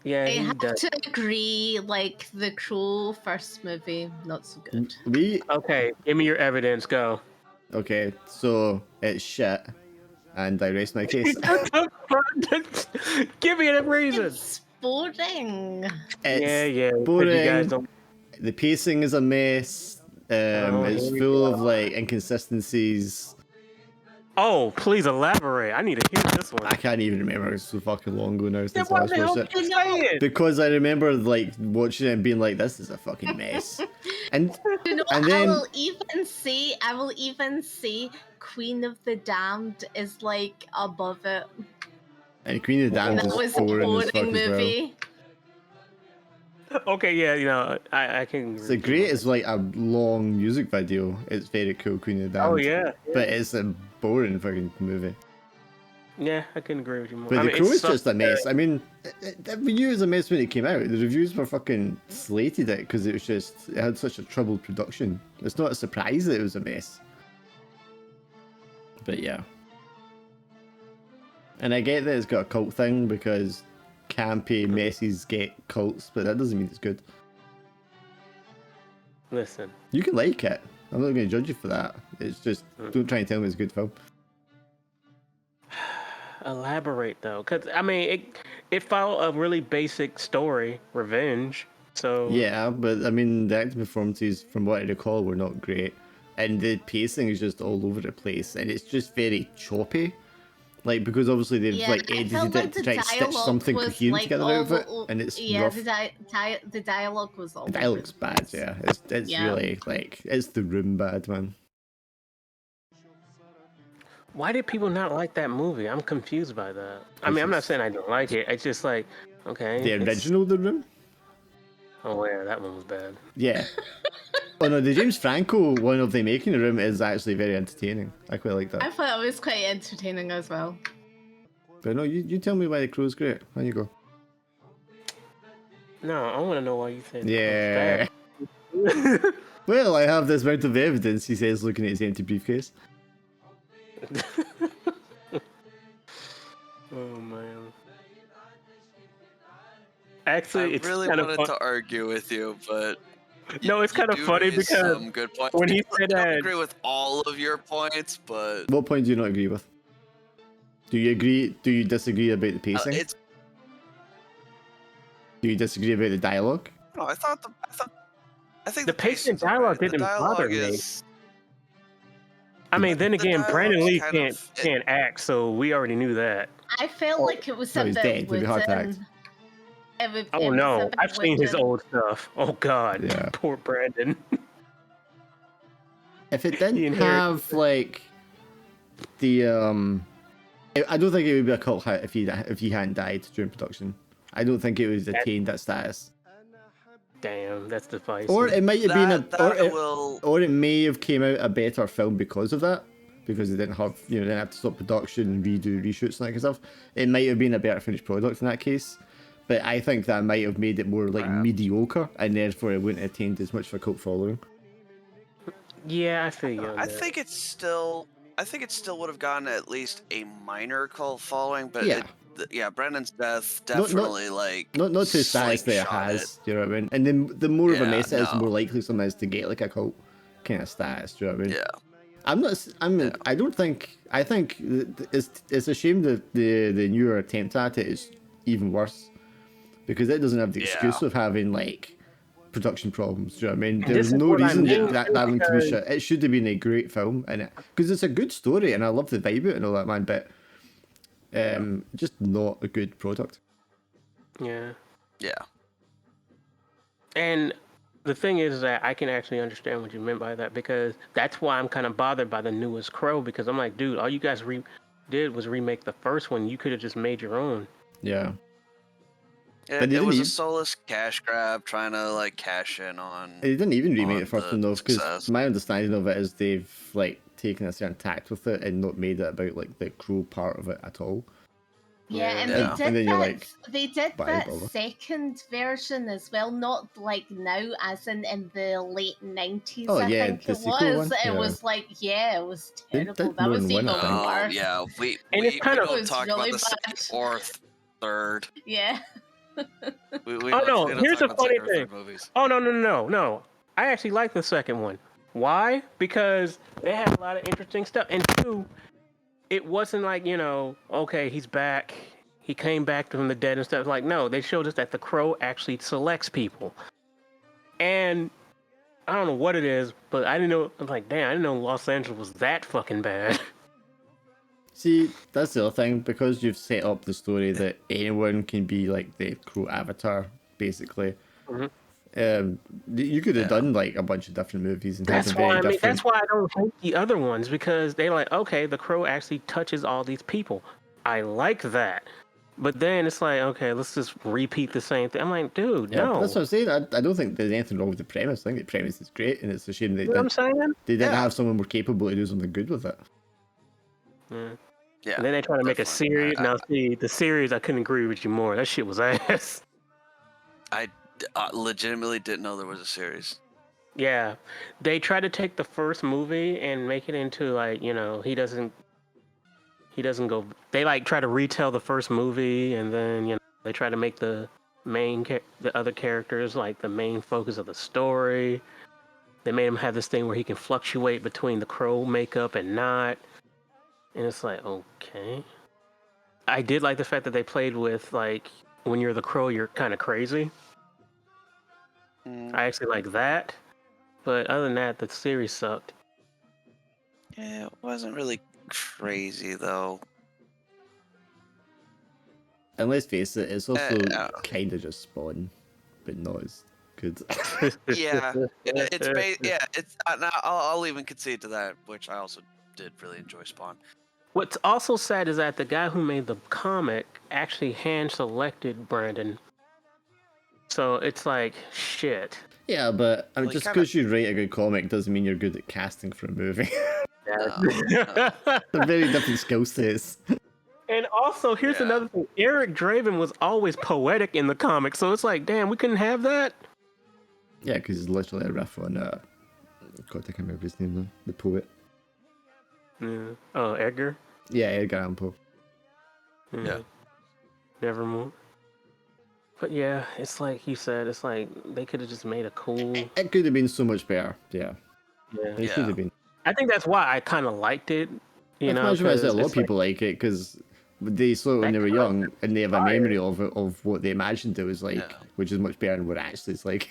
Yeah, I he have does. to agree, like, the Crow first movie, not so good. Okay, give me your evidence, go. Okay, so it's shit, and I rest my case. Give me a reason. It's boring. Yeah, boring. but you guys don't... The pacing is a mess. It's here we full go. of like inconsistencies. Oh, please elaborate. I need to hear this one. I can't even remember. It's so fucking long ago now Then since I why last the hell watched did it. you say it? Because I remember like watching it and being like, "This is a fucking mess." And You know, and I then will even say Queen of the Damned is like above it. and Queen of the Damned That is was a boring as fuck boring as well. movie. Okay, yeah, you know, I can. It's great. It's like a long music video. It's very cool, Queen of the Damned. Oh yeah, But it's a boring fucking movie. yeah, I can agree with you more. But I The mean, Crow it's is just a something mess. that- I mean, we knew it was a mess when it came out. The reviews were fucking slated it because it had such a troubled production. It's not a surprise that it was a mess. But yeah. And I get that it's got a cult thing because campy messes get cults, but that doesn't mean it's good. Listen, You can like it. I'm not going to judge you for that. It's just, don't try and tell me it's a good film. elaborate though, because I mean, it followed a really basic story, revenge. So Yeah, but I mean, the acting performances, from what I recall, were not great. And the pacing is just all over the place. And it's just very choppy. Like, because obviously they've Yeah, like I edited felt it like to the try and stitch dialogue something was, coherent like, together out of it. And it's rough. the dialogue was all The dialogue's bad, yeah. It's Yeah. really, like, it's The Room bad, man. why did people not like that movie? I'm confused by that. I mean, I'm not saying I don't like it. It's just like, okay. The original The Room? Oh yeah, that one was bad. Yeah. Oh no, the James Franco one of them making The Room is actually very entertaining. I quite like I that. thought it was quite entertaining as well. But no, you tell me why The Crow's great. There you go. No, I want to know why you think. Yeah. It's bad. Well, I have this amount of evidence, he says, looking at his empty briefcase. Oh man. Actually, I it's really kind of wanted to argue with you, but no, it's kind of do funny raise because some good points. when he I said don't that, agree with all of your points, but What point do you not agree with? Do you agree? Do you disagree about the pacing? it's. Do you disagree about the dialogue? No, I think the pacing dialogue alright. didn't The bother dialogue me. is. I mean, then the again, Brandon Lee dialogue's can't act, so we already knew that. I felt like it was No, a he's bit dead. It'd be hard to act. wooden. It Oh was a no, bit I've seen his wooden. old stuff. Oh god, Yeah. poor Brandon. If it He didn't inherited have like the I don't think it would be a cult hit if he hadn't died during production. I don't think it would attained that status. Damn, that's divisive. Or it might have been will. or it may have came out a better film because of that. Because they didn't have, they didn't have to stop production and redo reshoots and that kind of stuff. It might have been a better finished product in that case. But I think that might have made it more like mediocre, and therefore it wouldn't have attained as much of a cult following. Yeah, I feel you. on I that. think it still would have gotten at least a minor cult following, but Yeah. Brandon's death Not- definitely like Not to the status that it slingshot has, do you know what I mean? And then the more of a Yeah, mess it is, the no. more likely someone is to get like a cult kind of status, do you know what I mean? Yeah. I think it's a shame that the newer attempt at it is even worse. Because it doesn't have the excuse of having like production problems, do you know what I mean? This There's is no what I reason mean, that one to be because- shit. It should have been a great film, and because it's a good story and I love the vibe of it and all that, man, but just not a good product. Yeah. Yeah. And the thing is that I can actually understand what you meant by that, because that's why I'm kind of bothered by the newest Crow, because I'm like, dude, all you guys did was remake the first one. You could have just made your own. Yeah. It, But they it didn't was a even, soulless cash grab, trying to like cash in on they didn't even remake the first the one though, because success. my understanding of it is they've like taken a certain tact with it and not made it about like the Crow part of it at all. Yeah, and Yeah. And then you're like, they did why that bother? second version as well, not like now, as in the late 90s. Oh, I yeah, think the it sequel was. one? It Yeah. was like, yeah, it was They terrible. did That more was than one, I even think. Oh worse. yeah, And it's we kind of don't was talk really about the second bad. or third. Yeah. We Oh no, don't here's talk the about the funny second or thing. third movies. Oh no. I actually like the second one. Why? Because they had a lot of interesting stuff. And two, it wasn't like, okay, he's back. He came back from the dead and stuff. Like, no, they showed us that the Crow actually selects people. And I don't know what it is, but I didn't know. I'm like, damn, I didn't know Los Angeles was that fucking bad. See, that's the other thing, because you've set up the story that anyone can be like the Crow avatar, basically. Mhm. You could have Yeah. done like a bunch of different movies and had That's them very why different. that's why I don't hate the other ones, because they're like, okay, the Crow actually touches all these people. I like that. But then it's like, okay, let's just repeat the same thing. I'm like, dude, Yeah, but no. that's what I'm saying. I don't think there's anything wrong with the premise. I think the premise is great, and it's a shame You know what I'm saying? they didn't Yeah. have someone more capable to do something good with it. Yeah. Yeah. And then they try to make a definitely. series. Now, see, the series, I couldn't agree with you more. That shit was ass. I legitimately didn't know there was a series. Yeah, they tried to take the first movie and make it into like, he doesn't go. They like try to retell the first movie, and then they try to make the the other characters like the main focus of the story. They made him have this thing where he can fluctuate between the Crow makeup and not, and it's like, okay. I did like the fact that they played with like, when you're the Crow, you're kind of crazy. I actually like that, but other than that, the series sucked. Yeah, it wasn't really crazy though. And let's face it, it's also Uh, kind of just Spawn, but not as good. Yeah, it's. I'll even concede to that, which I also did really enjoy Spawn. What's also sad is that the guy who made the comic actually hand selected Brandon. So it's like, shit. Yeah, but I mean, Well, just kinda- because you write a good comic doesn't mean you're good at casting for a movie. No. They're very different skill sets. And also, here's Yeah. another thing. Eric Draven was always poetic in the comic, so it's like, damn, we couldn't have that? Yeah, because it's literally a riff on, God, I can't remember his name now, the poet. Yeah. Oh, Edgar? Yeah, Edgar Allan Poe. Yeah. Nevermore. But yeah, it's like you said, it's like they could have just made a cool. It could have been so much better, yeah. Yeah. It could have been. I think that's why I kind of liked it. I imagine why I said a lot of it's like, people like it, because they saw it when they were young, and they have a memory of it, of what they imagined it was like, Yeah. which is much better than what it actually is like.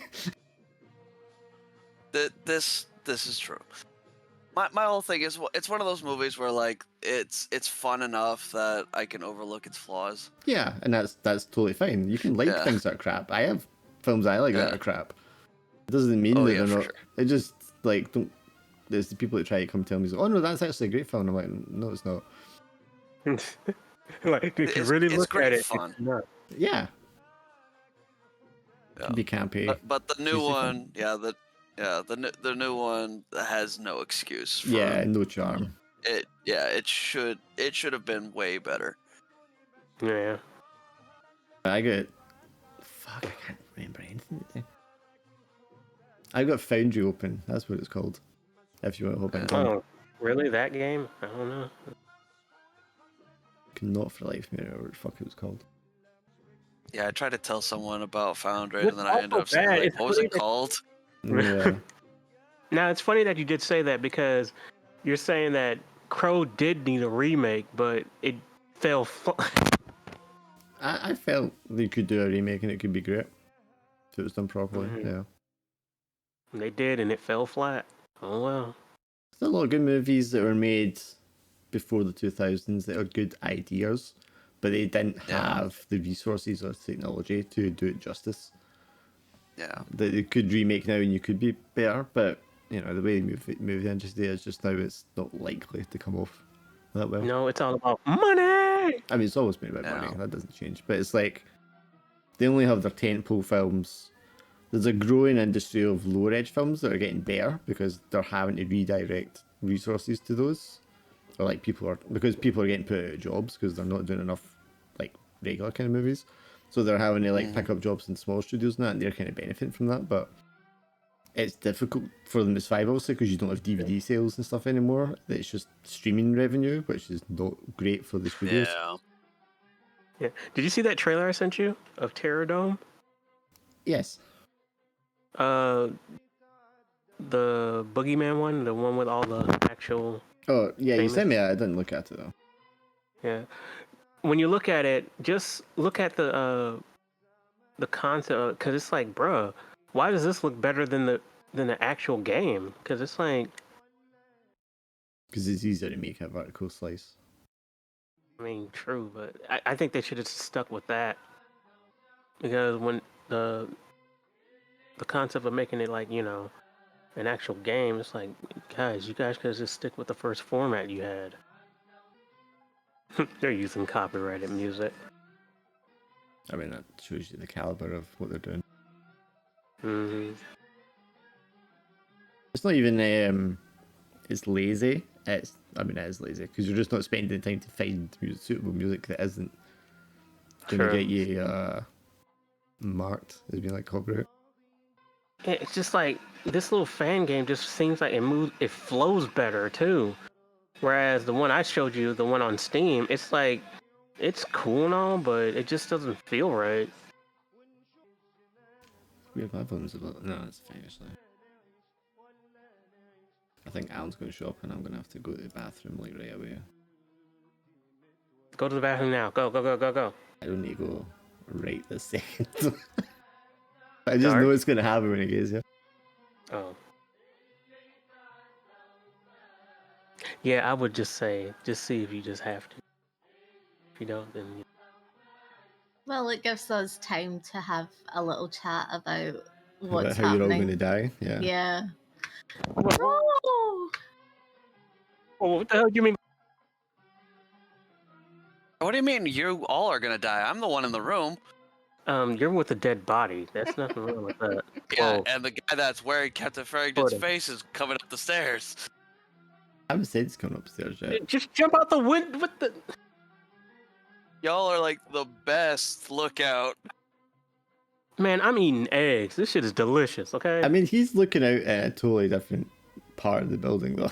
This is true. My whole thing is, it's one of those movies where like it's fun enough that I can overlook its flaws. Yeah, and that's totally fine. You can like Yeah. things that are crap. I have films I like that Yeah. are crap. It doesn't mean Oh, that yeah, they're for not. sure. It just like don't. There's the people that try to come tell me, oh no, that's actually a great film. I'm like, no, it's not. like, if you It's- really it's look great at it, fun. it's not. Yeah. Yeah. Be campy. But the new Tuesday one, the new one has no excuse. For Yeah, no charm. it. Yeah, it should have been way better. Yeah. I got. Fuck, I can't remember anything. I got Foundry open. That's what it's called. If you want to hop into it. Oh, really? That game? I don't know. Cannot for life me remember what the fuck it was called. Yeah, I tried to tell someone about Foundry, It's and then I ended also up saying, bad. like, It's what was funny it that- called? Yeah. Now, it's funny that you did say that, because you're saying that Crow did need a remake, but it fell. I felt they could do a remake and it could be great if it was done properly. Mhm. Yeah. They did, and it fell flat. Oh well. There's a lot of good movies that were made before the 2000s that are good ideas, but they didn't Yeah. have the resources or technology to do it justice. Yeah. That they could remake now and you could be better, but you know the way the movie industry is just now, it's not likely to come off that well. No, it's all about money. I mean, it's always been about Yeah. money. That doesn't change. But it's like they only have their tentpole films. There's a growing industry of lower edge films that are getting better because they're having to redirect resources to those, or like people are getting put out of jobs because they're not doing enough like regular kind of movies. So they're having to like pick up jobs in small studios and that, and they're kind of benefiting from that. But it's difficult for them to survive, obviously, because you don't have DVD sales and stuff anymore. It's just streaming revenue, which is not great for the studios. Yeah. Yeah. Did you see that trailer I sent you of Terror Dome? Yes. The Boogeyman one, the one with all the actual. Oh yeah, you Famous. sent me that. I didn't look at it though. Yeah. When you look at it, just look at the concept, because it's like, bruh, why does this look better than the actual game? Because it's like, Because it's easier to make a vertical slice. I mean, true, but I think they should have stuck with that, because when the concept of making it like, you know, an actual game, it's like, guys, you guys could just stick with the first format you had. They're using copyrighted music. I mean, that shows you the caliber of what they're doing. Hmm. It's not even it's lazy. It is lazy because you're just not spending time to find suitable music that isn't going to Sure. get you marked as being like copyright. It's just like this little fan game just seems like it flows better too. Whereas the one I showed you, the one on Steam, it's like it's cool and all, but it just doesn't feel right. Weird, my phone's about. No, it's fine actually. I think Alan's going to show up and I'm going to have to go to the bathroom like right away. Go to the bathroom now. Go, go, go, go, go. I don't need to go right this second. I just Dark? know it's going to happen when it gets here. Oh. Yeah, I would just say, just see if you just have to. If you don't, then Well, it gives us time to have a little chat about what's About how you're all going to happening. die. Yeah. Yeah. What, Oh! what the hell do you mean? What do you mean you all are gonna die? I'm the one in the room. You're with a dead body. That's nothing wrong with that. Yeah, Whoa. and the guy that's wearing Captain Farrington's Photo. face is coming up the stairs. I haven't said it's coming upstairs yet. Just jump out the window. What the? Y'all are like the best lookout. Man, I'm eating eggs. This shit is delicious. Okay. I mean, he's looking out at a totally different part of the building, though.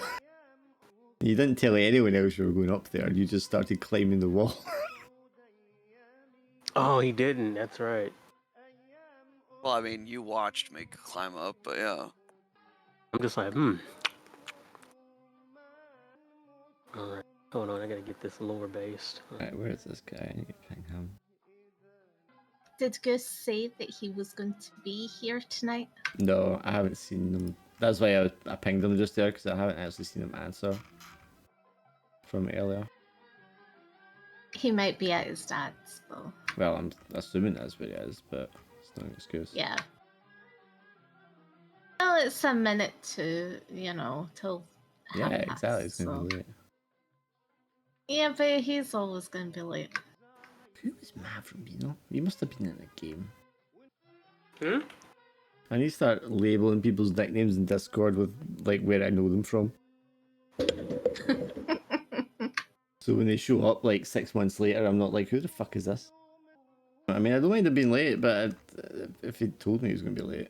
You didn't tell anyone else you were going up there. You just started climbing the wall. Oh, he didn't. That's right. Well, I mean, you watched me climb up, but yeah. I'm just like, Alright. Hold on, I gotta get this lower based. Right, where is this guy? I need to ping him. Did Goose say that he was going to be here tonight? No, I haven't seen them. That's why I pinged him just there, because I haven't actually seen him answer from earlier. He might be at his dad's, though. Well, I'm assuming that's where he is, but it's not an excuse. Yeah. Well, it's a minute to, till Yeah, half exactly. past, It's going to be late. Yeah, but he's always going to be late. Who was Mavromino? He must have been in a game. Hmm? I need to start labeling people's nicknames in Discord with like where I know them from. So when they show up like 6 months later, I'm not like, who the fuck is this? I mean, I don't mind him being late, but if he told me he was going to be late,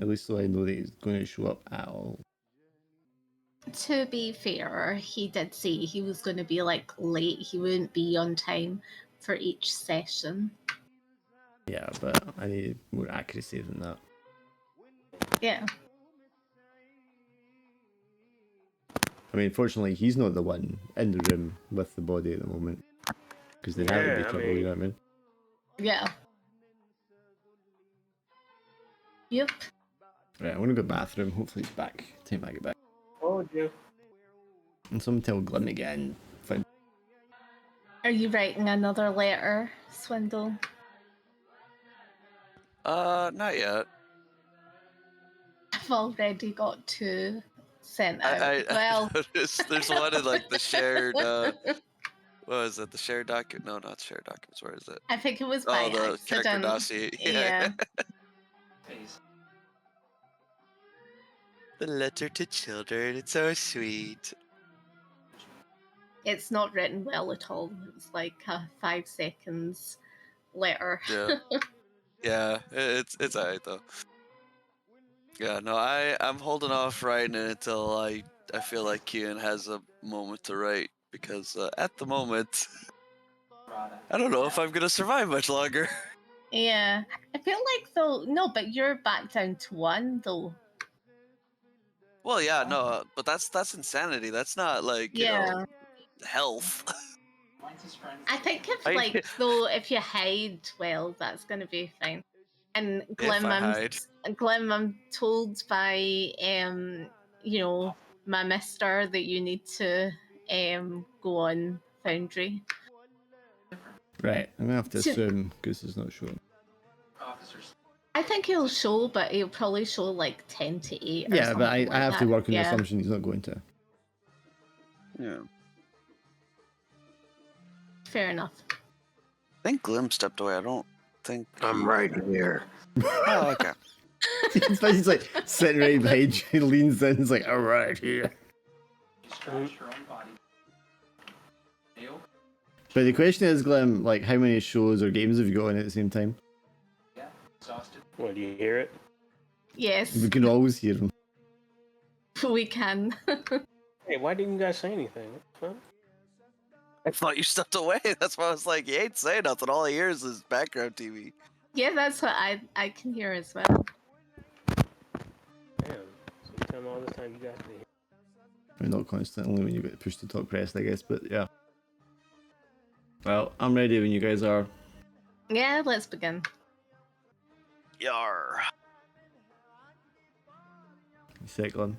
at least so I know that he's going to show up at all. To be fair, he did say he was going to be like late. He wouldn't be on time for each session. Yeah, but I need more accuracy than that. Yeah. I mean, fortunately, he's not the one in the room with the body at the moment. Because then that would be Yeah, I trouble, mean- you know what I mean? Yeah. Yep. Right, I'm going to go bathroom. Hopefully he's back. Time I get back. Told you. And someone tell Glenn again. Fine. Are you writing another letter, Swindle? Not yet. I've already got 2 sent out. I Well, noticed there's one in like the shared what is it? The shared document? No, not shared documents. Where is it? I think it was Oh, by the character accident. dossier. Yeah. The letter to children. It's so sweet. It's not written well at all. It's like a 5 seconds letter. Yeah. Yeah, it's alright though. Yeah, no, I'm holding off writing it until I feel like Kian has a moment to write because at the moment I don't know if I'm gonna survive much longer. Yeah. I feel like though no, but you're back down to 1 though. Well, yeah, no, but that's insanity. That's not like Yeah. health. I think if I- like though if you hide well, that's gonna be fine. And Glim, I hide. I'm told by you know, my mister that you need to go on Foundry. Right, I'm gonna have to So- assume Goose is not showing. I think he'll show, but he'll probably show like 10 to 8 or Yeah, something but I like have to that. work on the Yeah. assumption he's not going to. Yeah. Fair enough. I think Glim stepped away. I don't think. I'm right here. Oh, okay. He's like sitting right behind you, he leans in, he's like, alright here. But the question is, Glim, like, how many shows or games have you got on at the same time? What, do you hear it? Yes, We can always hear them. we can. Hey, why didn't you guys say anything? What the fuck? I thought you stepped away. That's why I was like, you ain't saying nothing. All he hears is background TV. Yeah, that's what I can hear as well. Damn. So you tell me all this time you guys didn't hear. I mean, not constantly when you get pushed to talk pressed, I guess, but yeah. Well, I'm ready when you guys are. Yeah, let's begin. Yar. You set, Glim?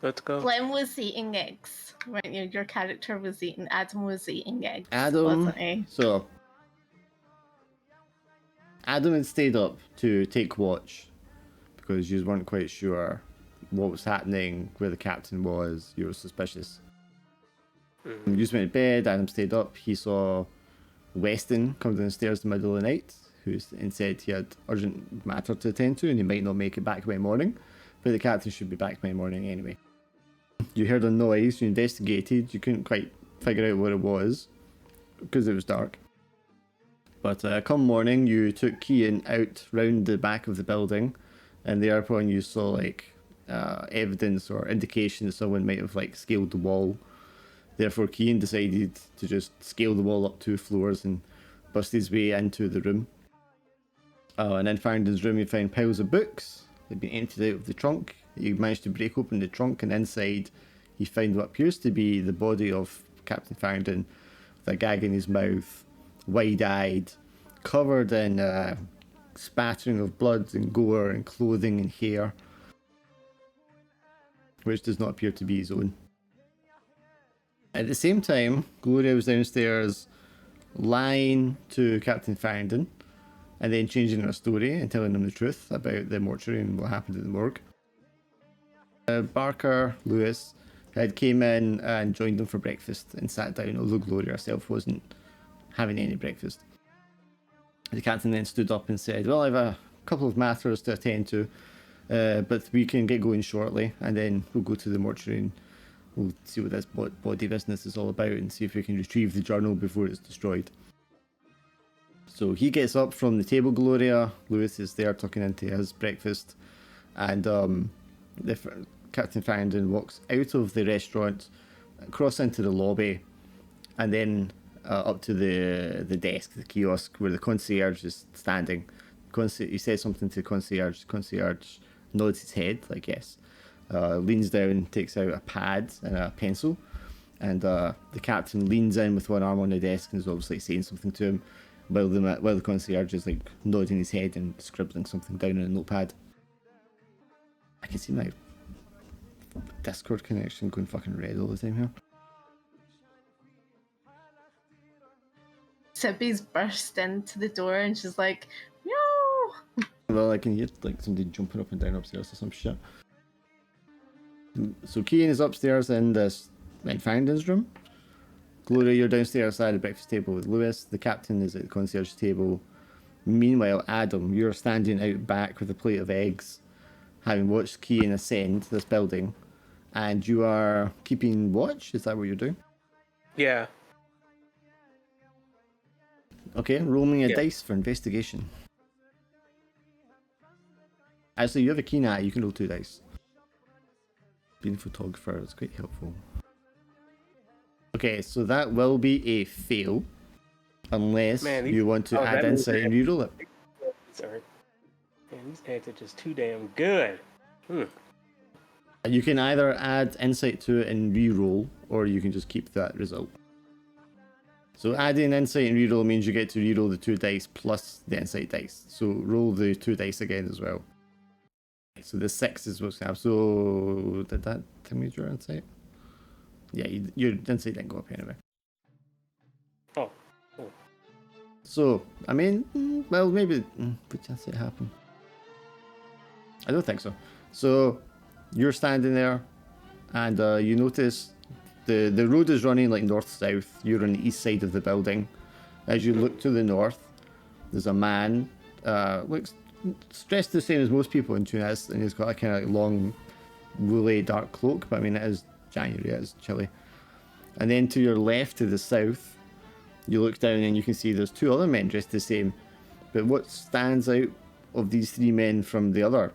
Let's go. Glenn was eating eggs, weren't you? Your character was eating. Adam was eating eggs, Adam. wasn't he? So, Adam had stayed up to take watch because you weren't quite sure what was happening, where the captain was. You were suspicious. You just went to bed. Adam stayed up. He saw Weston come down the stairs in the middle of the night, and said he had urgent matter to attend to and he might not make it back by morning, but the captain should be back by morning anyway. You heard a noise, you investigated, you couldn't quite figure out what it was because it was dark. But come morning, you took Kian out round the back of the building, and thereupon you saw like evidence or indication that someone might have like scaled the wall. Therefore, Kian decided to just scale the wall up 2 floors and bust his way into the room. And in Farrington's room, you found piles of books. They'd been emptied out of the trunk. You managed to break open the trunk, and inside, he found what appears to be the body of Captain Farrington, with a gag in his mouth, wide-eyed, covered in spattering of blood and gore and clothing and hair, which does not appear to be his own. At the same time, Gloria was downstairs lying to Captain Farrington and then changing her story and telling him the truth about the mortuary and what happened at the morgue. Barker Lewis had came in and joined them for breakfast and sat down, although Gloria herself wasn't having any breakfast. The captain then stood up and said, well, I have a couple of matters to attend to, but we can get going shortly, and then we'll go to the mortuary and we'll see what this body business is all about and see if we can retrieve the journal before it's destroyed. So he gets up from the table, Gloria. Lewis is there tucking into his breakfast, and Captain Farrington walks out of the restaurant, across into the lobby, and then up to the desk, the kiosk, where the concierge is standing. He says something to the concierge. The concierge nods his head, like yes. Leans down, takes out a pad and a pencil, and the captain leans in with one arm on the desk and is obviously saying something to him, while the concierge is like nodding his head and scribbling something down on a notepad. I can see my Discord connection going fucking red all the time here. Sibby's burst into the door and she's like, no! Well, I can hear like somebody jumping up and down upstairs or some shit. So Cian is upstairs in this Farrington's room. Gloria, you're downstairs at the breakfast table with Lewis. The captain is at the concierge table. Meanwhile, Adam, you're standing out back with a plate of eggs, having watched Cian ascend this building, and you are keeping watch? Is that what you're doing? Yeah. Okay, roll me a Yeah. dice for investigation. Actually, you have a keen eye, you can roll 2 dice. Being a photographer is quite helpful. Okay, so that will be a fail. Unless you want to add insight and reroll it. Sorry. Man, these eggs are just too damn good. You can either add insight to it and reroll, or you can just keep that result. So adding insight and reroll means you get to reroll the 2 dice plus the insight dice. So roll the 2 dice again as well. So the 6 is what's up. So did that tell me your insight? Yeah, your insight didn't go up anyway. Oh, cool. So, I mean, well, maybe, what chance it happen? I don't think so. So, you're standing there, and you notice the road is running like north-south. You're on the east side of the building. As you look to the north, there's a man, looks dressed the same as most people in Tunis, and he's got a kind of long, woolly, dark cloak, but I mean, it is January, it is chilly. And then to your left, to the south, you look down and you can see there's 2 other men dressed the same. But what stands out of these 3 men from the other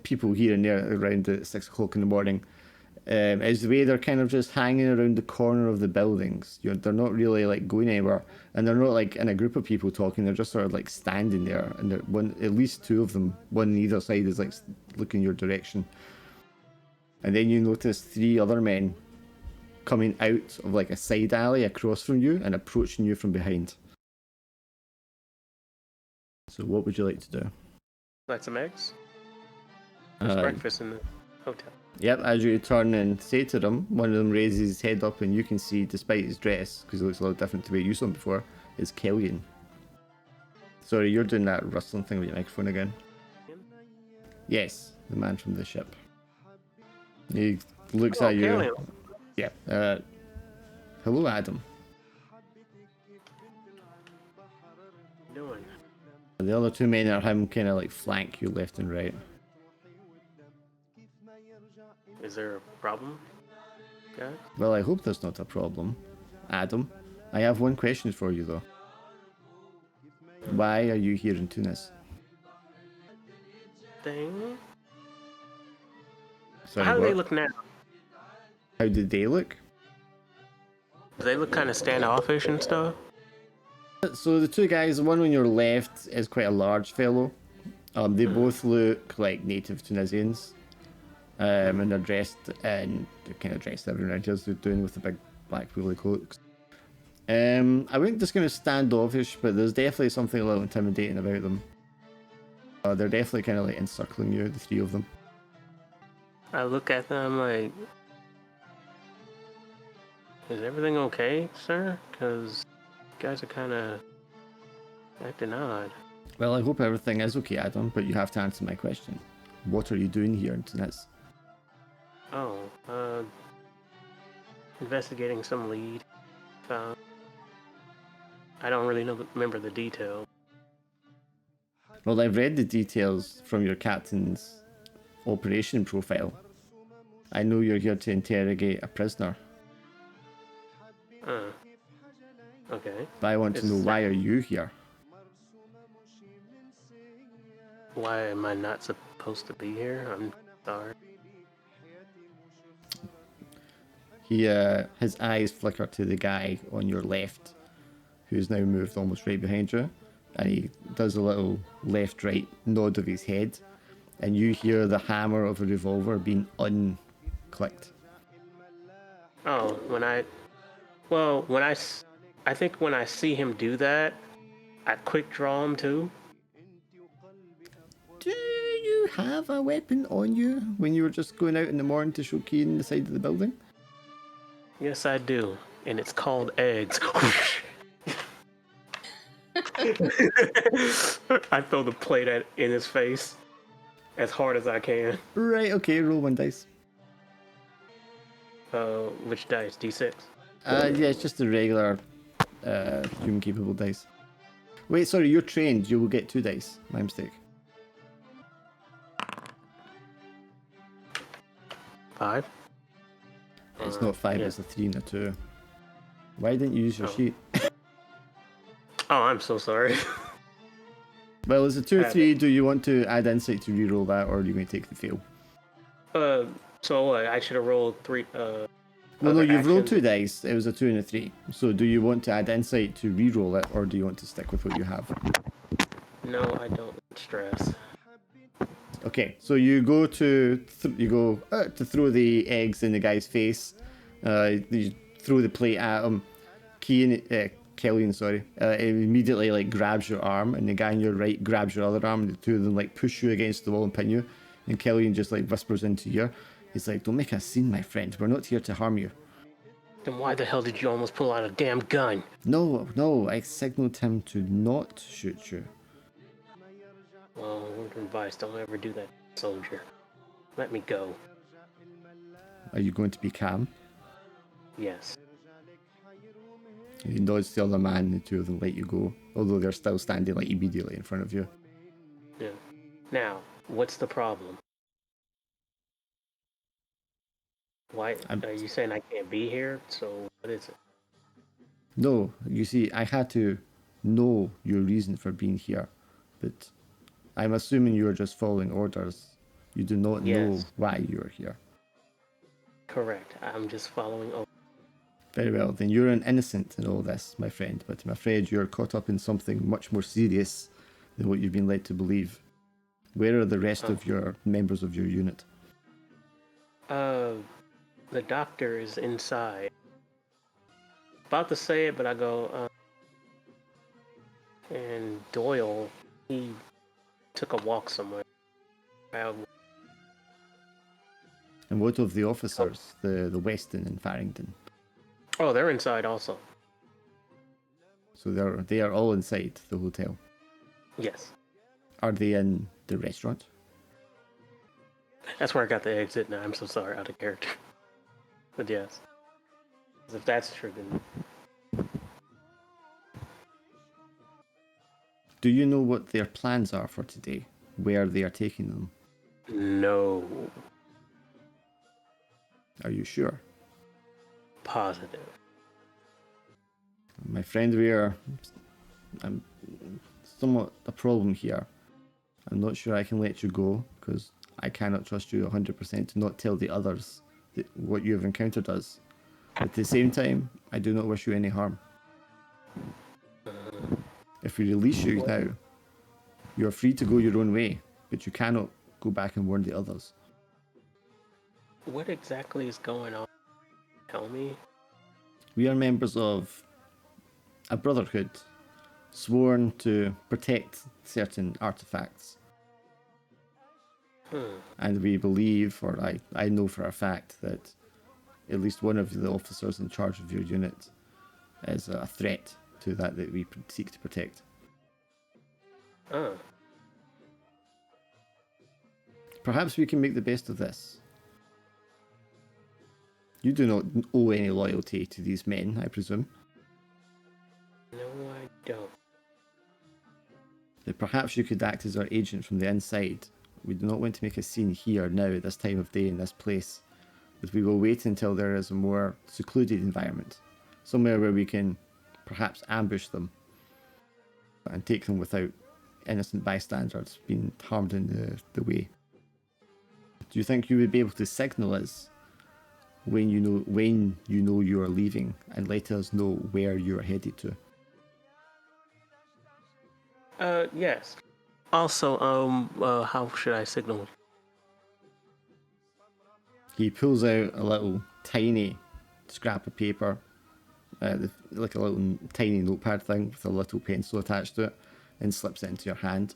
people here and there around at 6 o'clock in the morning is the way they're kind of just hanging around the corner of the buildings. They're not really like going anywhere, and they're not like in a group of people talking. They're just sort of like standing there, and at least 2 of them, one on either side, is like looking your direction. And then you notice 3 other men coming out of like a side alley across from you and approaching you from behind. So what would you like to do? Like some eggs? There's breakfast in the hotel. Yep, as you turn and say to them, one of them raises his head up and you can see, despite his dress, because he looks a lot different to the way you saw him before, is Kellyan. Sorry, you're doing that rustling thing with your microphone again. Yes, the man from the ship. He looks at you. Kellyan. Yeah. Hello, Adam. What are you doing? The other 2 men are him kind of like flank you left and right. Is there a problem, guys? Well, I hope there's not a problem. Adam, I have one question for you though. Why are you here in Tunis? Thing? Sorry, How do what? they look now? How did they look? Do they look kind of standoffish and stuff? So the 2 guys, the one on your left is quite a large fellow. They both look like native Tunisians. And they're dressed in, they're kind of dressed everyone around here, they're doing with the big black woolly cloaks. I wouldn't just going to standoffish, but there's definitely something a little intimidating about them. They're definitely kind of like encircling you, the 3 of them. I look at them like, is everything okay, sir? Because you guys are kind of acting odd. Well, I hope everything is okay, Adam, but you have to answer my question. What are you doing here in Tunis? Oh, investigating some lead. Found. I don't really remember the detail. Well, I've read the details from your captain's operation profile. I know you're here to interrogate a prisoner. Okay. But I want to know, why are you here? Why am I not supposed to be here? I'm sorry. His eyes flicker to the guy on your left, who's now moved almost right behind you, and he does a little left-right nod of his head, and you hear the hammer of a revolver being unclicked. Oh, I think when I see him do that, I quick draw him too. Do you have a weapon on you when you were just going out in the morning to show Cian the side of the building? Yes, I do, and it's called eggs. I throw the plate in his face as hard as I can. Right, okay, roll 1 dice. Which dice? D6. Yeah, it's just the regular human capable dice. Wait, sorry, you're trained. You will get 2 dice. My mistake. 5. It's not 5, yeah. it's a 3 and a 2. Why didn't you use your sheet? Oh, I'm so sorry. Well, it's a 2 or 3. Do you want to add insight to reroll that, or are you going to take the fail? So I should have rolled 3. Well, no, other you've rolled 2 actions. dice. It was a 2 and a 3. So do you want to add insight to reroll it, or do you want to stick with what you have? No, I don't want stress. Okay, so you go to to throw the eggs in the guy's face. You throw the plate at him. Kellyan, sorry, immediately like grabs your arm, and the guy on your right grabs your other arm, and the two of them like push you against the wall and pin you. And Kellyan just like whispers into your ear. He's like, "Don't make a scene, my friend. We're not here to harm you." Then why the hell did you almost pull out a damn gun? No, I signaled him to not shoot you. Well, word of advice, don't ever do that, soldier. Let me go. Are you going to be calm? Yes. He nods to the other man, and the two of them let you go, although they're still standing like immediately in front of you. Yeah. Now, what's the problem? Why are you saying I can't be here? So what is it? No, you see, I had to know your reason for being here, but I'm assuming you are just following orders. You do not know Yes. why you are here. Correct. I'm just following over. Very well, then you're an innocent in all this, my friend, but I'm afraid you're caught up in something much more serious than what you've been led to believe. Where are the rest of your members of your unit? The doctor is inside. About to say it, but I go, and Doyle, he took a walk somewhere. And what of the officers, the Weston and Farrington? Oh, they're inside also. So they are all inside the hotel. Yes. Are they in the restaurant? That's where I got the exit now. I'm so sorry, out of character. But yes. 'Cause if that's true, then... Do you know what their plans are for today? Where they are taking them? No. Are you sure? Positive. My friend, I'm somewhat a problem here. I'm not sure I can let you go, because I cannot trust you 100% to not tell the others what you have encountered us. At the same time, I do not wish you any harm. If we release you now, you are free to go your own way, but you cannot go back and warn the others. What exactly is going on? Tell me. We are members of a brotherhood, sworn to protect certain artifacts. And we believe, or I know for a fact, that at least one of the officers in charge of your unit is a threat to that we seek to protect. Perhaps we can make the best of this. You do not owe any loyalty to these men, I presume. No, I don't. That perhaps you could act as our agent from the inside. We do not want to make a scene here, now, at this time of day, in this place. But we will wait until there is a more secluded environment. Somewhere where we can perhaps ambush them and take them without innocent bystanders being harmed in the way. Do you think you would be able to signal us when you know you are leaving, and let us know where you are headed to? Yes. Also, how should I signal? He pulls out a little tiny scrap of paper, like a little tiny notepad thing with a little pencil attached to it, and slips it into your hand.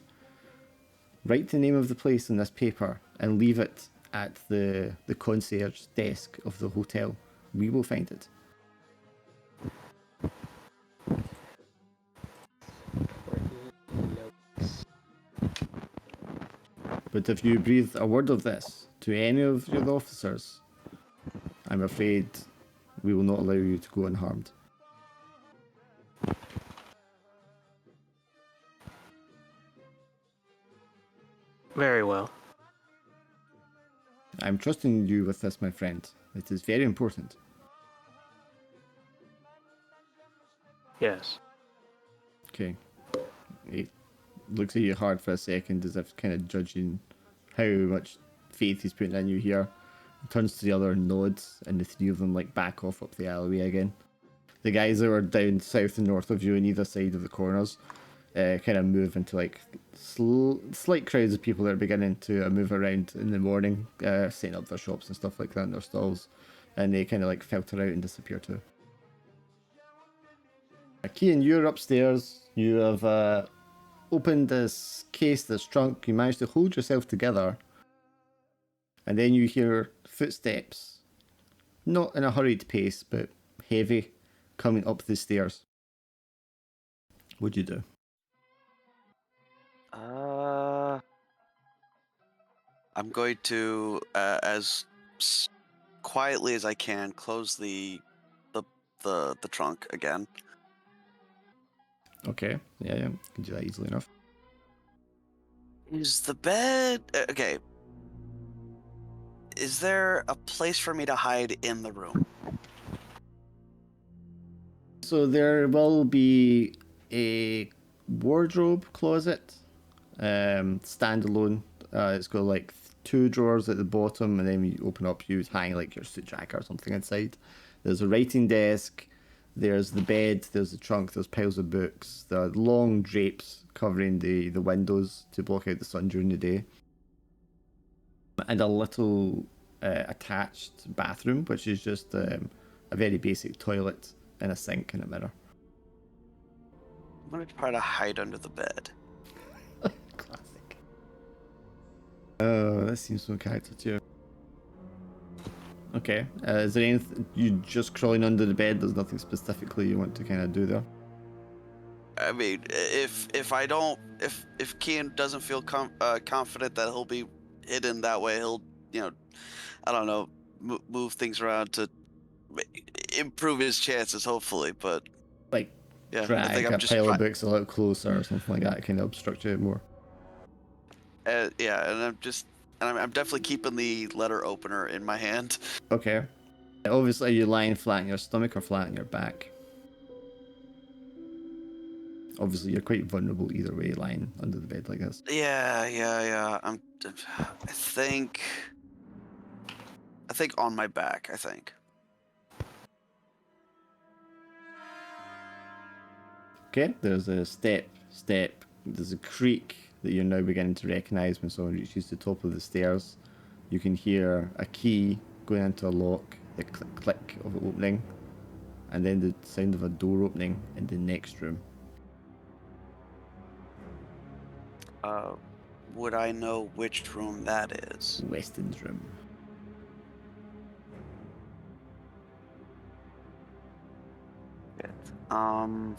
Write the name of the place on this paper and leave it at the concierge desk of the hotel. We will find it. But if you breathe a word of this to any of your officers, I'm afraid we will not allow you to go unharmed. Very well. I'm trusting you with this, my friend. It is very important. Yes. Okay. He looks at you hard for a second as if kind of judging how much faith he's putting in you here. Turns to the other and nods, and the three of them like back off up the alleyway again. The guys that were down south and north of you on either side of the corners kind of move into like slight crowds of people that are beginning to move around in the morning, setting up their shops and stuff like that in their stalls, and they kind of like filter out and disappear too. Cian, you're upstairs. You have opened this case, this trunk. You managed to hold yourself together, and then you hear footsteps, not in a hurried pace, but heavy, coming up the stairs. What'd you do? I'm going to, as quietly as I can, close the trunk again. Okay, yeah, you can do that easily enough. Is the bed okay? Is there a place for me to hide in the room? So there will be a wardrobe closet, standalone. It's got like 2 drawers at the bottom, and then you open up, you hang like your suit jacket or something inside. There's a writing desk. There's the bed, there's the trunk, there's piles of books, there are long drapes covering the windows to block out the sun during the day. And a little attached bathroom, which is just a very basic toilet and a sink and a mirror. I'm going to try to hide under the bed. Classic. Oh, that seems so character to you. Okay. Is there anything you just crawling under the bed? There's nothing specifically you want to kind of do there. I mean, if I don't, if Cian doesn't feel confident that he'll be hidden that way, he'll, I don't know, move things around to improve his chances, hopefully. But like, yeah, drag I think a I'm just pile of books a little closer or something like that, kind of obstruct you more. yeah, and I'm definitely keeping the letter opener in my hand. Okay. Obviously, are you lying flat on your stomach or flat on your back? Obviously, you're quite vulnerable either way, lying under the bed like this. Yeah. I think on my back. I think. Okay, there's a step, there's a creak that you're now beginning to recognise when someone reaches the top of the stairs. You can hear a key going into a lock, the click of it opening, and then the sound of a door opening in the next room. Would I know which room that is? Weston's room. Good. Fuck.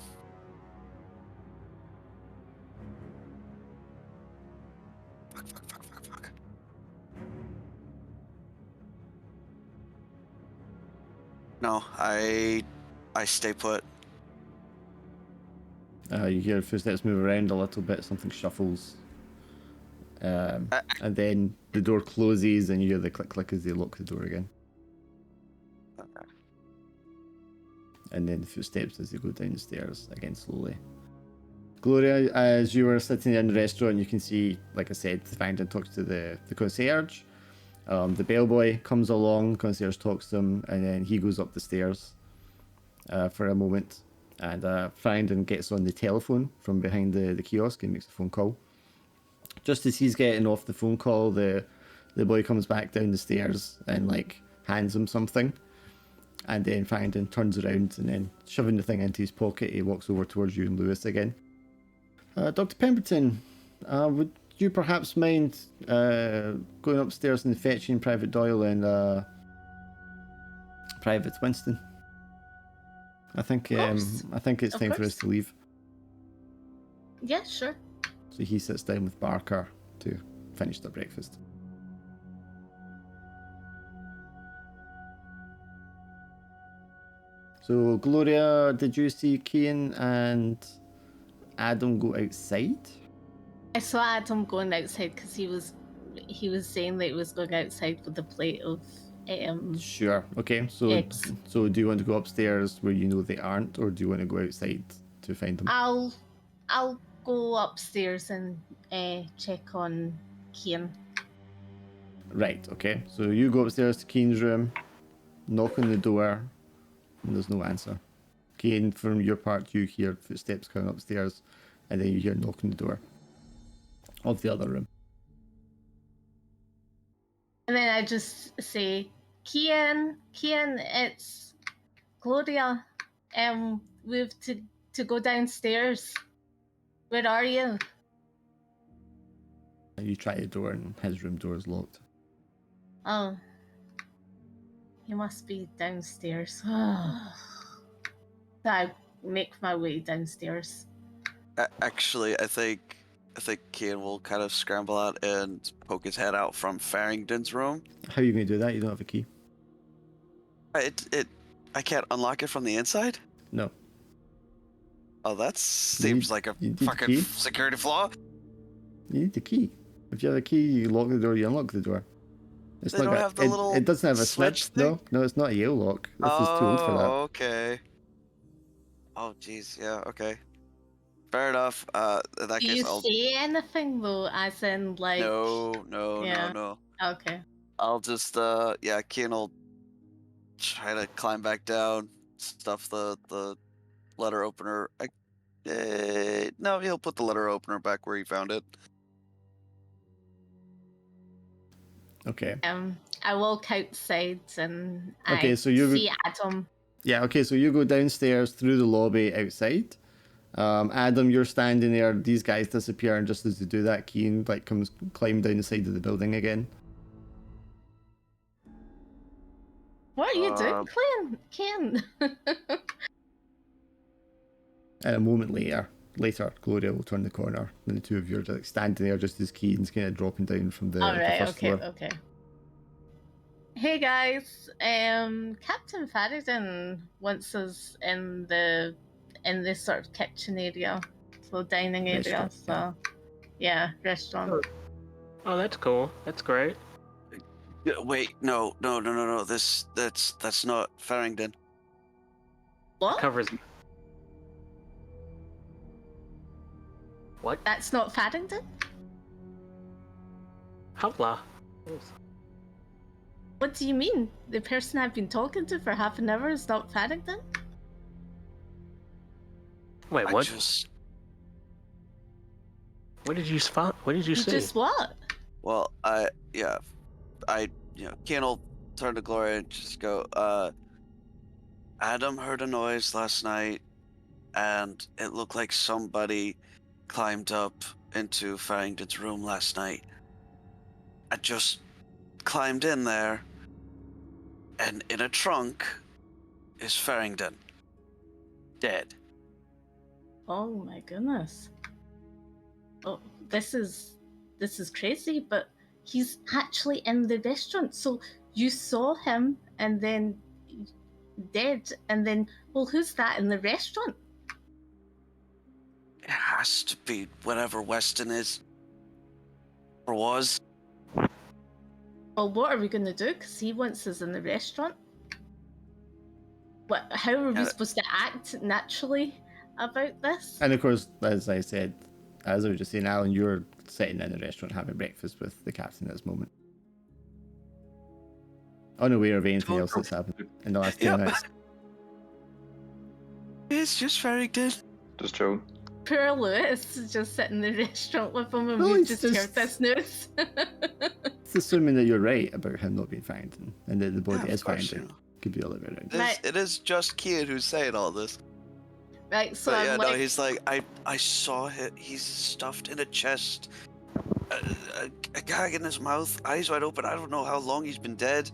No, I stay put. You hear footsteps move around a little bit, something shuffles. And then the door closes and you hear the click as they lock the door again. Okay. And then the footsteps as they go down the stairs again slowly. Gloria, as you were sitting in the restaurant, you can see, like I said, Fangden talks to the concierge. The bellboy comes along, concierge talks to him, and then he goes up the stairs for a moment. And Fangden gets on the telephone from behind the kiosk and makes a phone call. Just as he's getting off the phone call, the boy comes back down the stairs and like hands him something. And then Fangden turns around and then shoving the thing into his pocket, he walks over towards you and Lewis again. Dr. Pemberton, would you perhaps mind going upstairs and fetching Private Doyle and Private Winston? I think it's time for us to leave. Yeah, sure. So he sits down with Barker to finished their breakfast. So, Gloria, did you see Kian and Adam go outside? I saw Adam going outside because he was saying that he was going outside with a plate of Sure. Okay. So, eggs. so do you want to go upstairs where you know they aren't, or do you want to go outside to find them? I'll go upstairs and check on Kian. Right. Okay. So you go upstairs to Kian's room, knock on the door, and there's no answer. Kian, from your part, you hear footsteps coming upstairs, and then you hear knock on the door of the other room. And then I just say, Kian, it's Gloria. We've to go downstairs. Where are you? And you try the door, and his room door is locked. Oh. He must be downstairs. So I make my way downstairs. Actually, I think Kian will kind of scramble out and poke his head out from Farrington's room. How are you going to do that? You don't have a key. I can't unlock it from the inside? No. Oh, that seems like a you need the fucking key? security flaw. You need the key. If you have a key, you lock the door, you unlock the door. It's They don't have the little it doesn't have a switch snip. thing? No, it's not a Yale lock. This is too old for that. Oh, okay. Oh, jeez. Yeah. Okay. Fair enough. In that Do case, you I'll. say anything though, as in like? No. Yeah. No. Okay. I'll just Kian will try to climb back down, stuff the letter opener. No, he'll put the letter opener back where he found it. Okay. I walk outside and Okay, I so you- see Adam. Yeah, okay, so you go downstairs through the lobby outside. Adam, you're standing there, these guys disappear, and just as they do that, Keen comes climb down the side of the building again. What are you doing, Ken? And a moment later, Gloria will turn the corner, and the two of you are just standing there just as Keen's kind of dropping down from the, All the right. first floor. Okay. Hey guys, Captain Farrington wants us in this sort of kitchen area, so dining area. Restaurant, So, yeah, restaurant. Oh, that's cool. That's great. Wait, no. That's not Farrington. What? Covers. What? That's not Farrington? Hoopla. What do you mean? The person I've been talking to for half an hour is not Farrington? Wait, I what? just. What did you spot? What did you see? Just what? Well, Kian will turn to Gloria and just go, Adam heard a noise last night, and it looked like somebody climbed up into Farrington's room last night. I just climbed in there, and in a trunk is Farrington. Dead. Oh my goodness. Oh, this is crazy, but he's actually in the restaurant. So you saw him and then dead, and then, well, who's that in the restaurant? It has to be whatever Weston is. Or was. Well, what are we going to do? Because he wants us in the restaurant. How are we supposed to act naturally about this? And of course, as I said, as I was just saying, Alan, you're sitting in the restaurant having breakfast with the captain at this moment. Unaware of anything else that's happened in the last 10 minutes. It's just Farrington. Just Joe. Poor Lewis is just sitting in the restaurant with him, and Well, we've it's just just- heard this news. It's assuming that you're right about him not being Farrington, and that the body Yeah, is of course, Farrington. Could be all the way around. Right. It is just Kian who's saying all this. Right, so But I'm yeah, like, no, he's like, I saw him. He's stuffed in a chest, a gag in his mouth, eyes wide open. I don't know how long he's been dead.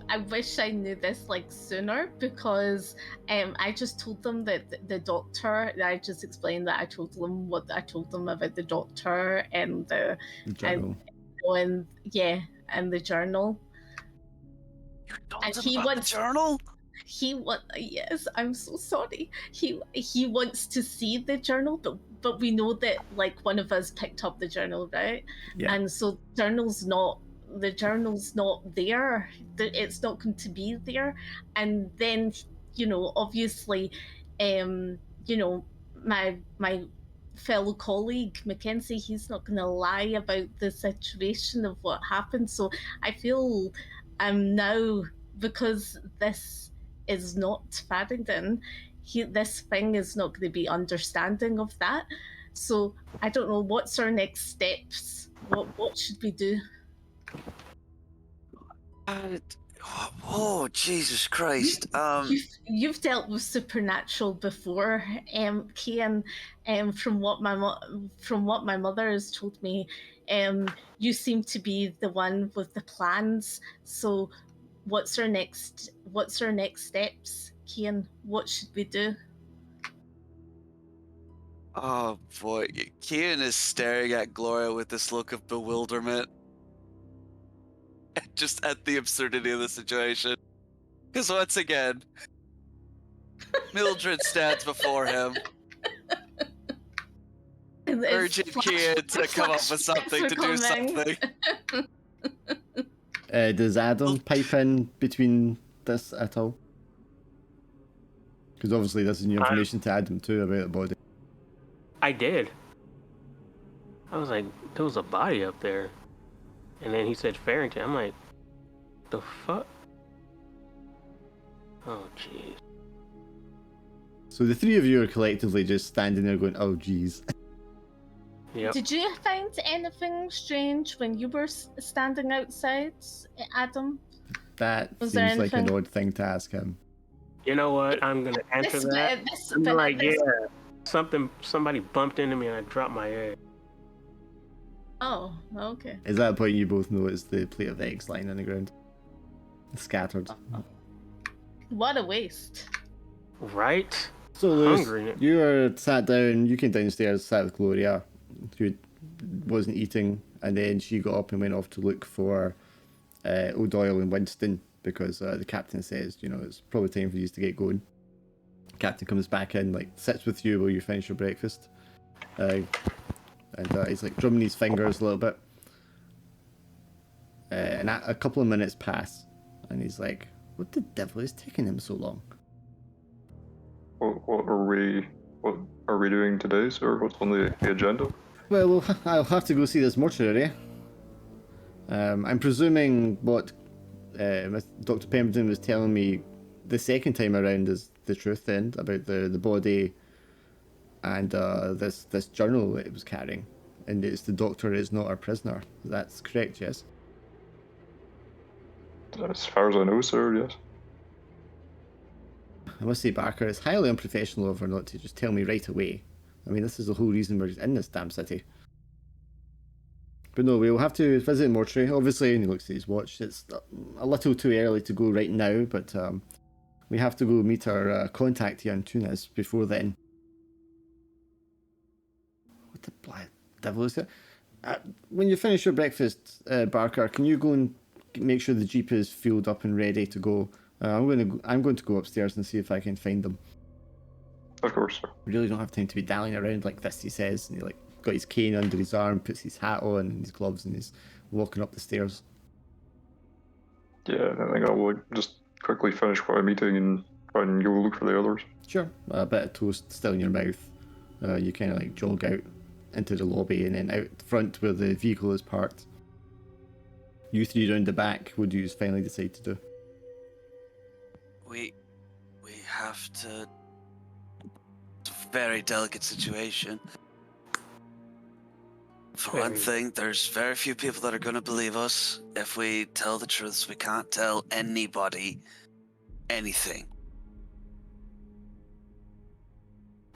I wish I knew this like sooner, because I just told them that the doctor. I just explained that I told them what I told them about the doctor and the Journal. and yeah, and the journal. You told And him he about the wants journal? yes, I'm so sorry. He wants to see the journal, but we know that like one of us picked up the journal, right? Yeah. And so the journal's not there. It's not going to be there. And then, obviously, you know, my fellow colleague Mackenzie, he's not going to lie about the situation of what happened. So I feel now, because this is not Farrington, this thing is not going to be understanding of that. So I don't know, what's our next steps. What should we do? Oh, Jesus Christ. You've dealt with supernatural before, Kian. From what my mother has told me, you seem to be the one with the plans. So, what's our next steps, Kian? What should we do? Oh boy, Kian is staring at Gloria with this look of bewilderment, just at the absurdity of the situation. Because once again, Mildred stands before him, urging Kian to come up with something, to do something. Does Adam pipe in between this at all? Because obviously this is new information to Adam too about the body. I did. I was like, there was a body up there. And then he said Farrington. I'm like, the fuck? Oh, jeez. So the three of you are collectively just standing there going, oh, geez. Yep. Did you find anything strange when you were standing outside, Adam? That Was there seems like an anything? odd thing to ask him. You know what? I'm going to answer that. I'm like, yeah, somebody bumped into me and I dropped my egg. Oh, okay. Is that a point you both noticed the plate of eggs lying on the ground? Scattered. What a waste. Right? So Lewis, Hungry. you were sat down, you came downstairs, sat with Gloria, who wasn't eating, and then she got up and went off to look for O'Doyle and Winston, because the captain says, it's probably time for you to get going. Captain comes back in, sits with you while you finish your breakfast. And he's drumming his fingers a little bit. And a couple of minutes pass, and he's like, what the devil is taking him so long? What are we doing today, sir? What's on the agenda? Well, I'll have to go see this mortuary. I'm presuming what Dr. Pemberton was telling me the second time around is the truth then, about the body and this journal that it was carrying. And it's the doctor is not our prisoner. That's correct, yes? As far as I know, sir, yes. I must say, Barker, it's highly unprofessional of her not to just tell me right away. I mean, this is the whole reason we're in this damn city. But no, we'll have to visit mortuary, obviously, and he looks at his watch. It's a little too early to go right now, but we have to go meet our contact here in Tunis before then. What the black devil is that? When you finish your breakfast, Barker, can you go and make sure the Jeep is fueled up and ready to go? I'm going to go upstairs and see if I can find them. Of course, sir. We really don't have time to be dallying around like this, he says, and he got his cane under his arm, puts his hat on and his gloves, and he's walking up the stairs. Yeah, I think I'll just quickly finish what I'm eating and try and go look for the others. Sure. A bit of toast still in your mouth. You kind of jog out into the lobby and then out front where the vehicle is parked. You three round the back, what do you finally decide to do? We have to. It's a very delicate situation. For one thing, there's very few people that are going to believe us. If we tell the truth, we can't tell anybody anything.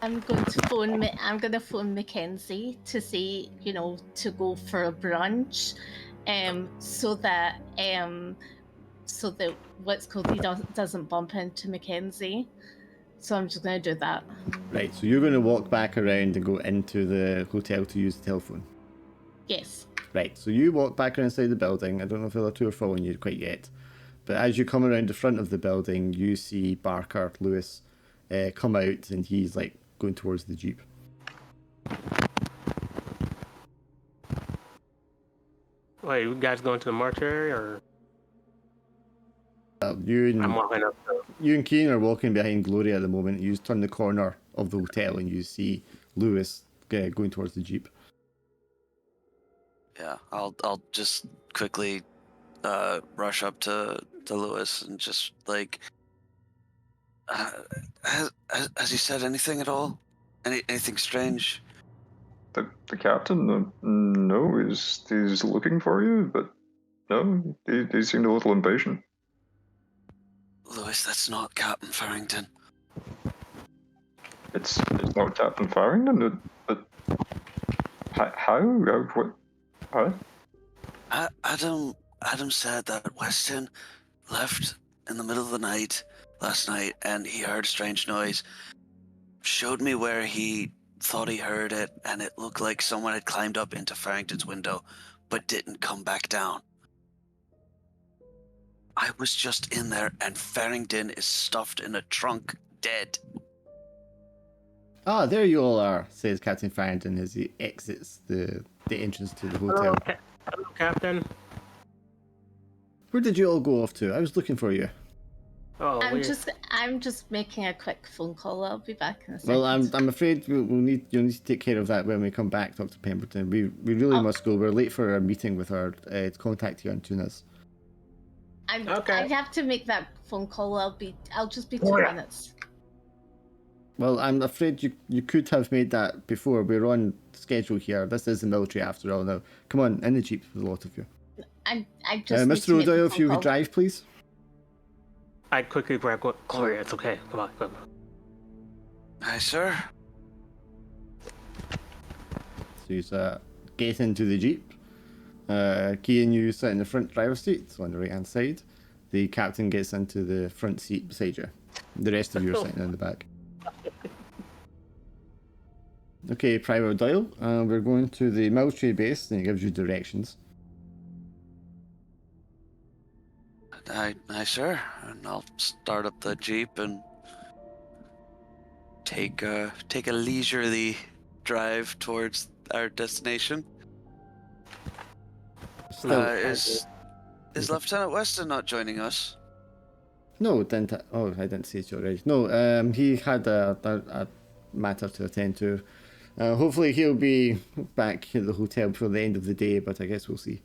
I'm going to phone Mackenzie to say, to go for a brunch, so that so that what's called he doesn't bump into Mackenzie. So I'm just going to do that. Right, so you're going to walk back around and go into the hotel to use the telephone. Yes. Right, so you walk back inside the building. I don't know if the other two are following you quite yet. But as you come around the front of the building, you see Barker, Lewis, come out, and he's like going towards the Jeep. Wait, you guys going to the mortuary or? You I'm walking up. and Keen are walking behind Gloria at the moment. You just turn the corner of the hotel and you see Lewis going towards the Jeep. Yeah, I'll just quickly rush up to Lewis and just like, has he said anything at all? Anything strange? The captain? No, he's looking for you, but no, he seemed a little impatient. Lewis, that's not Captain Farrington. It's not Captain Farrington, but how? What? Huh? Adam said that Weston left in the middle of the night last night, and he heard a strange noise. Showed me where he thought he heard it, and it looked like someone had climbed up into Farrington's window, but didn't come back down. I was just in there, and Farrington is stuffed in a trunk, dead. Ah, there you all are, says Captain Farrington as he exits the entrance to the hotel. Hello, Captain. Where did you all go off to? I was looking for you. Oh, I'm just making a quick phone call. I'll be back in a second. Well, I'm afraid you'll need to take care of that when we come back, Dr. Pemberton. We really must go. We're late for our meeting with our contact here on Tunas. Okay. I have to make that phone call. I'll just be 2 minutes. Well, I'm afraid you could have made that before. We're on schedule here. This is the military after all now. Come on, in the Jeep with a lot of you. I just need Mr. to make the O'Doyle, if phone you call. would drive, please. I quickly grab Gloria. It's okay. Come on. Hi, sir. So you get into the Jeep. Key and you sit in the front driver's seat on the right hand side. The captain gets into the front seat beside you. The rest of you are sitting in the back. Okay, Private O'Doyle, we're going to the military base, and it gives you directions. Hi, sir. And I'll start up the Jeep and take a leisurely drive towards our destination. Still, Is Lieutenant Weston not joining us? no, didn't I? Oh, I didn't see it already. No, he had a matter to attend to. Hopefully he'll be back at the hotel before the end of the day, but I guess we'll see.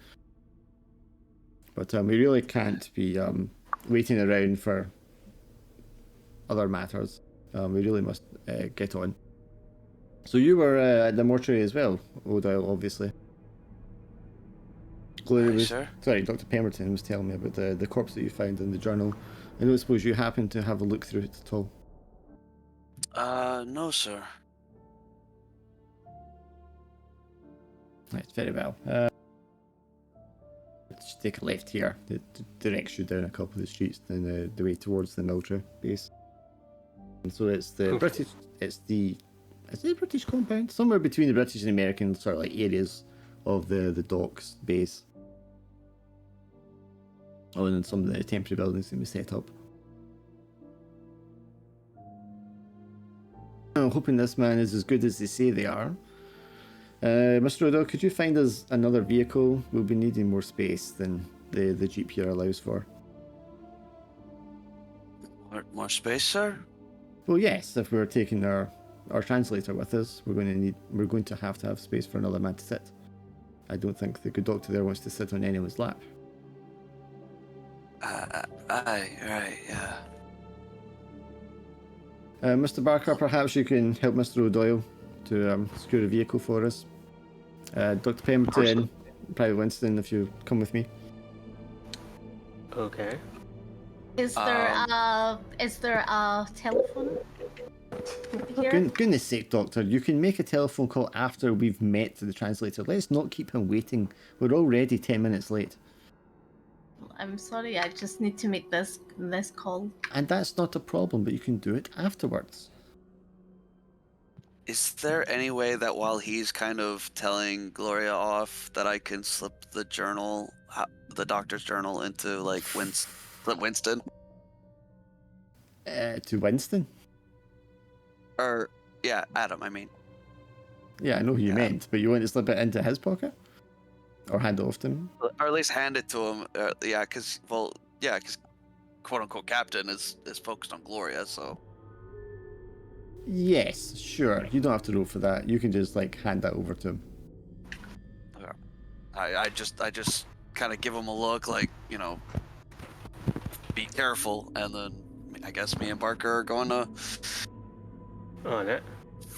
But we really can't be waiting around for other matters. We really must get on. So you were at the mortuary as well, O'Doyle, obviously. Gloria Sir? Sorry, Dr. Pemberton was telling me about the corpse that you found in the journal. I don't suppose you happened to have a look through it at all. No, sir. Right, very well. Let's take a left here. It directs you down a couple of the streets down the way towards the military base. And so it's the British. Is it the British compound? Somewhere between the British and American sort of like areas of the docks base. Oh, and then some of the temporary buildings that we set up. I'm hoping this man is as good as they say they are. Mr. O'Doyle, could you find us another vehicle? We'll be needing more space than the Jeep here allows for. More space, sir? Well, yes. If we're taking our translator with us, we're going to have space for another man to sit. I don't think the good doctor there wants to sit on anyone's lap. Aye, right, yeah. Mr. Barker, perhaps you can help Mr. O'Doyle to secure a vehicle for us. Dr. Pemberton, Private Winston, if you come with me. Okay. Is there a telephone here? Goodness sake, Doctor, you can make a telephone call after we've met the translator. Let's not keep him waiting. We're already 10 minutes late. I'm sorry. I just need to make this call. And that's not a problem, but you can do it afterwards. Is there any way that while he's kind of telling Gloria off, that I can slip the journal, the doctor's journal, into like Winston? To Winston? Or yeah, Adam. I mean. Yeah, I know who you Yeah. meant, but you want to slip it into his pocket? Or hand it off to him? Or at least hand it to him. Yeah, because quote unquote captain is focused on Gloria, so. Yes, sure. You don't have to roll for that. You can just like hand that over to him. I just kind of give him a look like, you know, be careful, and then I guess me and Barker are going to On it.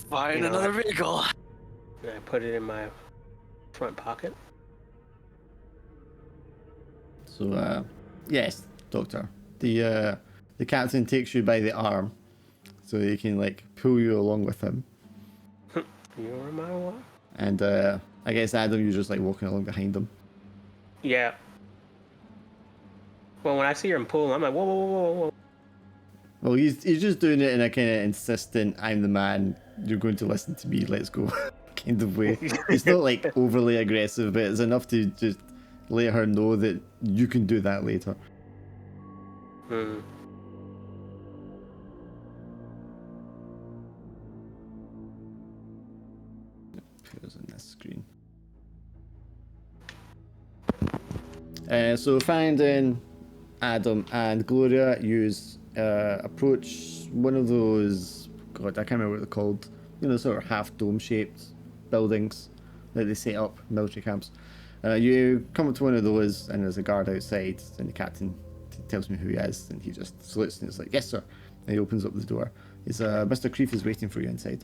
find You know, another vehicle. And I put it in my front pocket. So, yes, Doctor. The captain takes you by the arm, so he can like pull you along with him. You don't remember what? And I guess Adam, you're just like walking along behind him. Yeah. Well, when I see him pull, I'm like, whoa, whoa, whoa, whoa, whoa. Well, he's just doing it in a kind of insistent, I'm the man, you're going to listen to me, let's go kind of way. It's not like overly aggressive, but it's enough to just let her know that you can do that later. Hmm. Appears on this screen. So finding Adam and Gloria, use approach one of those, God, I can't remember what they're called, you know, sort of half dome shaped buildings that they set up, military camps. You come up to one of those and there's a guard outside, and the captain tells me who he is, and he just salutes and it's like, yes sir, and he opens up the door. He's Mr. Creef is waiting for you inside.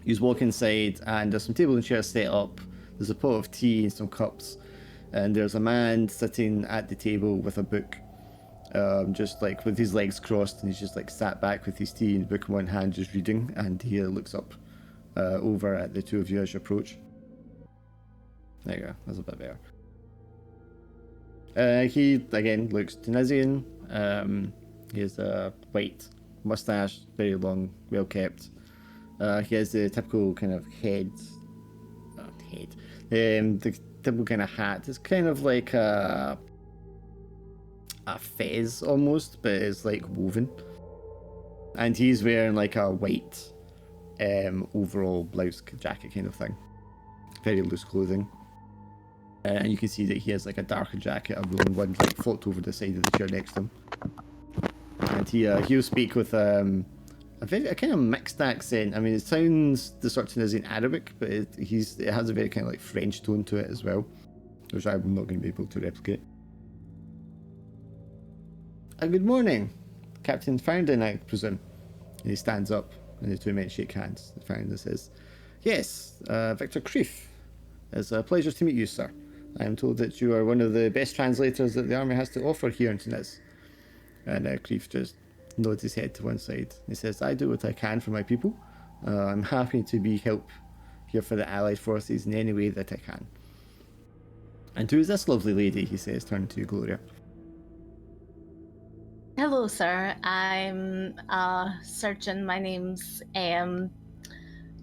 You just walk inside and there's some table and chairs set up, there's a pot of tea and some cups, and there's a man sitting at the table with a book, just like with his legs crossed, and he's just like sat back with his tea and book in one hand just reading, and he looks up over at the two of you as you approach. There you go, that's a bit better. He again looks Tunisian. He has a white mustache, very long, well kept. He has the typical kind of the typical kind of hat. It's kind of like a fez almost, but it's like woven. And he's wearing like a white overall blouse jacket kind of thing. Very loose clothing. And you can see that he has like a darker jacket, a woolen one, like flopped over the side of the chair next to him. And he'll speak with a kind of mixed accent. I mean, it sounds the sort of Tunisian Arabic, but it has a very kind of like French tone to it as well, which I'm not going to be able to replicate. Good morning, Captain Farrington, I presume. And he stands up, and the two men shake hands. Farrington says, "Yes, Victor Creef. It's a pleasure to meet you, sir. I am told that you are one of the best translators that the army has to offer here in Tunis." And Creef just nods his head to one side. He says, "I do what I can for my people. I'm happy to be help here for the Allied forces in any way that I can." "And who is this lovely lady?" he says, turning to Gloria. Hello, sir. I'm a surgeon. My name's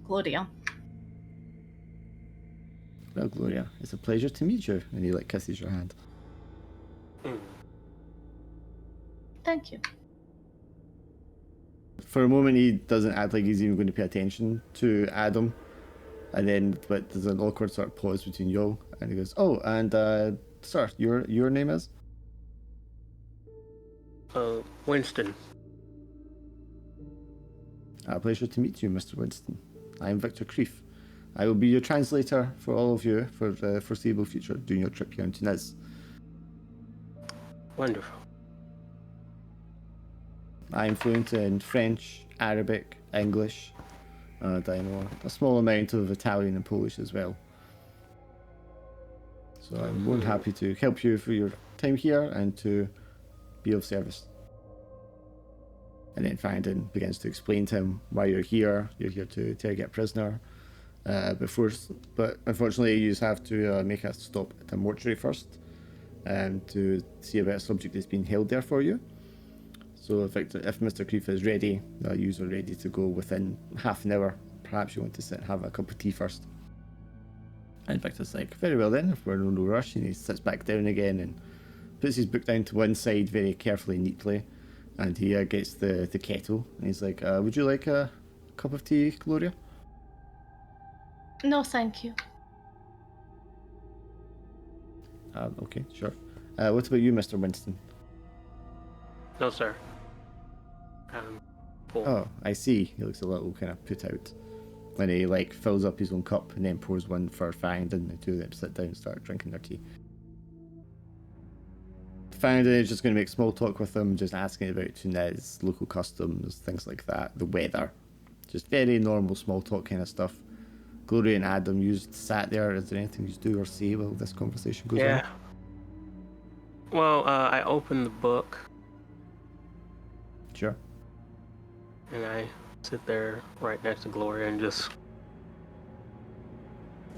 Gloria. "Well, Gloria, it's a pleasure to meet you." And he like kisses your hand. Thank you. For a moment, he doesn't act like he's even going to pay attention to Adam, and then but there's an awkward sort of pause between y'all, and he goes, "Oh, and sir, your name is?" Winston. "A pleasure to meet you, Mr. Winston. I am Victor Creef. I will be your translator for all of you for the foreseeable future during your trip here in Tunis. Wonderful. I am fluent in French, Arabic, English, and I know a small amount of Italian and Polish as well. So I'm more than happy to help you for your time here and to be of service." And then Farrington begins to explain to him why you're here. You're here to interrogate a prisoner. But unfortunately, you just have to make a stop at a mortuary first. to see about a subject that's been held there for you. So if Mr. Creef is ready, the user ready to go within half an hour, perhaps you want to sit and have a cup of tea first. And Victor's like, very well then, if we're in no rush, and he sits back down again and puts his book down to one side very carefully, neatly, and he gets the kettle, and he's like, would you like a cup of tea, Gloria? No, thank you. Okay, sure. What about you, Mr. Winston? No, sir. Full. Oh, I see. He looks a little kind of put out when he like fills up his own cup and then pours one for Fang, and the two of them sit down and start drinking their tea. Fang is just going to make small talk with them, just asking about Tunez, local customs, things like that, the weather. Just very normal small talk kind of stuff. Gloria and Adam, you just sat there. Is there anything you do or say while this conversation goes on? Yeah. Well, I opened the book Sure. and I sit there right next to Gloria and just.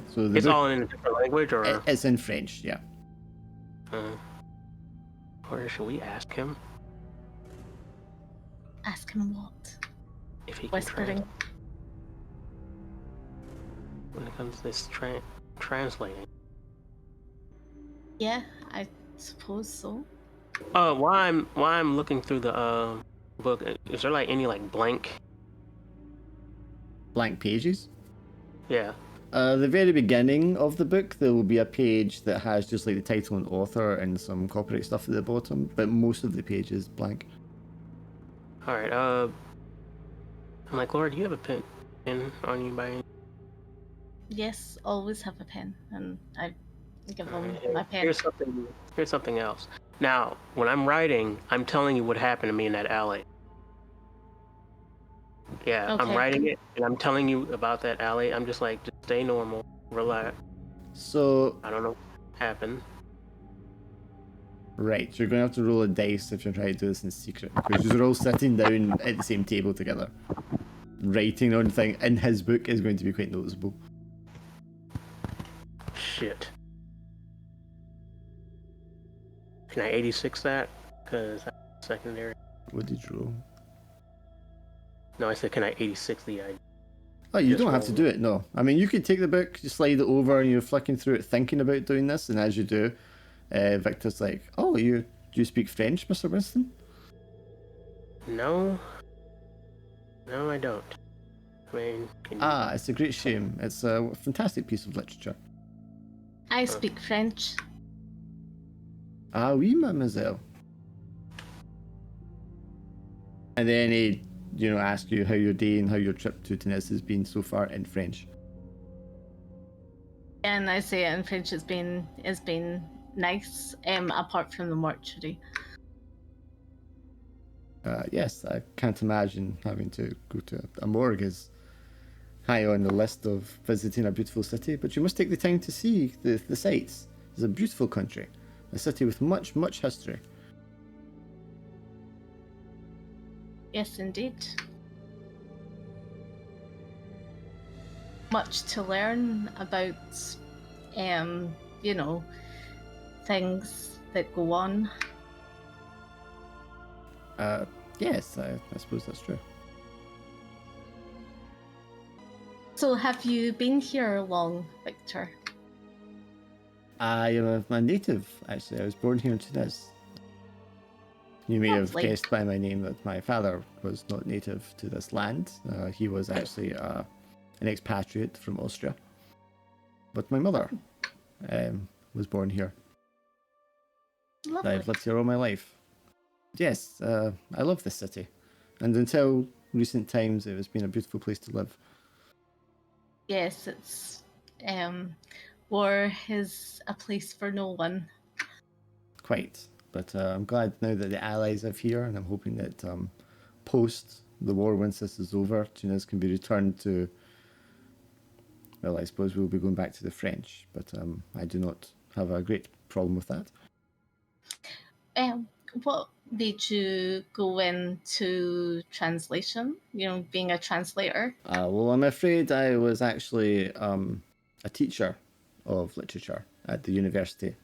So the It's book, all in a different language, or. it's in French, yeah. Or should we ask him Ask him what? if he can Whispering. when it comes to this translating? Yeah, I suppose so. While I'm looking through the book, is there like any like blank? Blank pages. Yeah. The very beginning of the book, there will be a page that has just like the title and author and some copyright stuff at the bottom, but most of the page is blank. All right. I'm like, Laura, do you have a pen on you by any? Yes, always have a pen, and I give them Alright, my pen. Here's something else. Now, when I'm writing, I'm telling you what happened to me in that alley. Yeah, I'm Okay. writing it, and I'm telling you about that alley. I'm just like, just stay normal, relax. So, I don't know what happened. right, so you're going to have to roll a dice if you're trying to do this in secret, because you're all sitting down at the same table together. Writing on thing in his book is going to be quite noticeable. Shit. Can I 86 that? Because that's secondary. What did you roll? No, I said, can I 86 the idea? Oh, you Just don't have to roll. do it, no. I mean, you could take the book, you slide it over, and you're flicking through it thinking about doing this, and as you do, Victor's like, oh, do you speak French, Mr. Winston? No. No, I don't. I mean, can you... Ah, it's a great shame. It's a fantastic piece of literature. I speak French. Ah, oui, mademoiselle. And then he, ask you how your day and how your trip to Tunis has been so far in French. And I say it in French. It's been nice. Apart from the mortuary. Yes, I can't imagine having to go to a morgue is high on the list of visiting a beautiful city, but you must take the time to see the sights. It's a beautiful country, a city with much, much history. Yes, indeed. Much to learn about, things that go on. Yes, I suppose that's true. So, have you been here long, Victor? I am a native, actually. I was born here in Tunis. You may have Lovely. guessed by my name that my father was not native to this land. He was actually an expatriate from Austria. But my mother was born here. Lovely. I've lived here all my life. Yes, I love this city. And until recent times, it has been a beautiful place to live. Yes, it's war is a place for no one. Quite. But I'm glad now that the allies are here, and I'm hoping that post the war, once this is over, Tunis can be returned to, well, I suppose we'll be going back to the French, but I do not have a great problem with that. What made you go into translation? Being a translator. Well, I'm afraid I was actually a teacher of literature at the university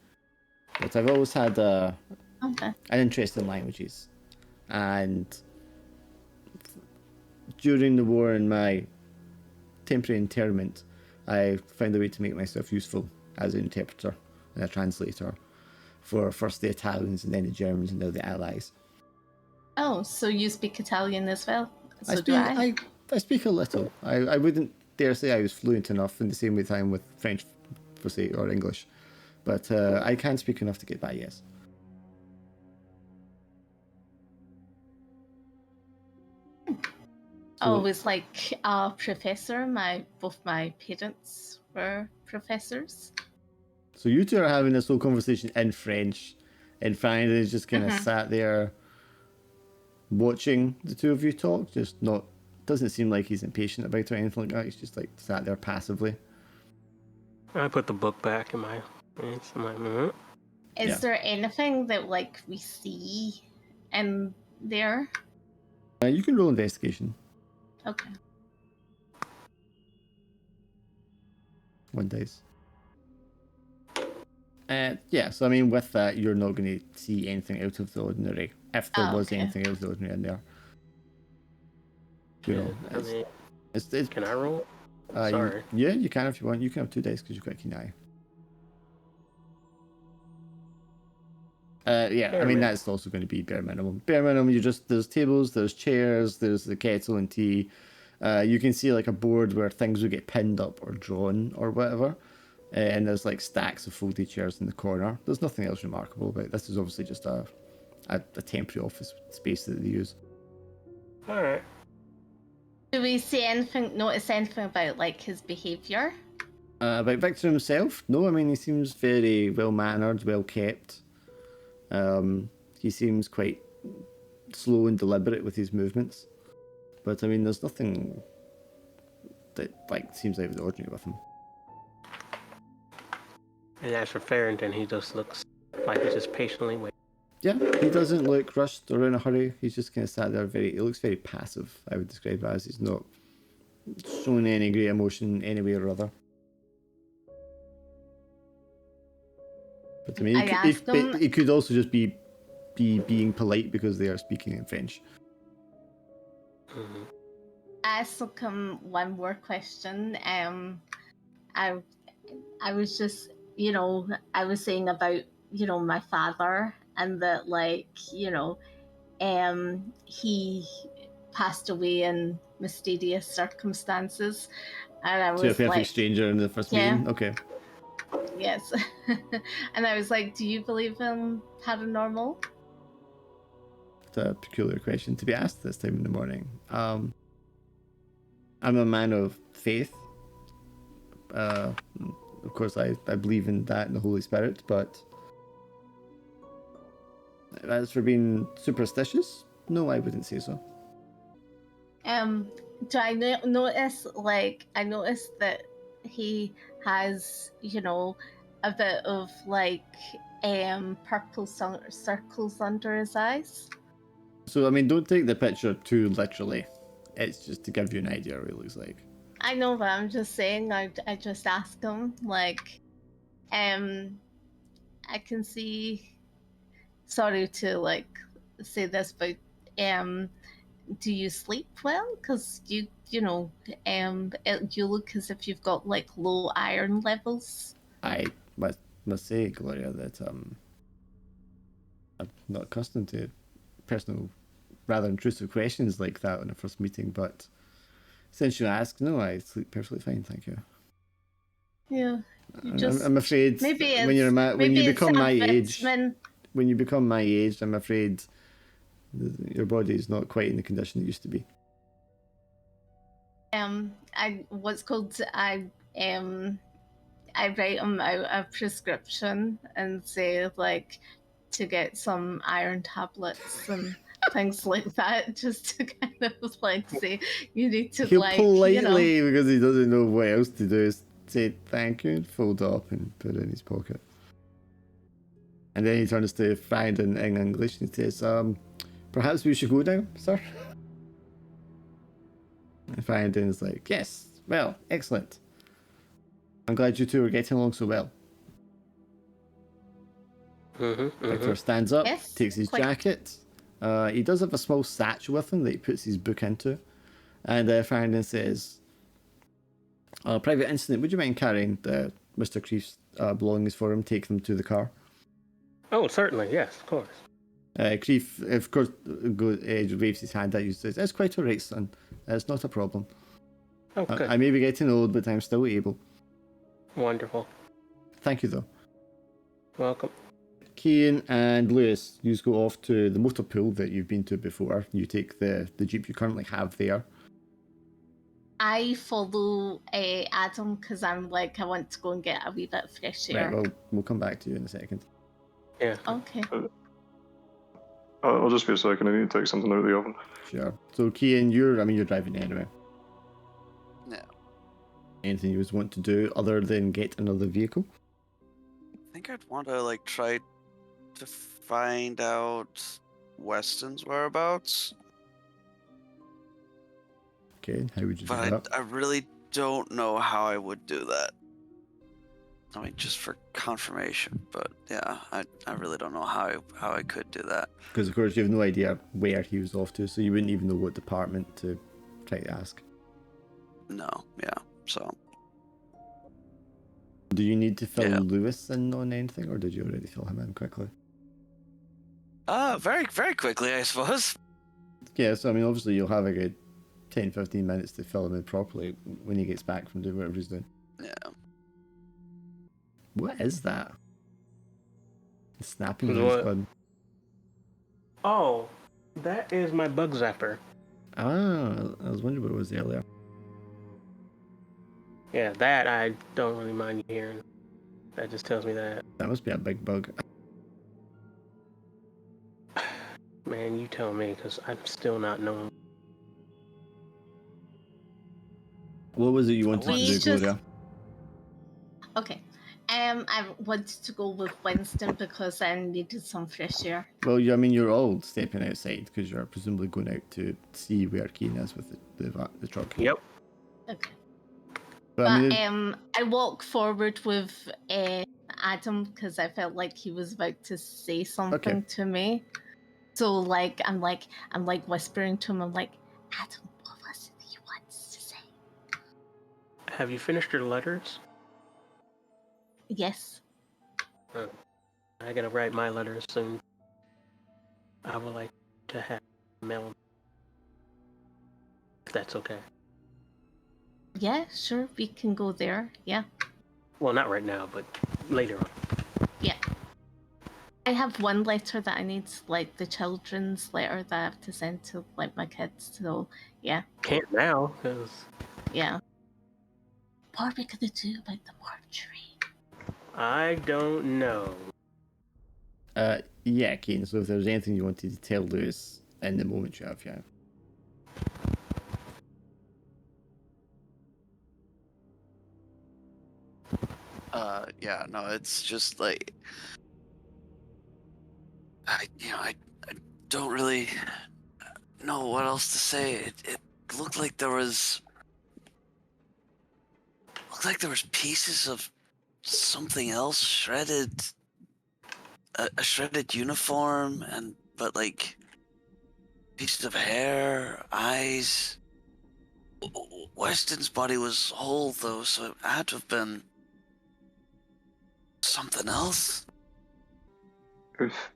But I've always had Okay. an interest in languages, and during the war and my temporary internment, I found a way to make myself useful as an interpreter and a translator for first the Italians and then the Germans and now the Allies. Oh, so you speak Italian as well? So I do I. speak a little. I wouldn't dare say I was fluent enough in the same way I'm with French, for say, or English, but I can speak enough to get by. Yes. I was like a professor. Both my parents were professors. So you two are having this whole conversation in French, and Franny just kind of sat there watching the two of you talk. Just not, doesn't seem like he's impatient about it or anything like that. He's just like sat there passively. I put the book back in my hands. I'm like, Is Yeah. there anything that like we see in there? You can roll investigation. Okay. 1 dice. Yeah, so I mean, with that, you're not going to see anything out of the ordinary. If there was Okay. anything out of the ordinary in there. You know, I mean, it's can I roll? you- Sorry. yeah, you can if you want. You can have 2 dice because you've got a keen eye. Yeah, Bare I mean, minimum. that's also going to be bare minimum. Bare minimum, there's tables, there's chairs, there's the kettle and tea. You can see like a board where things would get pinned up or drawn or whatever. And there's like stacks of folded chairs in the corner. There's nothing else remarkable about it. This is obviously just a temporary office space that they use. All right. Do we notice anything about like his behavior? About Victor himself, no, I mean, he seems very well-mannered, well-kept. He seems quite slow and deliberate with his movements. But, I mean, there's nothing that, like, seems out of the ordinary with him. And as for Farrington, he just looks like he's just patiently waiting. Yeah, he doesn't look rushed or in a hurry. He's just kind of sat there he looks very passive, I would describe it as. He's not showing any great emotion any way or other. But I mean, he could also just be being polite because they are speaking in French. Mm-hmm. I asked him one more question. I was just, I was saying about, my father and that, like, he passed away in mysterious circumstances. And I was To a perfect like, stranger in the first yeah. meeting? Okay. Yes. And I was like, do you believe in paranormal? It's a peculiar question to be asked this time in the morning. I'm a man of faith. Of course, I believe in that and the Holy Spirit, but as for being superstitious, no, I wouldn't say so. Do I notice, like, I noticed that he has, a bit of, like, purple circles under his eyes? So, I mean, don't take the picture too literally. It's just to give you an idea of what it looks like. I know, but I'm just saying, I just asked him, like, I can see, sorry to, like, say this, but, do you sleep well? Because you look as if you've got, like, low iron levels. I must say, Gloria, that I'm not accustomed to personal, rather intrusive questions like that on a first meeting, but since you asked, no, I sleep perfectly fine, thank you. Yeah, I'm afraid when you become my age, I'm afraid your body is not quite in the condition it used to be. I write him out a prescription and say, like, to get some iron tablets and things like that, just to kind of, like, say you need to, He'll like, politely, because he doesn't know what else to do, is say thank you and fold it up and put it in his pocket. And then he turns to Farrington in English and says, perhaps we should go now, sir? And Farrington is like, yes, well, excellent. I'm glad you two are getting along so well. Victor stands up, Yes, takes his quite. jacket. He does have a small satchel with him that he puts his book into. And Farrington says, private incident, would you mind carrying Mr. Creef's belongings for him, take them to the car? Oh, certainly, yes, of course. Creef, of course, waves his hand at you and says, it's quite all right, son. It's not a problem. Oh, good. I may be getting old, but I'm still able. Wonderful. Thank you, though. Welcome. Cian and Lewis, you go off to the motor pool that you've been to before. You take the jeep you currently have there. I follow Adam because I'm like, I want to go and get a wee bit of fresh air. Right, well, we'll come back to you in a second. Yeah. Okay. I'll just be a second. I need to take something out of the oven. Sure. So, Cian, you're driving anyway. Yeah. Anything you would want to do other than get another vehicle? I think I'd want to like try to find out Weston's whereabouts, Okay, how would you do but that? I really don't know how I would do that. I mean, just for confirmation, but yeah, I really don't know how I could do that. Because, of course, you have no idea where he was off to, so you wouldn't even know what department to try to ask. No, yeah, so Do you need to fill Yeah. Lewis in on anything, or did you already fill him in quickly? very very quickly, I suppose. Yeah, so I mean, obviously you'll have a good 10-15 minutes to fill him in properly when he gets back from doing whatever he's doing. Yeah. What is that? Snapping What? on his gun. Oh, that is my bug zapper. Ah, I was wondering what it was earlier. Yeah, that I don't really mind you hearing. That just tells me that. That must be a big bug. Man, you tell me, because I'm still not knowing. What was it you wanted We to do, just- Gloria? Okay. I wanted to go with Winston because I needed some fresh air. Well, I mean, you're all stepping outside because you're presumably going out to see where Keen is with the truck. Yep. Okay. But, I mean, I walk forward with Adam because I felt like he was about to say something to me. So like I'm like whispering to him. I'm like, Adam, what was it he wants to say? Have you finished your letters? Yes. I gotta write my letters soon. I would like to have mail. If that's okay. Yeah, sure. We can go there. Yeah. Well, not right now, but later on. Yeah. I have one letter that I need, like the children's letter that I have to send to like my kids. So yeah, Can't now, because yeah. What are we gonna do about the mortuary? I don't know. yeah, Keen. So if there's anything you wanted to tell Lewis in the moment you have, yeah. Yeah, no, it's just like I don't really know what else to say. It looked like there was pieces of something else shredded, a shredded uniform, but like pieces of hair, eyes. Weston's body was whole though, so it had to have been something else. If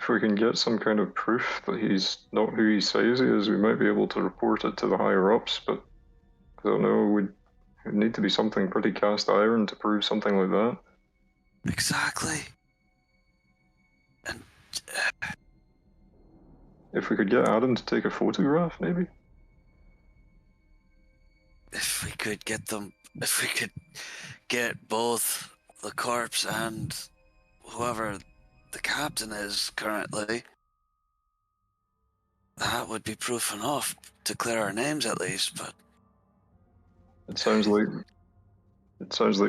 we can get some kind of proof that he's not who he says he is, we might be able to report it to the higher ups. But I don't know. We'd need to be something pretty cast iron to prove something like that. Exactly. And If we could get Adam to take a photograph, maybe. if we could get both the corpse and whoever the captain is currently, that would be proof enough to clear our names at least. But It sounds like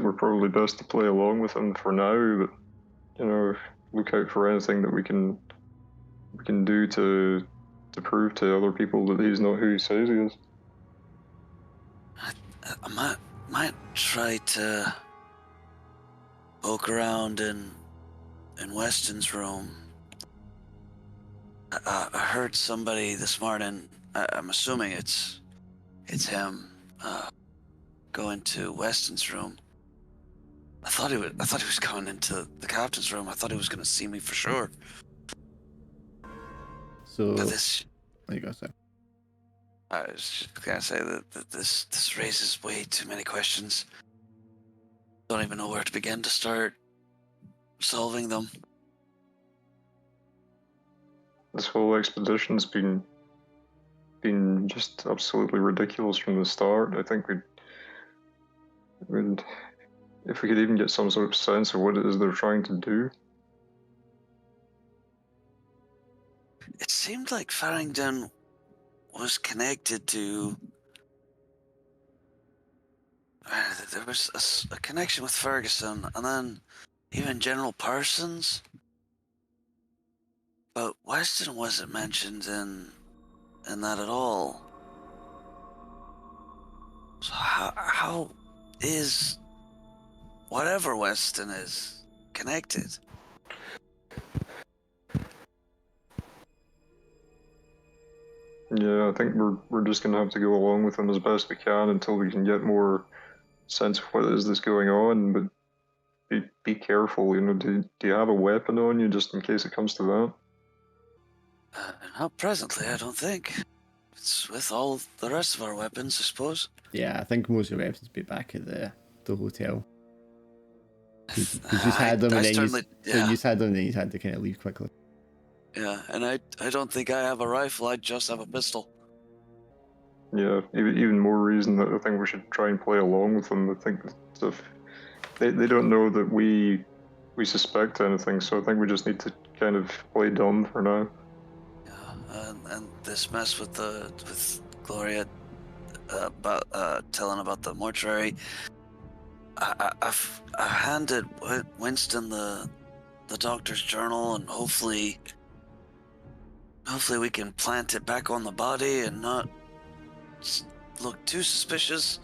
we're probably best to play along with him for now. But look out for anything that we can do to prove to other people that he's not who he says he is. I might try to poke around in in Weston's room. I heard somebody this morning. I'm assuming it's him. Go into Weston's room. I thought he was going into the captain's room. I thought he was going to see me for sure. So, But this, there you go, sir. I was just gonna say that this raises way too many questions. Don't even know where to begin to start solving them. This whole expedition's been just absolutely ridiculous from the start. I think we'd if we could even get some sort of sense of what it is they're trying to do. It seemed like Farrington was connected to. There was a connection with Ferguson, and then even General Parsons. But Weston wasn't mentioned in that at all. So how is whatever Weston is connected? Yeah, I think we're just gonna have to go along with them as best we can until we can get more sense of what it is that's going on. But be careful. You know, do you have a weapon on you just in case it comes to that? Not presently, I don't think. It's with all the rest of our weapons, I suppose. Yeah, I think most of your weapons be back at the hotel. You just had them, and then you just had them, and then you had to kind of leave quickly. Yeah, and I don't think I have a rifle. I just have a pistol. Yeah, even more reason that I think we should try and play along with them. I think that if they don't know that we suspect anything, so I think we just need to kind of play dumb for now. Yeah, and this mess with Gloria about telling about the mortuary. I've handed Winston the doctor's journal, and hopefully we can plant it back on the body and not look too suspicious.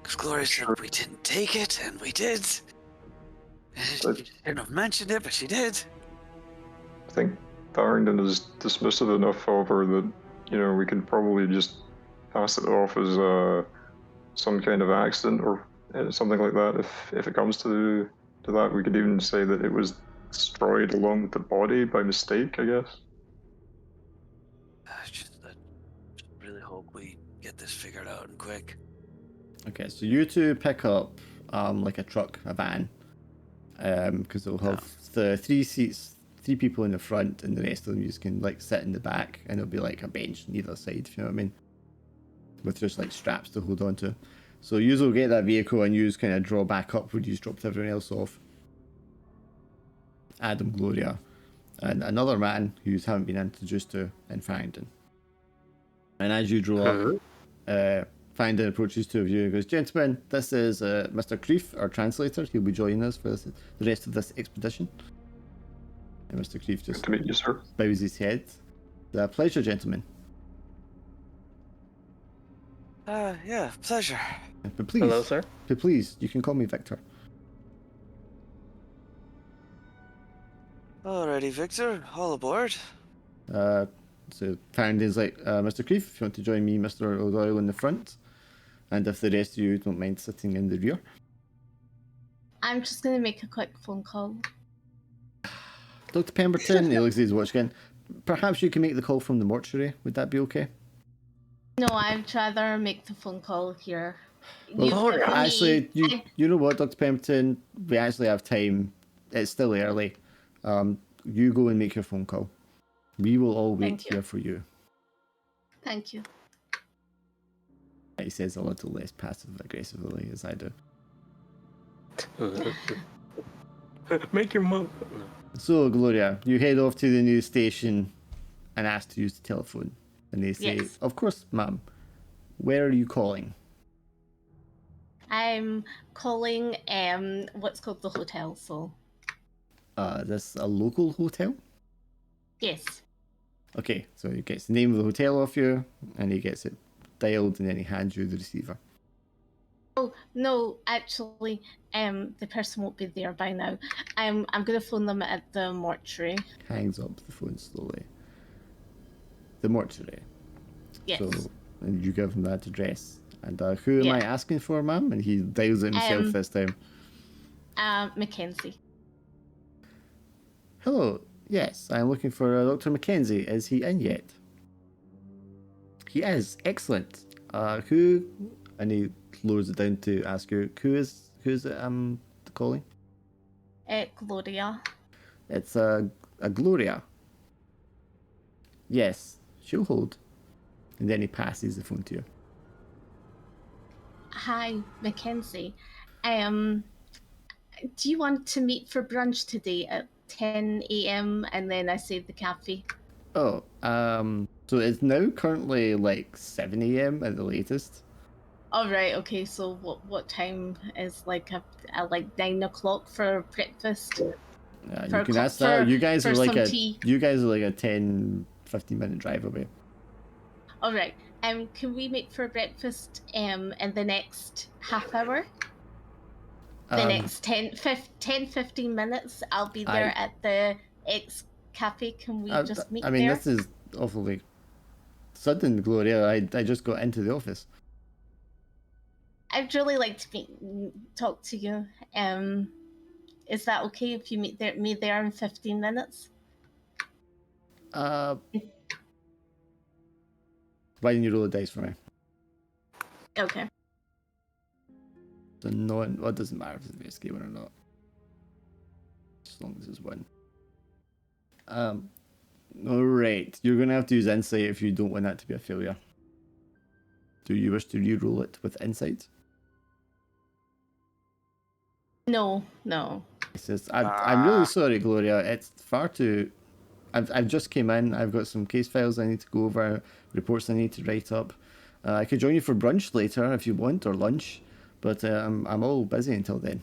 Because Gloria said we didn't take it, and we did. She shouldn't have mentioned it, but she did. I think Farrington is dismissive enough of her that, you know, we could probably just pass it off as some kind of accident or something like that. If it comes to that, we could even say that it was destroyed along with the body by mistake, I guess. I just really hope we get this figured out and quick. Okay, so you two pick up like a truck, a van, because they'll have the 3 seats, 3 people in the front, and the rest of them you just can like sit in the back, and it'll be like a bench on either side, if you know what I mean, with just like straps to hold on to. So you will get that vehicle and you just kind of draw back up when you dropped everyone else off. Adam, Gloria, and another man who haven't been introduced to in Farrington. And as you draw up, Farrington approaches 2 of you and goes, "Gentlemen, this is Mr. Creef, our translator. He'll be joining us for the rest of this expedition." And Mr. Creef just Good to meet you, sir. bows his head. "Pleasure, gentlemen. Yeah, pleasure. But please, Hello, sir. but please, you can call me Victor." Alrighty, Victor, all aboard. So Farrington's like, "Mr. Creef, if you want to join me, Mr. O'Doyle in the front, and if the rest of you don't mind sitting in the rear." I'm just going to make a quick phone call. Dr. Pemberton, he looks at his watch again. "Perhaps you can make the call from the mortuary. Would that be okay?" No, I'd rather make the phone call here. Well, actually, I- you know what, Dr. Pemberton? We actually have time. It's still early. You go and make your phone call. We will all wait Thank you. here for you. Thank you. He says a little less passive-aggressively as I do. Make your move. So, Gloria, you head off to the news station and ask to use the telephone. And they say, Yes. "Of course, ma'am. Where are you calling?" I'm calling what's called the hotel, so This a local hotel? yes. Okay, so he gets the name of the hotel off you, and he gets it dialed, and then he hands you the receiver. Oh no, actually, the person won't be there by now. I'm gonna phone them at the mortuary. Hangs up the phone slowly. The mortuary. Yes. So, and you give him that address. And who am Yeah. I asking for, ma'am? And he dials it himself this time. Mackenzie. Hello. Yes, I'm looking for Dr. Mackenzie. Is he in yet? He is. Excellent. Who? And he lowers it down to ask her, who's it calling? Gloria. It's a Gloria. Yes, she'll hold. And then he passes the phone to you. Hi, Mackenzie. Do you want to meet for brunch today at 10 a.m. and then I save the cafe? Oh, so it's now currently like 7 a.m. at the latest. All right. Okay. So what time is like a like 9 o'clock for breakfast? You For can co- ask that. for- You guys for are like some a tea. 10, 15 minute drive away. All right. Can we meet for breakfast in the next half hour? The next 10, 15 minutes, I'll be there at the X Cafe. Can we just meet I mean, there? this is awfully sudden, Gloria. I just got into the office. I'd really like to talk to you. Is that okay if you meet me there in 15 minutes? Why didn't you roll a dice for me? Okay. So no one, well, it doesn't matter if it's a base game or not. As long as it's one. Alright. You're gonna have to use insight if you don't want that to be a failure. Do you wish to re-roll it with insight? No. He says, I'm really sorry, Gloria. It's far too... I've just came in. I've got some case files I need to go over, reports I need to write up. I could join you for brunch later if you want, or lunch, but I'm all busy until then.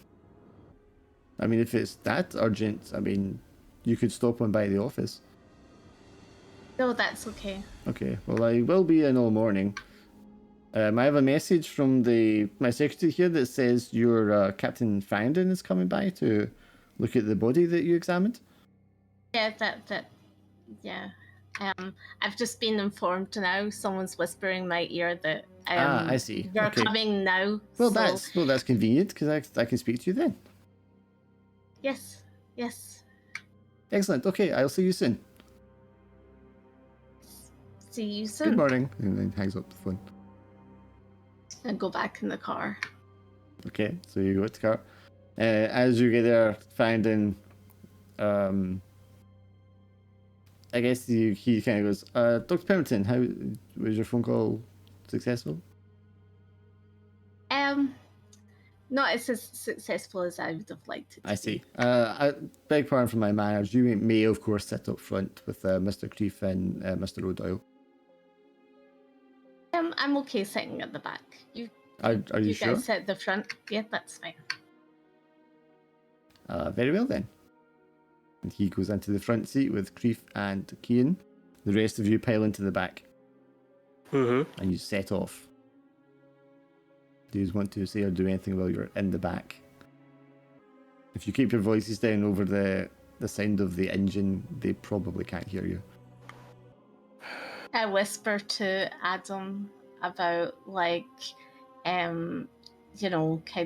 I mean, if it's that urgent, I mean, you could stop on by the office. No, that's okay. Okay, well, I will be in all morning. I have a message from my secretary here that says your Captain Farrington is coming by to look at the body that you examined. Yeah, yeah. I've just been informed now. Someone's whispering in my ear that I see. you're Okay. coming now. Well, so... that's convenient because I can speak to you then. Yes. Excellent. Okay, I'll see you soon. See you soon. Good morning. And then hangs up the phone. And go back in the car. Okay, so you go to the car. As you get there, finding, I guess he kind of goes, Dr. Pemberton, how was your phone call successful? Not as successful as I would have liked it to I see. I beg pardon from my manners. You may, of course, sit up front with Mr. Creef and Mr. O'Doyle. I'm okay sitting at the back. Are you sure? You guys sit at the front. Yeah, that's fine. Very well then. And he goes into the front seat with Creef and Cian. The rest of you pile into the back. Mm-hmm. And you set off. Do you want to say or do anything while you're in the back? If you keep your voices down over the sound of the engine, they probably can't hear you. I whisper to Adam about kind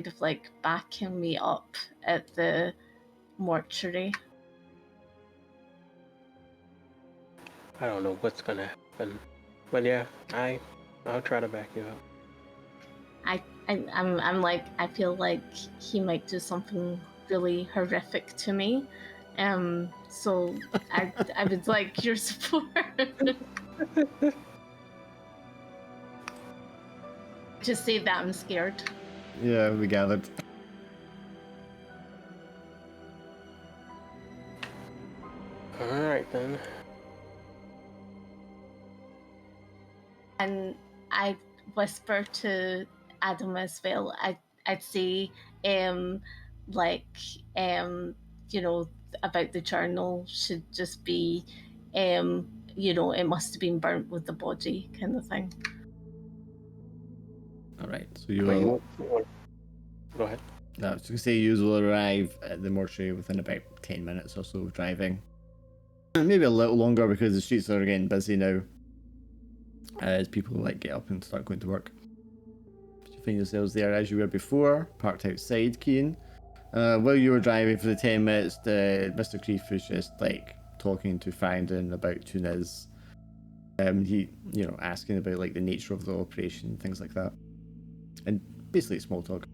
of like backing me up at the mortuary. I don't know what's gonna happen, but yeah, I'll try to back you up. I'm like, I feel like he might do something really horrific to me. So I would like your support. Just say that I'm scared. Yeah, we gathered. Alright then. And I whisper to Adam as well. I'd say, about the journal should just be, it must have been burnt with the body kind of thing. All right. So you Wait, will. Go ahead. No, I was going to say you will arrive at the mortuary within about 10 minutes or so of driving. Maybe a little longer because the streets are getting busy now. As people like get up and start going to work. You find yourselves there as you were before, parked outside, Keane. While you were driving for the 10 minutes, Mr. Creef was just like talking to Farrington about Tuniz. He, asking about like the nature of the operation, things like that, and basically small talk.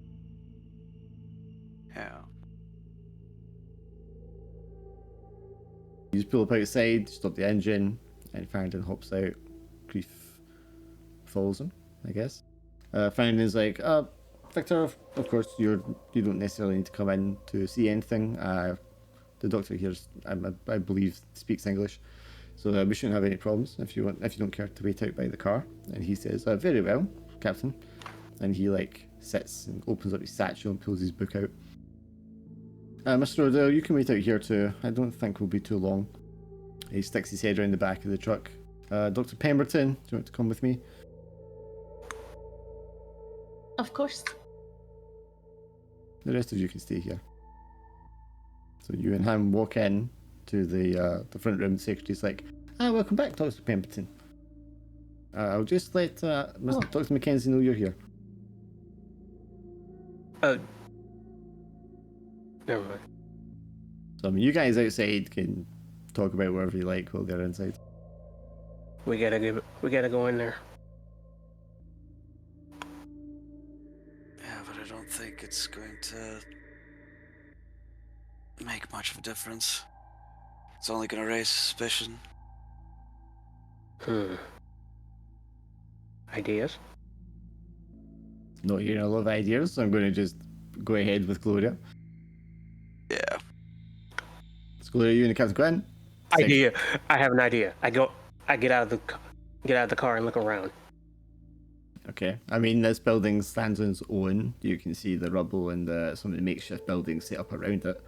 Yeah. You just pull up outside, stop the engine, and Farrington hops out. Creef follows him, I guess. Farrington's like, Victor, of course, you don't necessarily need to come in to see anything. The doctor here, I believe, speaks English, so we shouldn't have any problems if you don't care to wait out by the car. And he says, very well, Captain. And he like sits and opens up his satchel and pulls his book out. Mr. Odell, you can wait out here too. I don't think we'll be too long. He sticks his head around the back of the truck. Dr. Pemberton, do you want to come with me? Of course. The rest of you can stay here. So you and him walk in to the front room. The secretary's like, welcome back, Dr. Pemberton. I'll just let Dr. Mackenzie know you're here. Never mind. So I mean, you guys outside can talk about whatever you like while they're inside. We gotta go in there. Yeah, but I don't think it's going to make much of a difference. It's only going to raise suspicion. Ideas? Not hearing a lot of ideas, so I'm going to just go ahead with Gloria. Yeah. So Gloria, you and the captain go in. Idea. I have an idea. I get out of the car and look around. Okay. I mean, this building stands on its own. You can see the rubble and some of the makeshift buildings set up around it.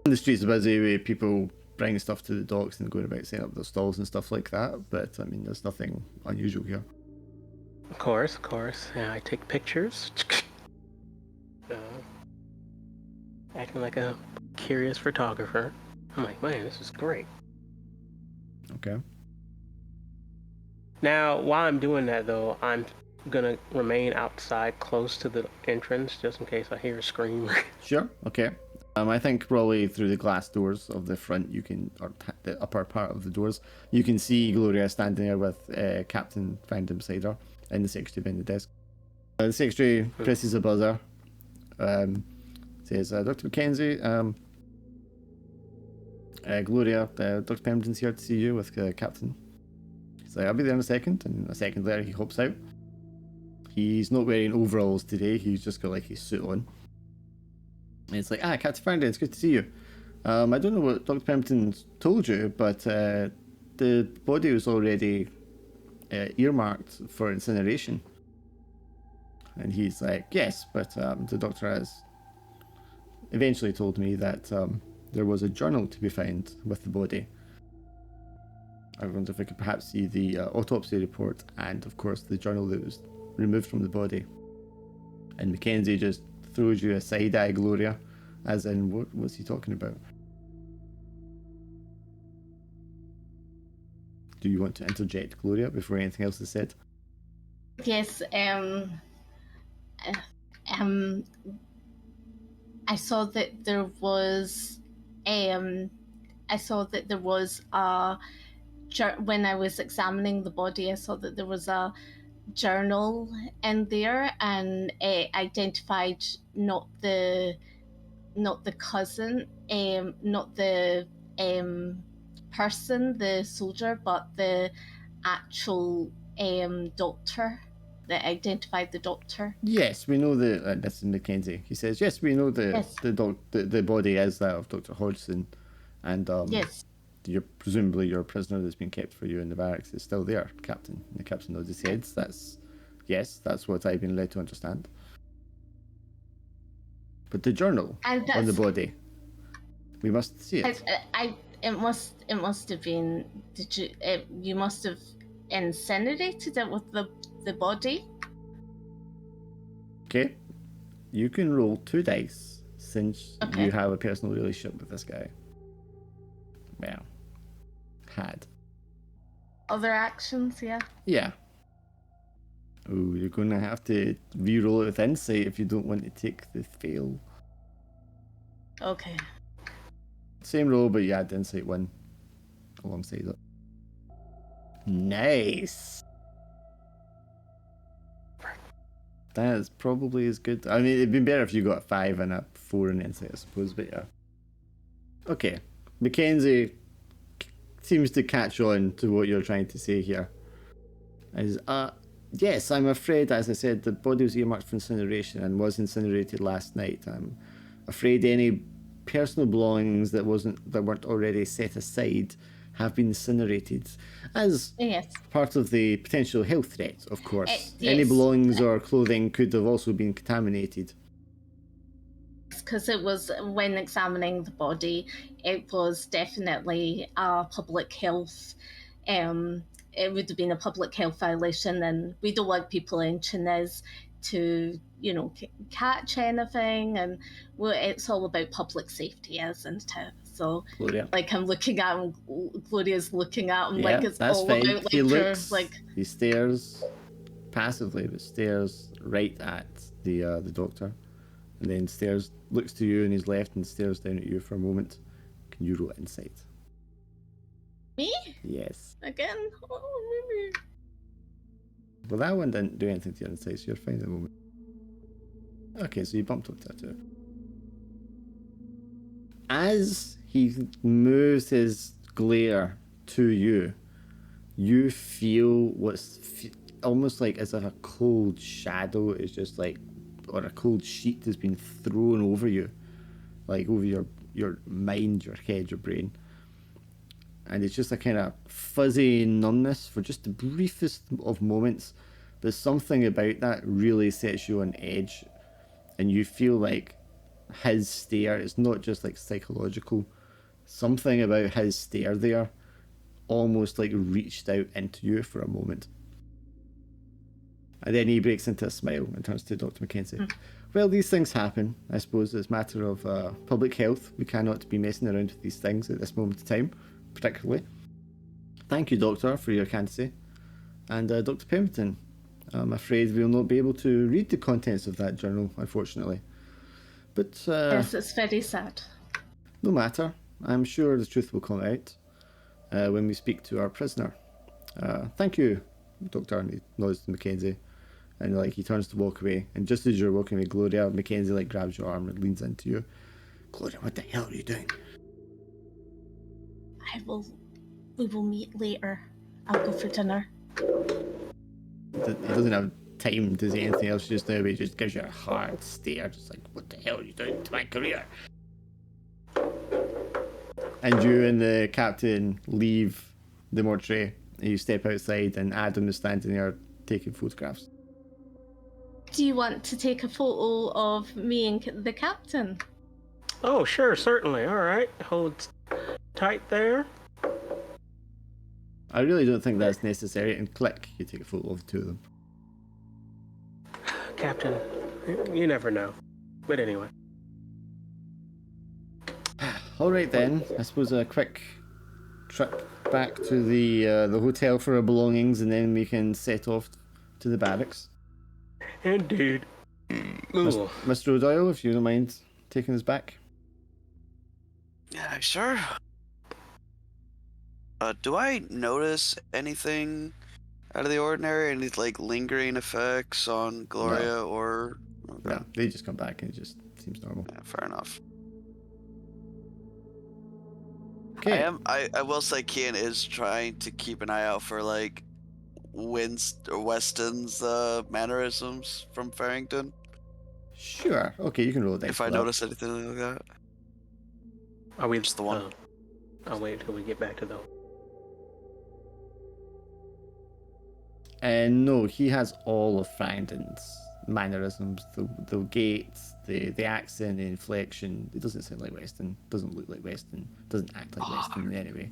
The streets are busy with people bringing stuff to the docks and going about setting up their stalls and stuff like that. But I mean, there's nothing unusual here. Of course. Yeah, I take pictures. Acting like a curious photographer. I'm like, man, this is great. Okay. Now, while I'm doing that, though, I'm gonna remain outside close to the entrance just in case I hear a scream. Sure. Okay. I think probably through the glass doors of the front, or the upper part of the doors, you can see Gloria standing there with Captain Farrington beside her and the secretary behind the desk. The secretary presses a buzzer, says, Dr. Mackenzie, Gloria, Dr. Pemberton's here to see you with Captain. He's like, I'll be there in a second, and a second later he hops out. He's not wearing overalls today, he's just got like his suit on. And it's like, Captain Farrington, it's good to see you. I don't know what Dr. Pemberton told you, but the body was already earmarked for incineration. And he's like, yes, but the doctor has eventually told me that there was a journal to be found with the body. I wonder if I could perhaps see the autopsy report and, of course, the journal that was removed from the body. And Mackenzie just throws you a side eye, Gloria, as in, what's he talking about? Do you want to interject, Gloria, before anything else is said? Yes, I saw that there was when I was examining the body, I saw that there was a journal in there, and identified not the cousin, not the person, the soldier, but the actual doctor. That identified the doctor. Yes, we know the. This is Mackenzie. He says, yes, we know the body is that of Dr. Hodgson, and yes. Presumably your prisoner that's been kept for you in the barracks is still there, Captain. And the captain nods his head. That's what I've been led to understand. But the journal on the body, we must see it. It must have been. You must have incinerated it with the body. Okay. You can roll 2 dice since Okay. you have a personal relationship with this guy. Well, had. Other actions, yeah. Yeah. Oh, you're going to have to re-roll it with insight if you don't want to take the fail. Okay. Same roll, but you add insight 1 alongside it. Nice. That is probably as good. I mean, it'd been better if you got a 5 and a 4 in insight, I suppose, but yeah. Okay. Mackenzie seems to catch on to what you're trying to say here. Yes, I'm afraid, as I said, the body was earmarked for incineration and was incinerated last night. I'm afraid any personal belongings that weren't already set aside have been incinerated as Yes. part of the potential health threat, of course. Any Yes. belongings or clothing could have also been contaminated. Because it was, when examining the body, it was definitely a public health. It would have been a public health violation, and we don't want people entering this to, catch anything. And it's all about public safety, isn't it? So, Gloria. like, I'm looking at him, Gloria's looking at him, Yeah, like it's that's all fine. about, like, He her, looks, like. he stares passively, but stares right at the doctor, and then looks to you on his left and stares down at you for a moment. Can you roll insight? Me? Yes. Again? Oh, maybe. Well, that one didn't do anything to your insight, so you're fine at the moment. Okay, so you bumped up to that too. As he moves his glare to you, you feel almost like as if a cold shadow is just like, or a cold sheet has been thrown over you, like over your mind, your head, your brain. And it's just a kind of fuzzy numbness for just the briefest of moments. There's something about that really sets you on edge, and you feel like his stare is not just like psychological. Something about his stare there almost like reached out into you for a moment. And then he breaks into a smile and turns to Dr. Mackenzie. Well, these things happen. I suppose it's a matter of public health. We cannot be messing around with these things at this moment in time, particularly. Thank you, Doctor, for your candidacy. And Dr. Pemberton, I'm afraid we'll not be able to read the contents of that journal, unfortunately. But Yes, it's very sad. no matter. I'm sure the truth will come out when we speak to our prisoner. Thank you, Doctor. And he nods to Mackenzie. And like he turns to walk away, and just as you're walking away, Gloria, Mackenzie like grabs your arm and leans into you. Gloria, what the hell are you doing? We will meet later. I'll go for dinner. He doesn't have time to say anything else just now, but he just gives you a hard stare, just like, what the hell are you doing to my career? And you and the captain leave the mortuary, and you step outside, and Adam is standing there taking photographs. Do you want to take a photo of me and the captain? Oh, sure, certainly. All right. Hold tight there. I really don't think that's necessary, and click, you take a photo of the two of them. Captain, you never know. But anyway. Alright then, I suppose a quick trip back to the hotel for our belongings, and then we can set off to the barracks. Indeed. Ooh. Mr. O'Doyle, if you don't mind taking us back. Yeah, sure. Do I notice anything out of the ordinary? Any like lingering effects on Gloria or? Okay. No, they just come back and it just seems normal. Yeah, fair enough. Okay. I will say Kian is trying to keep an eye out for like Weston's mannerisms from Farrington. Sure. Okay, you can roll a dice. If I notice anything like that. Are we Just the one? I'll wait until we get back to the. No, he has all of Farrington's mannerisms, the gait, the accent, the inflection. It doesn't sound like Weston, doesn't look like Weston, doesn't act like Weston in any way.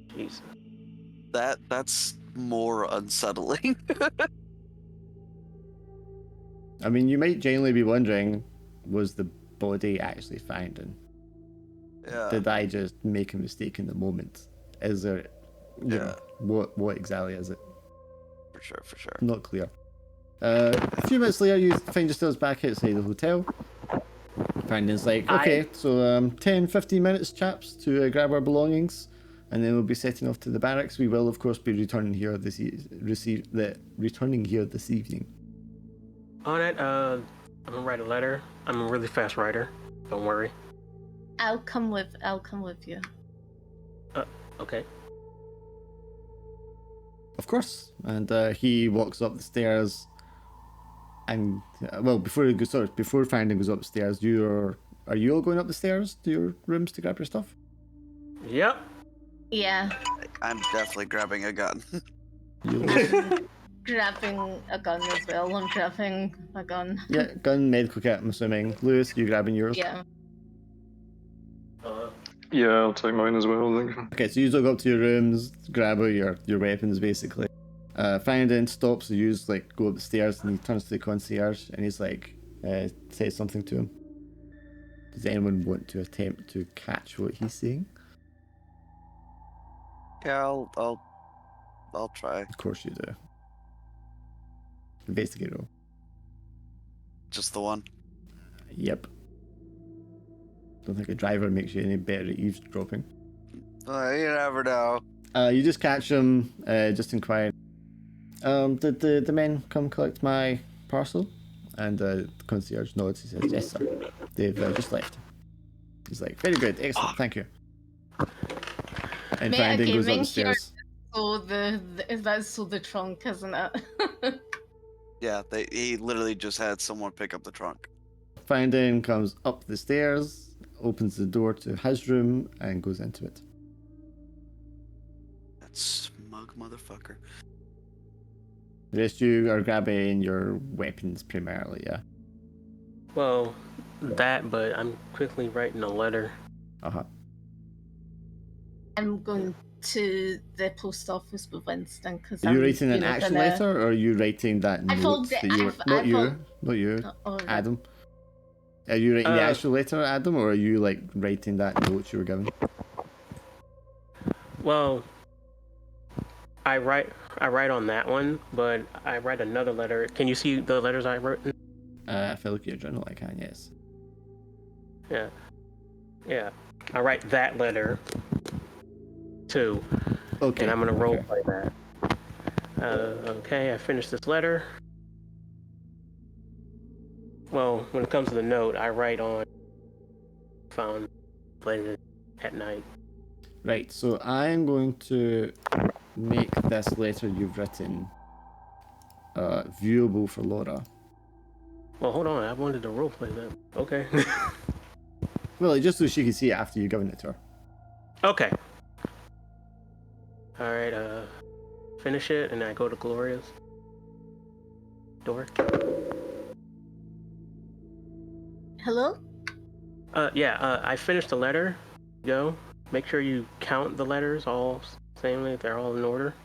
Jeez. That's more unsettling. I mean, you might genuinely be wondering, was the body actually found? And Yeah. did I just make a mistake in the moment? Is there, you know, what exactly is it? For sure. Not clear. A few minutes later, you find yourselves back outside the hotel. Finding's like, okay, so 10, 15 minutes, chaps, to grab our belongings, and then we'll be setting off to the barracks. We will, of course, be returning here this evening. On it, I'm gonna write a letter. I'm a really fast writer. Don't worry. I'll come with you. Okay. Of course. And he walks up the stairs. And well, before Finding goes upstairs, are you all going up the stairs to your rooms to grab your stuff? Yep. Yeah. I'm definitely grabbing a gun. Grabbing a gun as well. I'm grabbing a gun. Yeah, gun, medical kit, I'm assuming. Lewis, you grabbing yours? Yeah. Yeah, I'll take mine as well, I think. Okay, so you all go up to your rooms, grab all your weapons, basically. Finding stops, so you go up the stairs, and he turns to the concierge, and he's like, says something to him. Does anyone want to attempt to catch what he's saying? Yeah, I'll try. Of course you do. Investigate roll. Just the one. Yep. Don't think a driver makes you any better at eavesdropping. You never know. You just catch him, just inquiring. Did the men come collect my parcel? And the concierge nods. He says, yes, sir. They've just left. He's like, very good, excellent, thank you. And Finding goes upstairs. So that's the trunk, isn't it? Yeah, he literally just had someone pick up the trunk. Finding comes up the stairs, opens the door to his room, and goes into it. That smug motherfucker. The rest of you are grabbing your weapons primarily, yeah? Well, but I'm quickly writing a letter. Uh-huh. I'm going to the post office with Winston because Are you writing an actual letter, or are you writing that note that you were... Not you, Adam. Are you writing the actual letter, Adam, or are you writing that note you were given? Well, I write on that one, but I write another letter. Can you see the letters I wrote? If I look at your journal, I can, yes. Yeah. I write that letter too. Okay. And I'm gonna roleplay that. Okay, I finished this letter. Well, when it comes to the note, I write on found later at night. Right, so I'm going to make this letter you've written viewable for Laura. Well, hold on, I wanted to roleplay that. Okay. Well, just so she can see it after you've given it to her. Okay. Alright, finish it, and I go to Gloria's door. Hello? I finished the letter. Go. Make sure you count the letters all samely, they're all in order.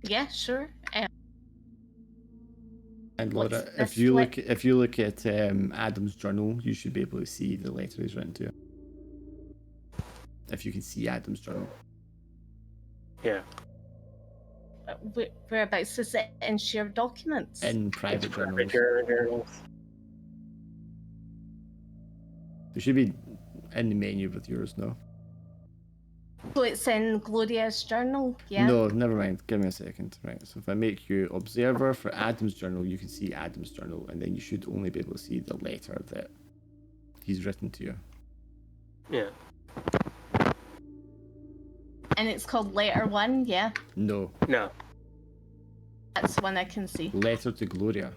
Yeah, sure. And Laura, if you look at Adam's journal, you should be able to see the letter he's written to you. If you can see Adam's journal. Yeah. Whereabouts is it in shared documents? In private journals. Journals. It should be in the menu with yours, no? So it's in Gloria's journal, yeah? No, never mind. Give me a second. Right, so if I make you observer for Adam's journal, you can see Adam's journal, and then you should only be able to see the letter that he's written to you. Yeah. And it's called Letter 1, yeah? No. No. That's the one I can see. Letter to Gloria.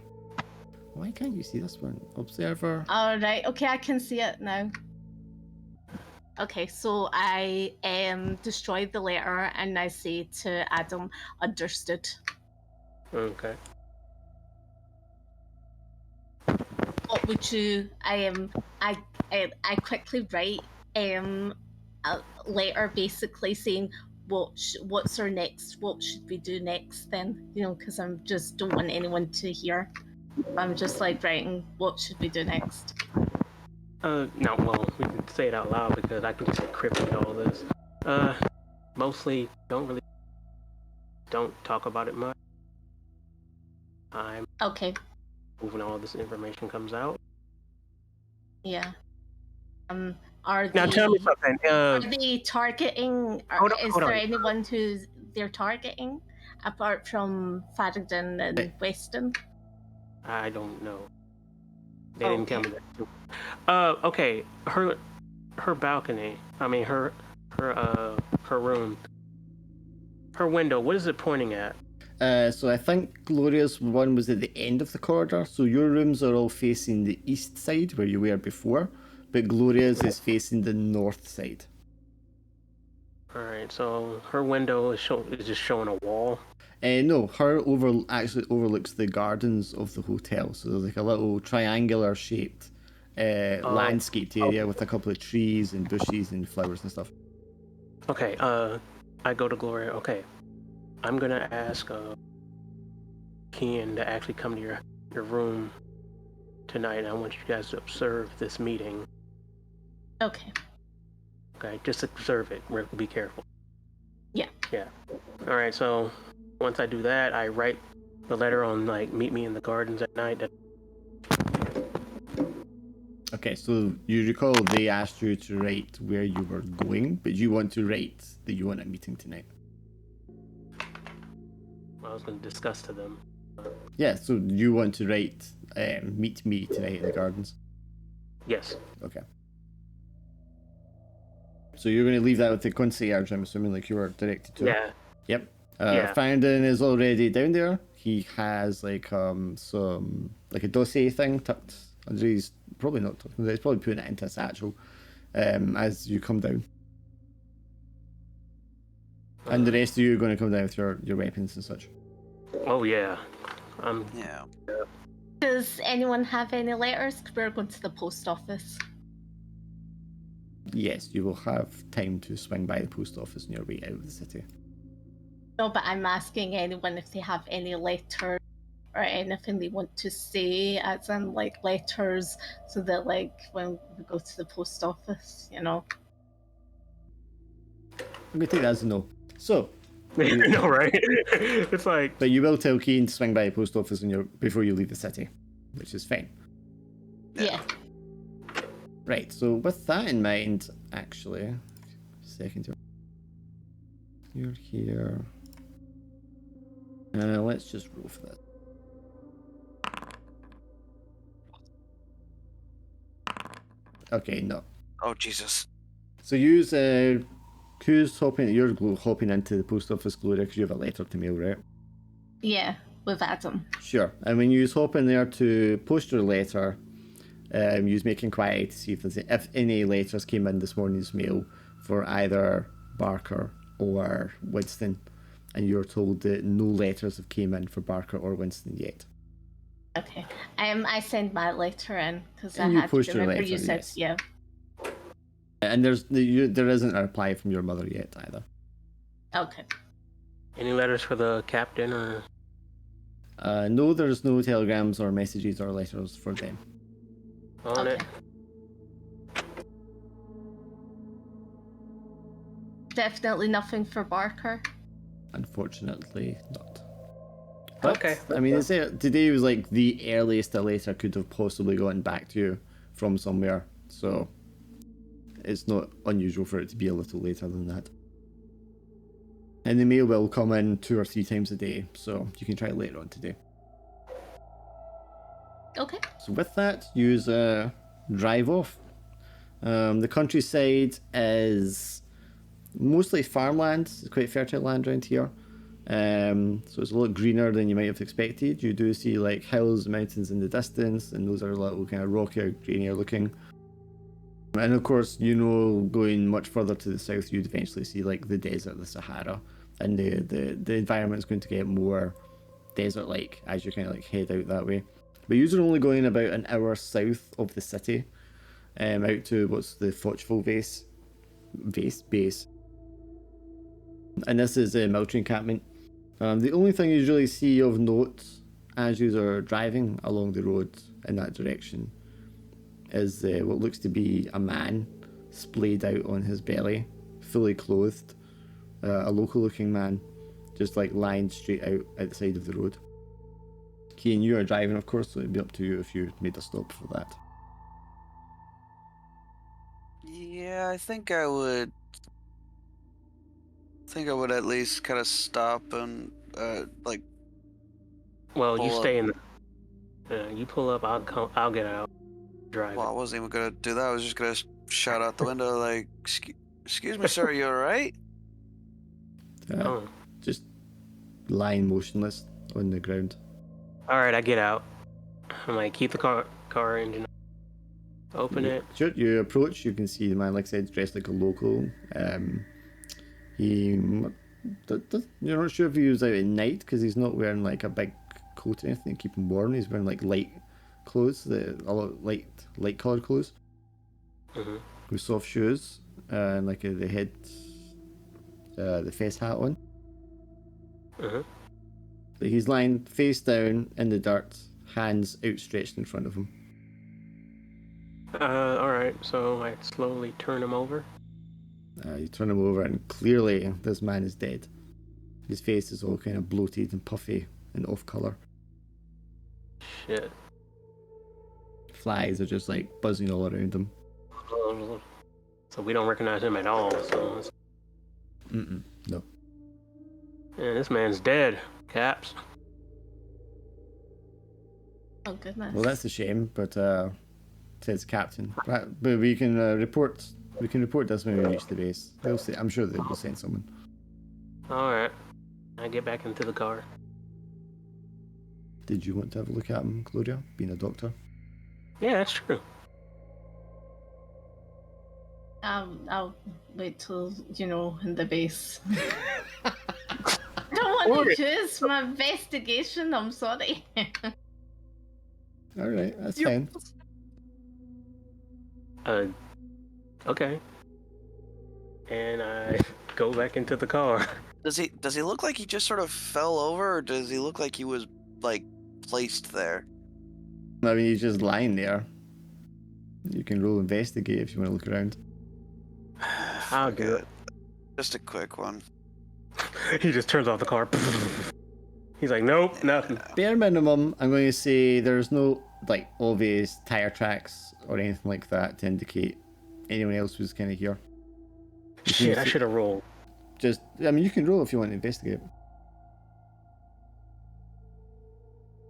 Why can't you see this one? Observer. Alright, okay, I can see it now. Okay, so I destroyed the letter and I say to Adam, understood. Okay. What would you? I quickly write a letter basically saying what's our next? What should we do next then? You know, because I just don't want anyone to hear. I'm just like writing, what should we do next? No, well, we can say it out loud because I can just encrypt all this. Mostly don't talk about it much. I'm Okay. moving all this information comes out. Yeah. Are Now they, tell me something. are they targeting? Is hold there on. anyone who they're targeting apart from Farrington and Weston? I don't know. They didn't tell Okay. me that. Okay. Her balcony. I mean her room. Her window. What is it pointing at? So I think Gloria's one was at the end of the corridor. So your rooms are all facing the east side where you were before, but Gloria's is facing the north side. All right. So her window is just showing a wall. No, her actually overlooks the gardens of the hotel. So there's like a little triangular shaped landscaped area with a couple of trees and bushes and flowers and stuff. Okay. I go to Gloria. Okay. I'm gonna ask Kian to actually come to your room tonight. And I want you guys to observe this meeting. Okay. Okay, just observe it. Be careful. Yeah. Yeah. All right. So once I do that, I write the letter on like meet me in the gardens at night. Okay, so you recall they asked you to write where you were going, but you want to write that you want a meeting tonight. I was going to discuss to them. Yeah, so you want to write meet me tonight in the gardens. Yes. Okay. So you're going to leave that with the concierge, I'm assuming, like you were directed to. Yeah. Yep. Yeah. Farrington is already down there. He has like some like a dossier thing tucked under his, probably not tucked under, he's probably putting it into a satchel as you come down. And the rest of you are going to come down with your weapons and such. Oh yeah. Yeah. Does anyone have any letters? 'Cause we're going to the post office. Yes, you will have time to swing by the post office on your way out of the city. No, but I'm asking anyone if they have any letters or anything they want to say, as in like letters, so that like when we go to the post office, you know. I'm going to take that as a no. So, No, right? It's like. but you will tell Keen to swing by the post office before you leave the city, which is fine. Yeah. Right, so with that in mind, actually, second here. You're here. Let's just roll for that. Okay, no. Oh Jesus. So who's hopping? You're hopping into the post office, Gloria, because you have a letter to mail, right? Yeah, with Adam. Sure. And when you hop in there to post your letter, you make inquiry to see if any letters came in this morning's mail for either Barker or Winston, and you're told that no letters have came in for Barker or Winston yet. Okay. I send my letter in because I And you had to post your remember letter, you said yes. yeah. And there isn't a reply from your mother yet either. Okay. Any letters for the captain or? No, there's no telegrams or messages or letters for them. On Okay. it. Definitely nothing for Barker. Unfortunately, not. But, Okay. I mean, today was like the earliest a letter could have possibly gotten back to you from somewhere, so it's not unusual for it to be a little later than that. And the mail will come in 2 or 3 times a day, so you can try it later on today. Okay. So with that, you drive off. The countryside is mostly farmland. It's quite fertile land around here. So it's a lot greener than you might have expected. You do see like hills, mountains in the distance, and those are a little kind of rockier, grainier looking. And of course, going much further to the south, you'd eventually see like the desert, the Sahara, and the environment's going to get more desert-like as you kind of like head out that way. But you're only going about an hour south of the city, out to what's the Fochville base. And this is a military encampment. The only thing you really see of note as you are driving along the road in that direction is what looks to be a man splayed out on his belly, fully clothed. A local looking man, just like lying straight out at the side of the road. Cian, you are driving, of course, so it'd be up to you if you made a stop for that. Yeah, I think I would at least kind of stop and like. Well, you pull stay up. in the. You pull up. I'll get out. Drive. Well, I wasn't even gonna do that. I was just gonna shout out the window like, "Excuse me, sir, are you all right?" Oh. Just lying motionless on the ground. All right, I get out. I'm like, keep the car engine. Open it. Sure, you approach. You can see the man, like I said, dressed like a local. You're not sure if he was out at night because he's not wearing like a big coat or anything to keep him warm. He's wearing like light clothes, a lot light coloured clothes, with soft shoes and like the head, the face hat on. So he's lying face down in the dirt, hands outstretched in front of him. All right. So I slowly turn him over. You turn him over, and clearly this man is dead. His face is all kind of bloated and puffy and off colour. Shit. Flies are just like buzzing all around him. So we don't recognize him at all. So. No. Yeah, this man's dead. Caps. Oh goodness. Well, that's a shame, but says Captain. But we can report. We can report this when we reach the base. They'll say. I'm sure they will send someone. All right. I get back into the car. Did you want to have a look at him, Gloria, being a doctor? Yeah, that's true. I'll wait till, in the base. I don't want to choose my investigation, I'm sorry. Alright, that's fine. Okay. And I go back into the car. Does he look like he just sort of fell over, or does he look like he was like placed there? I mean, he's just lying there. You can roll investigate if you want to look around. I'll do it. Just a quick one. He just turns off the car. He's like, nope, nothing. Bare minimum, I'm going to say there's no like obvious tire tracks or anything like that to indicate anyone else was kind of here. Shit, I should have rolled. I mean, you can roll if you want to investigate.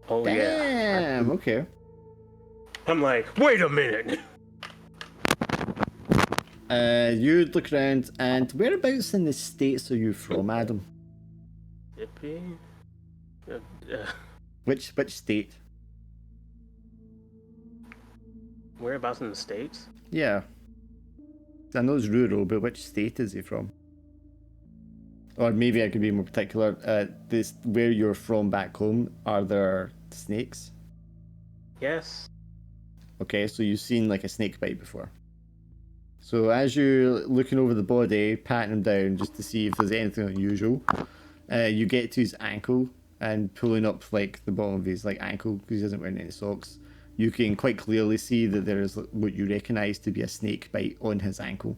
Oh, Damn, yeah. okay. I'm like, wait a minute. You look around, and whereabouts in the States are you from, Adam? Mississippi? Which state? Whereabouts in the States? Yeah. I know it's rural, but which state is he from? Or maybe I could be more particular. Where you're from back home, are there snakes? Yes. Okay, so you've seen like a snake bite before. So as you're looking over the body, patting him down just to see if there's anything unusual, you get to his ankle and pulling up like the bottom of his like ankle because he isn't wearing any socks. You can quite clearly see that there is what you recognise to be a snake bite on his ankle.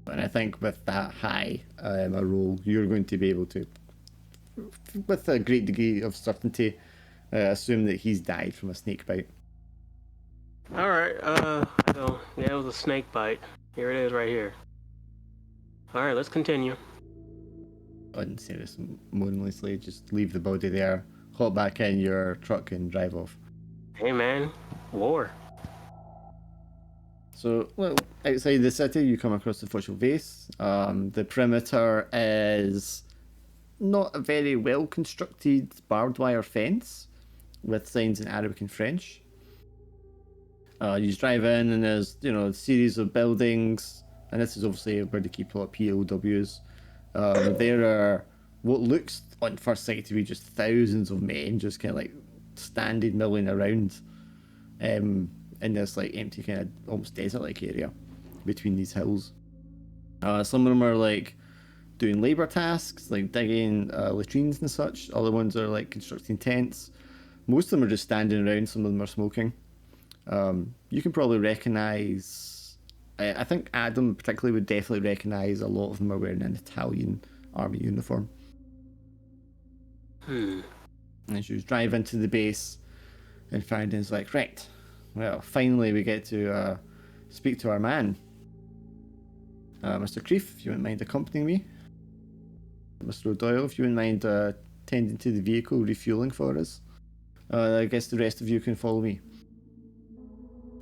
And I think with that high a roll, you're going to be able to, with a great degree of certainty, assume that he's died from a snake bite. All right. So yeah, it was a snake bite. Here it is, right here. All right, let's continue. Unceremoniously, just leave the body there, hop back in your truck, and drive off. Hey, man, war. So, well, outside the city, you come across the official base. The perimeter is not a very well constructed barbed wire fence with signs in Arabic and French. You just drive in, and there's a series of buildings, and this is obviously where they keep a lot of POWs. There are what looks on first sight to be just thousands of men just kind of like standing milling around. in this like empty kind of almost desert-like area between these hills. Some of them are like doing labor tasks, like digging latrines and such. Other ones are like constructing tents. Most of them are just standing around. Some of them are smoking. You can probably recognize. I think Adam particularly would definitely recognize a lot of them are wearing an Italian army uniform. And she was drive into the base, and Farrington's like, right, well, finally we get to speak to our man. Mr. Creef, if you wouldn't mind accompanying me. Mr. O'Doyle, if you wouldn't mind tending to the vehicle, refueling for us. I guess the rest of you can follow me.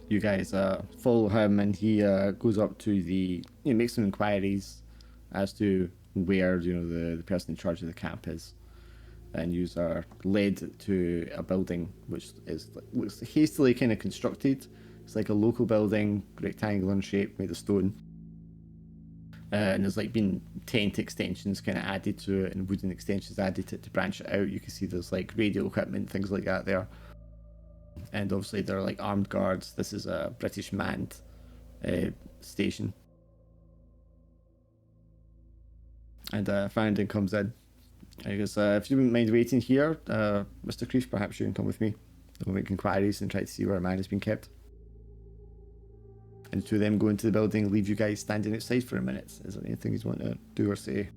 You guys follow him, and he goes up to makes some inquiries as to where the person in charge of the camp is, and you are led to a building which looks hastily kind of constructed. It's like a local building, rectangular in shape, made of stone. And there's like been tent extensions kind of added to it, and wooden extensions added to branch it out. You can see there's like radio equipment, things like that there. And obviously there are like armed guards. This is a British manned station. And Farrington comes in. I guess if you wouldn't mind waiting here, Mr. Creef, perhaps you can come with me. We'll make inquiries and try to see where a man has been kept. And the two of them go into the building and leave you guys standing outside for a minute. Is there anything you want to do or say?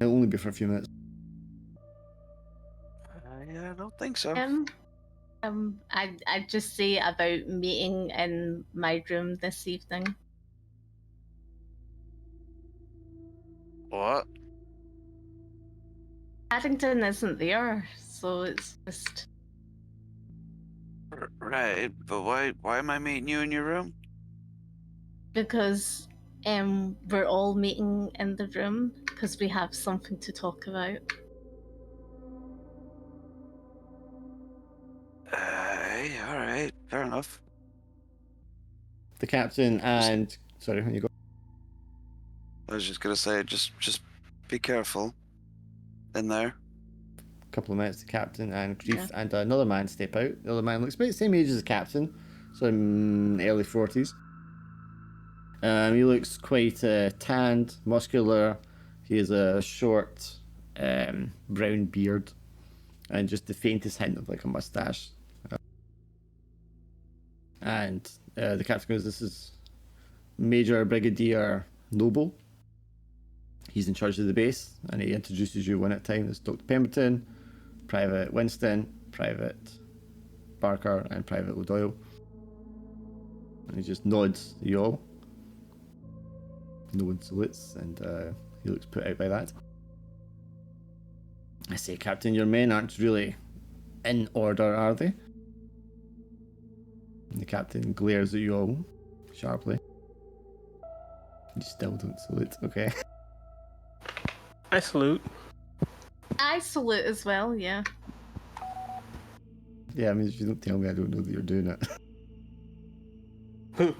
It'll only be for a few minutes. I don't think so. I'd just say about meeting in my room this evening. What? Paddington isn't there, so it's just... Right, but why am I meeting you in your room? Because we're all meeting in the room because we have something to talk about. Alright, fair enough. The captain and... Sorry, when you go... I was just gonna say, just be careful in there. Couple of minutes, the captain and Creef and another man step out. The other man looks about the same age as the captain, so early 40s. He looks quite tanned, muscular. He has a short brown beard and just the faintest hint of like a mustache. And the captain goes, "This is Major Brigadier Noble. He's in charge of the base," and he introduces you one at a time. There's Dr. Pemberton, Private Winston, Private Barker, and Private O'Doyle. And he just nods to you all. No one salutes, and he looks put out by that. I say, "Captain, your men aren't really in order, are they?" And the captain glares at you all sharply. You still don't salute, okay? I salute. I salute as well, yeah. Yeah, I mean, if you don't tell me, I don't know that you're doing it. I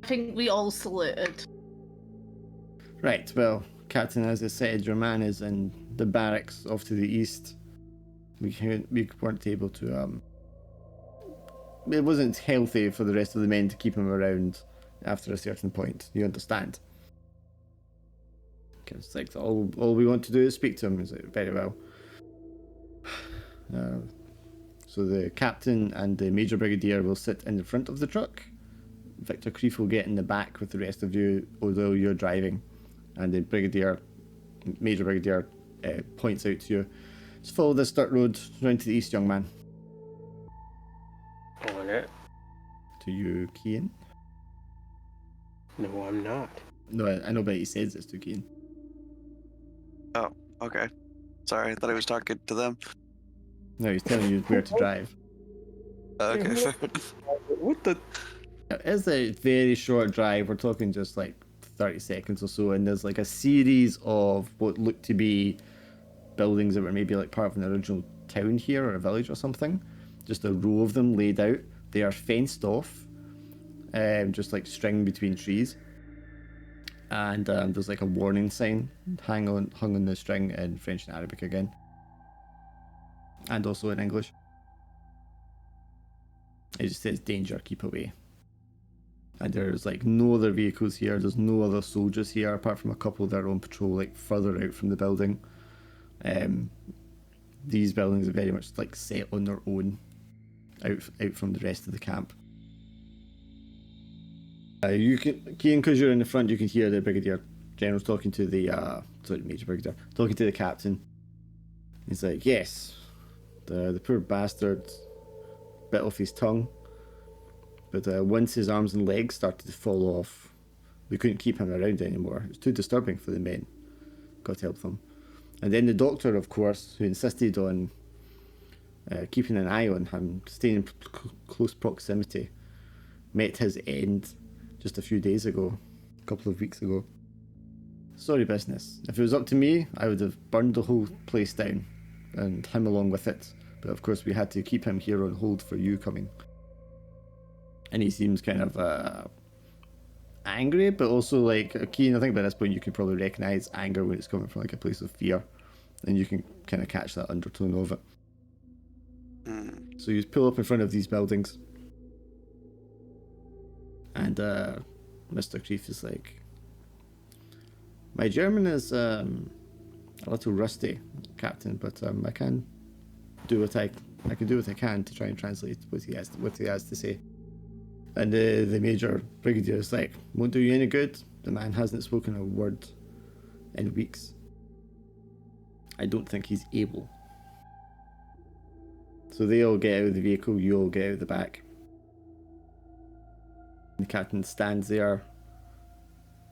think we all saluted. Right, well, Captain, as I said, your man is in the barracks off to the east. We weren't able to, it wasn't healthy for the rest of the men to keep him around after a certain point. You understand? It's like, all we want to do is speak to him. He's like, very well. So the captain and the Major Brigadier will sit in the front of the truck. Victor Creef will get in the back with the rest of you, although you're driving. And the Major Brigadier points out to you, "Just follow this dirt road round to the east, young man." On it. To you, Cian? No, I'm not. No, I know, but he says it's to Cian. Oh, okay. Sorry, I thought I was talking to them. No, he's telling you where to drive. Okay, fair. What the? It's a very short drive. We're talking just like 30 seconds or so, and there's like a series of what look to be buildings that were maybe like part of an original town here or a village or something. Just a row of them laid out. They are fenced off, just like string between trees. And there's like a warning sign hung on the string in French and Arabic again. And also in English. It just says danger, keep away. And there's like no other vehicles here, there's no other soldiers here apart from a couple that are on patrol like further out from the building. These buildings are very much like set on their own, out from the rest of the camp. You can, Cian, because you're in the front, you can hear the Brigadier General talking to the Major Brigadier talking to the captain. He's like, yes, the poor bastard bit off his tongue, but once his arms and legs started to fall off, we couldn't keep him around anymore. It was too disturbing for the men. God help them. And then the doctor, of course, who insisted on keeping an eye on him, staying in close proximity, met his end just a few days ago, a couple of weeks ago. Sorry business. If it was up to me, I would have burned the whole place down, and him along with it. But of course we had to keep him here on hold for you coming. And he seems kind of angry, but also like, Cian, I think by this point you can probably recognise anger when it's coming from like a place of fear. And you can kind of catch that undertone of it. So you pull up in front of these buildings. And Mr. Kreef is like, my German is a little rusty, Captain, but I can do what I can to try and translate what he has to say. And the Major Brigadier is like, won't do you any good. The man hasn't spoken a word in weeks. I don't think he's able. So they all get out of the vehicle, you all get out of the back. The captain stands there,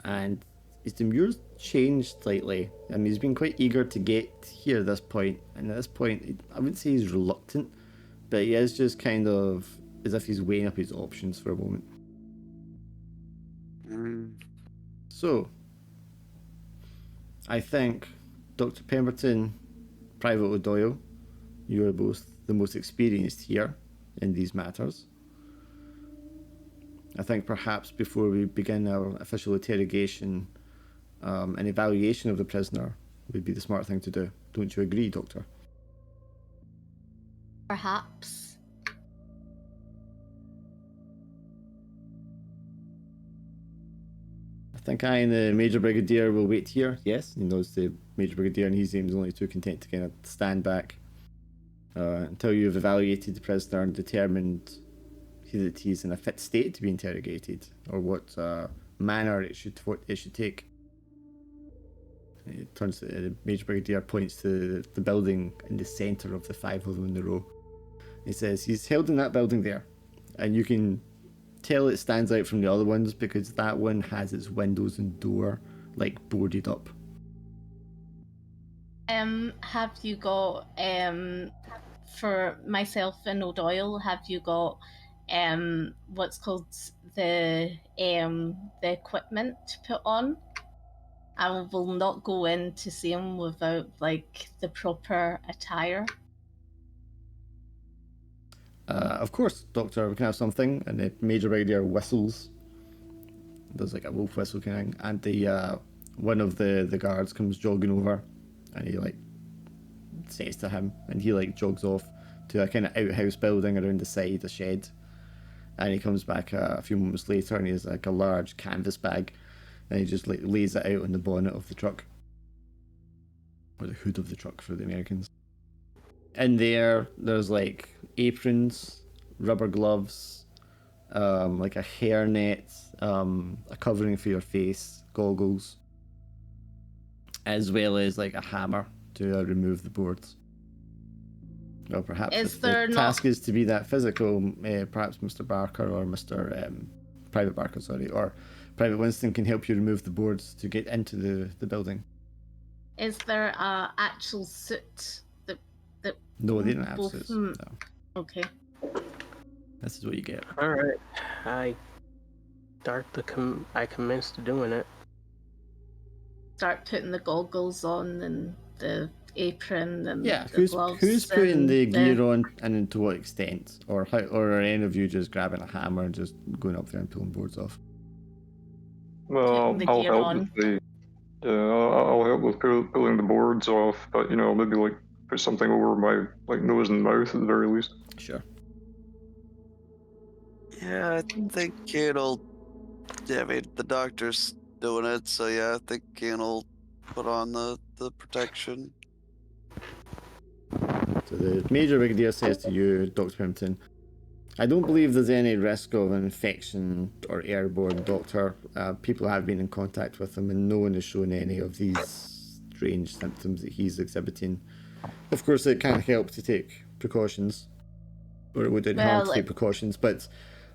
and his demeanor's changed slightly. I mean, he's been quite eager to get here at this point, and at this point, I wouldn't say he's reluctant, but he is just kind of as if he's weighing up his options for a moment. So, I think Dr. Pemberton, Private O'Doyle, you are both the most experienced here in these matters. I think perhaps before we begin our official interrogation, an evaluation of the prisoner would be the smart thing to do. Don't you agree, Doctor? Perhaps. I think I and the Major Brigadier will wait here. Yes, he knows the Major Brigadier, and he seems only too content to kind of stand back until you've evaluated the prisoner and determined that he's in a fit state to be interrogated, or what manner it should take. It turns to the Major Brigadier, points to the building in the centre of the five of them in a row. He says he's held in that building there, and you can tell it stands out from the other ones because that one has its windows and door like boarded up. Have you got for myself and O'Doyle? Have you got what's called the equipment to put on? I will not go in to see him without like the proper attire. Of course, Doctor, we can have something. And the Major Brigadier whistles. Does like a wolf whistle kind of thing. And the one of the guards comes jogging over, and he like says to him, and he like jogs off to a kind of outhouse building around the side, a shed. And he comes back a few moments later, and he has like a large canvas bag, and he just like lays it out on the bonnet of the truck, or the hood of the truck for the Americans. In there's like aprons, rubber gloves, like a hairnet, a covering for your face, goggles, as well as like a hammer to remove the boards. Or perhaps if the task is to be that physical, perhaps Mr. Barker or Mr. Private Barker, or Private Winston can help you remove the boards to get into the building. Is there a actual suit that No, they don't have suits. No. Okay. This is what you get. All right, I commenced doing it. Start putting the goggles on and the apron and yeah. the gloves. Who's putting the gear on, and to what extent, or are any of you just grabbing a hammer and just going up there and pulling boards off? Well, I'll help on. with I'll help with pulling the boards off, but maybe like put something over my like nose and mouth at the very least. Sure. Yeah, I think Kane yeah, I mean, the doctor's doing it, so yeah, I think Kane will put on the protection. So the Major Brigadier says to you, Dr. Pimpton, I don't believe there's any risk of an infection or airborne, Doctor. People have been in contact with him and no one has shown any of these strange symptoms that he's exhibiting. Of course, it can help to take precautions, or it wouldn't harm to take precautions, but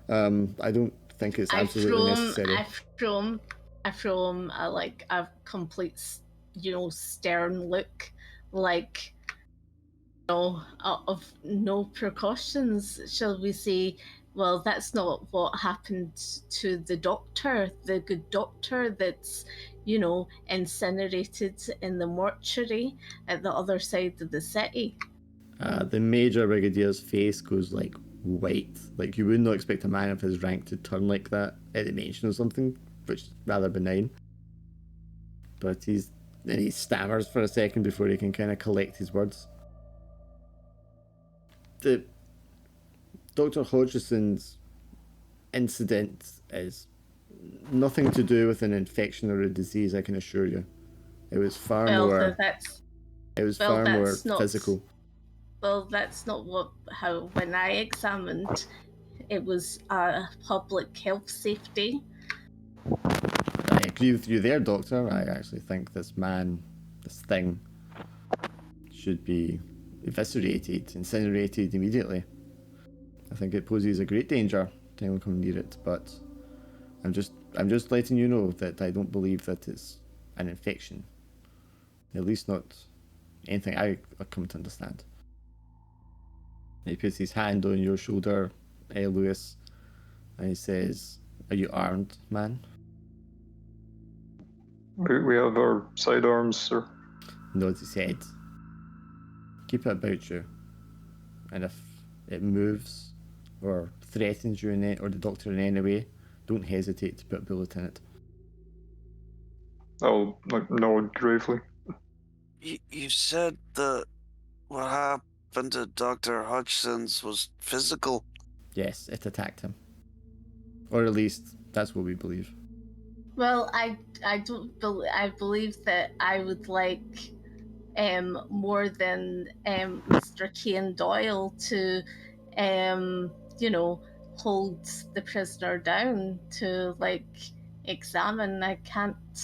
I don't think it's absolutely necessary. I throw him a complete, stern look, like, of no precautions, shall we say. Well, that's not what happened to the doctor, the good doctor that's, incinerated in the mortuary at the other side of the city. The Major Brigadier's face goes like white. Like you would not expect a man of his rank to turn like that at the mention of something, which is rather benign. But he stammers for a second before he can kind of collect his words. The Dr. Hodgson's incident is nothing to do with an infection or a disease, I can assure you. It was far more physical. Well, that's not how when I examined, it was public health safety. I agree with you there, Doctor. I actually think this thing, should be eviscerated, incinerated immediately. I think it poses a great danger to anyone coming near it, but I'm just letting you know that I don't believe that it's an infection. At least not anything I come to understand. He puts his hand on your shoulder, Lewis, and he says, "Are you armed, man?" We have our sidearms, sir. Nods his head. Keep it about you, and if it moves or threatens you or the doctor in any way, don't hesitate to put a bullet in it. I'll nod gravely. You said that what happened to Dr. Hodgson's was physical. Yes, it attacked him. Or at least, that's what we believe. Well, I believe that I would like more than Mr. Kane Doyle to hold the prisoner down to examine. I can't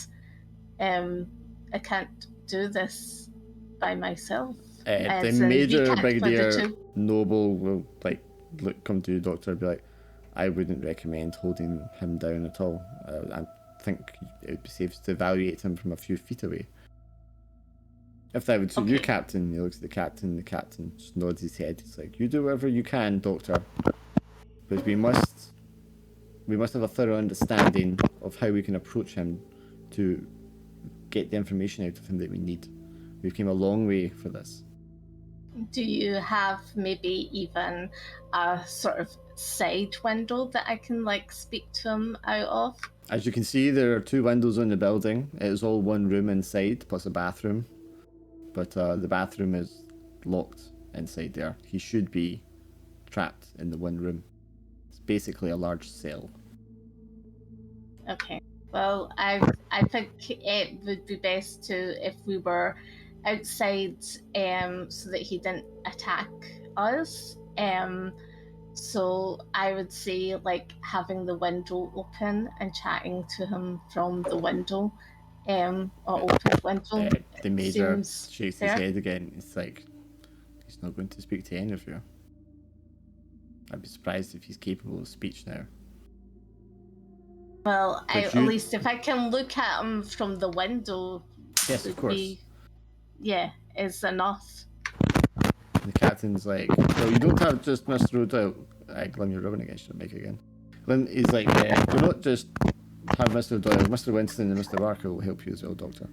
do this by myself. The Major Brigadier Noble will come to you, Doctor, and be like, I wouldn't recommend holding him down at all. I think it would be safe to evaluate him from a few feet away. If that would suit you, Captain. He looks at the captain just nods his head. He's like, you do whatever you can, Doctor. But we must have a thorough understanding of how we can approach him to get the information out of him that we need. We've come a long way for this. Do you have maybe even a sort of side window that I can speak to him out of? As you can see, there are 2 windows on the building. It is all one room inside, plus a bathroom. But the bathroom is locked inside there. He should be trapped in the one room. It's basically a large cell. Okay. Well, I think it would be best if we were outside, so that he didn't attack us. So I would say having the window open and chatting to him from the window, or open window. The Major shakes his head again. It's like he's not going to speak to any of you. I'd be surprised if he's capable of speech now. Well, at least if I can look at him from the window, yes, of course. Is enough. The captain's like, well, you don't have just Mr. O'Doyle. Glenn, you're rubbing against your mic again. Glenn, he's like, do not just have Mr. O'Doyle. Mr. Winston and Mr. Barker will help you as well, Doctor.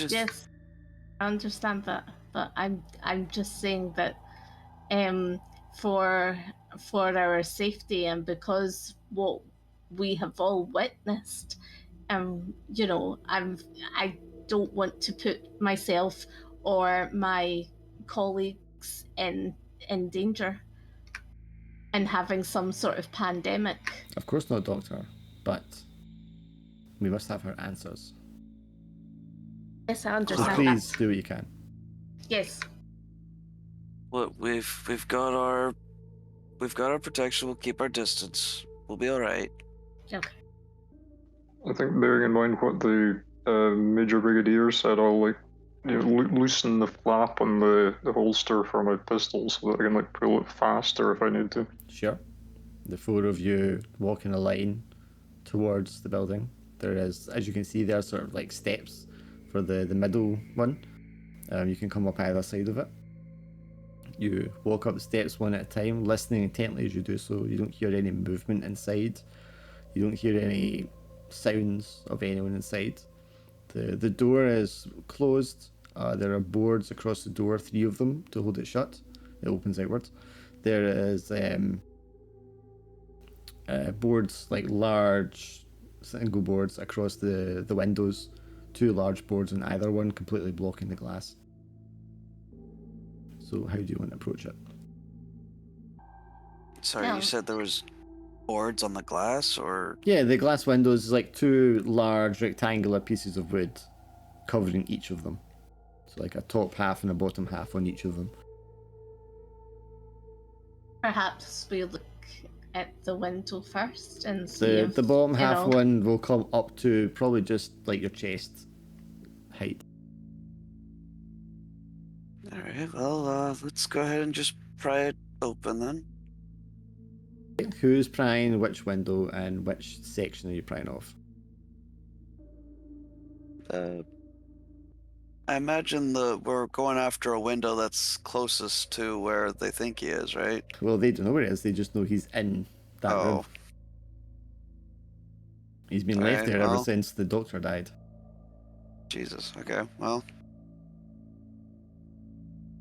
Yes, I understand that, but I'm just saying that, for our safety and because what we have all witnessed, I don't want to put myself or my colleagues in danger. and having some sort of pandemic. Of course not, Doctor, but we must have her answers. Yes, I So understand please that. do what you can. Yes. Look, we've got our protection. We'll keep our distance. We'll be all right. Okay. I think bearing in mind what the Major Brigadier said, I'll loosen the flap on the holster for my pistol so that I can pull it faster if I need to. Sure. The four of you walk in a line towards the building. There is, as you can see, there are sort of steps for the middle one. You can come up either side of it. You walk up the steps one at a time, listening intently as you do so. You don't hear any movement inside. You don't hear any sounds of anyone inside. The door is closed. There are boards across the door, 3 of them, to hold it shut. It opens outwards. There is boards, large single boards across the windows. 2 large boards on either one, completely blocking the glass. So how do you want to approach it? Sorry, Yeah. you said there was boards on the glass, or Yeah, the glass windows is 2 large rectangular pieces of wood covering each of them. So a top half and a bottom half on each of them. Perhaps we look at the window first and see The if, the bottom you half know, one will come up to probably just your chest height. all right. Well, let's go ahead and just pry it open then. Who's prying which window and which section are you prying off? I imagine we're going after a window that's closest to where they think he is, right? Well, they don't know where it is. They just know he's in that room. Oh, He's been left Alright, there ever well. since the doctor died. Jesus. Okay, well,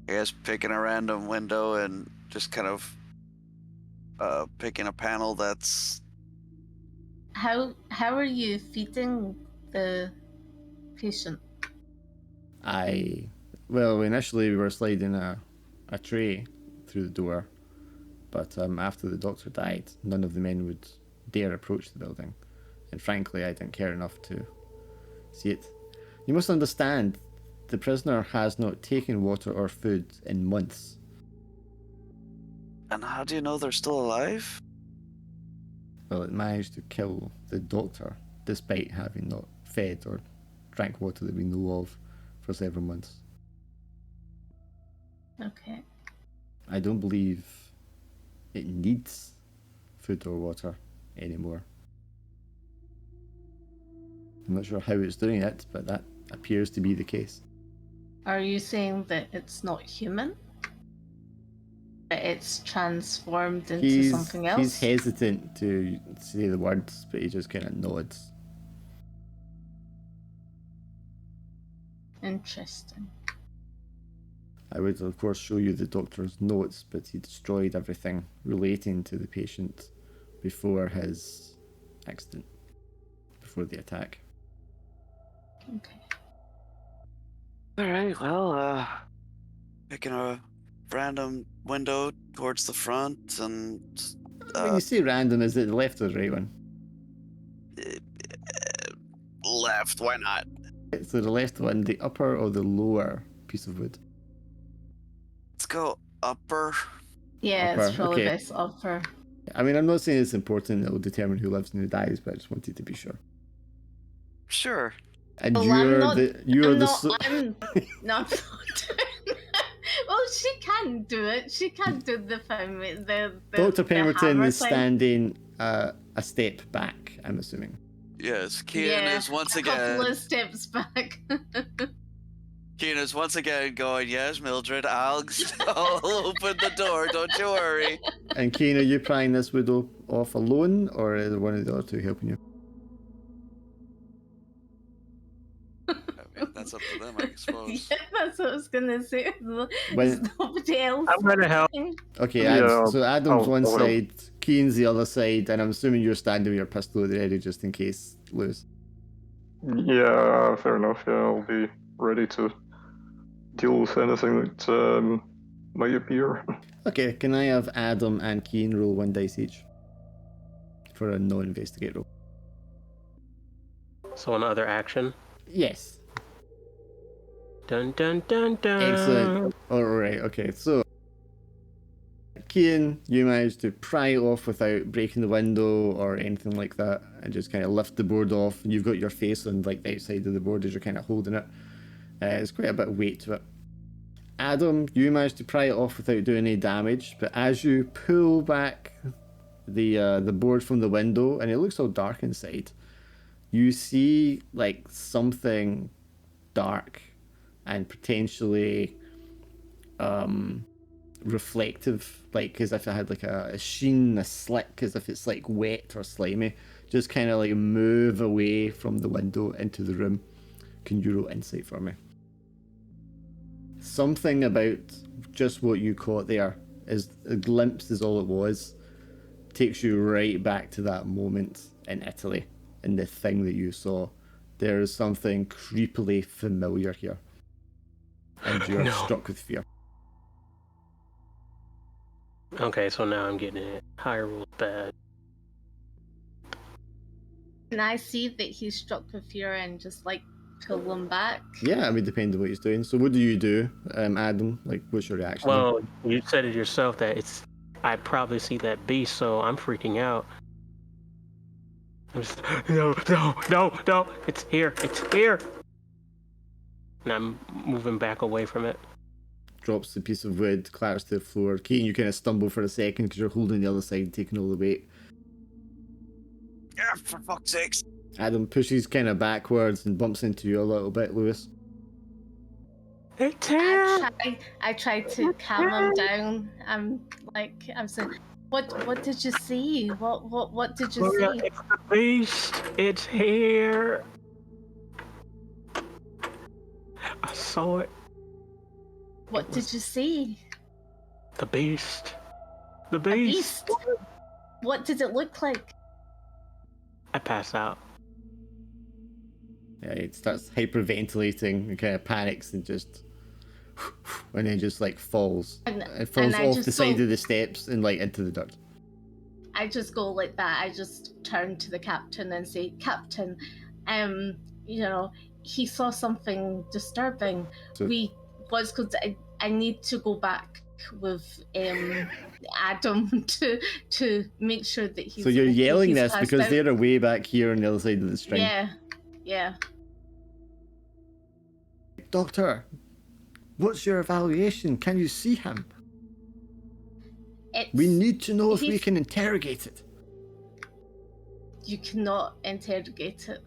I guess picking a random window and just kind of picking a panel that's how are you feeding the patient? Well, initially we were sliding a tray through the door, but after the doctor died, none of the men would dare approach the building, and frankly, I didn't care enough to see it. You must understand, the prisoner has not taken water or food in months. And how do you know they're still alive? Well, it managed to kill the doctor, despite having not fed or drank water that we know of for several months. Okay. I don't believe it needs food or water anymore. I'm not sure how it's doing it, but that appears to be the case. Are you saying that it's not human? That it's transformed into something else? He's hesitant to say the words, but he just kind of nods. Interesting. I would, of course, show you the doctor's notes, but he destroyed everything relating to the patient before his accident, before the attack. Okay. All right. Well, picking a random window towards the front, and When you say random, is it the left or the right one? left. Why not? So the left one, the upper or the lower piece of wood? Let's go upper. Yeah, Upper, it's probably okay. best upper. I mean, I'm not saying it's important, it will determine who lives and who dies, but I just wanted to be sure. Sure. And Well, you're I'm the not doing. Well, she can do it. She can do the family. The Dr. Pemberton hammer is thing. standing a step back, I'm assuming. Yes. Kian Yeah, is once a couple again. of steps back. Kian is once again going. Yes, Mildred. I'll open the door. Don't you worry. And Kane, are you prying this wood off alone, or is one of the other two helping you? I mean, that's up to them, I suppose. Yeah, that's what I was gonna say. When- There's nobody else. I'm gonna help. Okay, Yeah, so Adam's one I'll help. side, Keen's the other side, and I'm assuming you're standing with your pistol at the ready just in case, Lewis. Yeah, fair enough. Yeah, I'll be ready to deal with anything that might appear. Okay, can I have Adam and Keen roll 1 dice each for a no-investigate roll? So another action. Yes. Dun dun dun dun. Excellent. Alright, okay, so Keen, you managed to pry it off without breaking the window or anything like that, and just kind of lift the board off. And you've got your face on like the outside of the board as you're kind of holding it. There's quite a bit of weight to it. Adam, you managed to pry it off without doing any damage, but as you pull back the board from the window, and it looks all dark inside, you see like something dark and potentially reflective, like as if it had like a sheen, a slick, as if it's like wet or slimy, just kind of like move away from the window into the room. Can you roll insight for me? Something about just what you caught there, is a glimpse is all it was, takes you right back to that moment in Italy and the thing that you saw. There is something creepily familiar here, and you are struck with fear. Okay, so now I'm getting it. Higher roll bad. Can I see that he's struck with fear and just like pull him back? Yeah, it would depend on what he's doing. So what do you do, Adam? Like, what's your reaction? Well, you said it yourself that it's. I probably see that beast, so I'm freaking out. I'm just, no! It's here! It's here! And I'm moving back away from it. Drops the piece of wood, clatters to the floor. Kane, you kind of stumble for a second because you're holding the other side, taking all the weight. Yeah, for fuck's sakes. Adam pushes kind of backwards and bumps into you a little bit, Lewis. It's here! I tried to calm him down. I'm saying, what did you see? What did you see? It's the beast! It's here! I saw it. What did you see? The beast. The A beast. beast? What did it look like? I pass out. Yeah, it starts hyperventilating and kind of panics and just... and then just like falls. It falls I off just the side go- of the steps and like into the dirt. I just go like that. I just turn to the captain and say, Captain, he saw something disturbing. So- I need to go back with Adam to make sure that he's. So you're yelling he's this passed because out. they're way back here on the other side of the string. Yeah. Doctor, what's your evaluation? Can you see him? We need to know if we can interrogate it. You cannot interrogate it.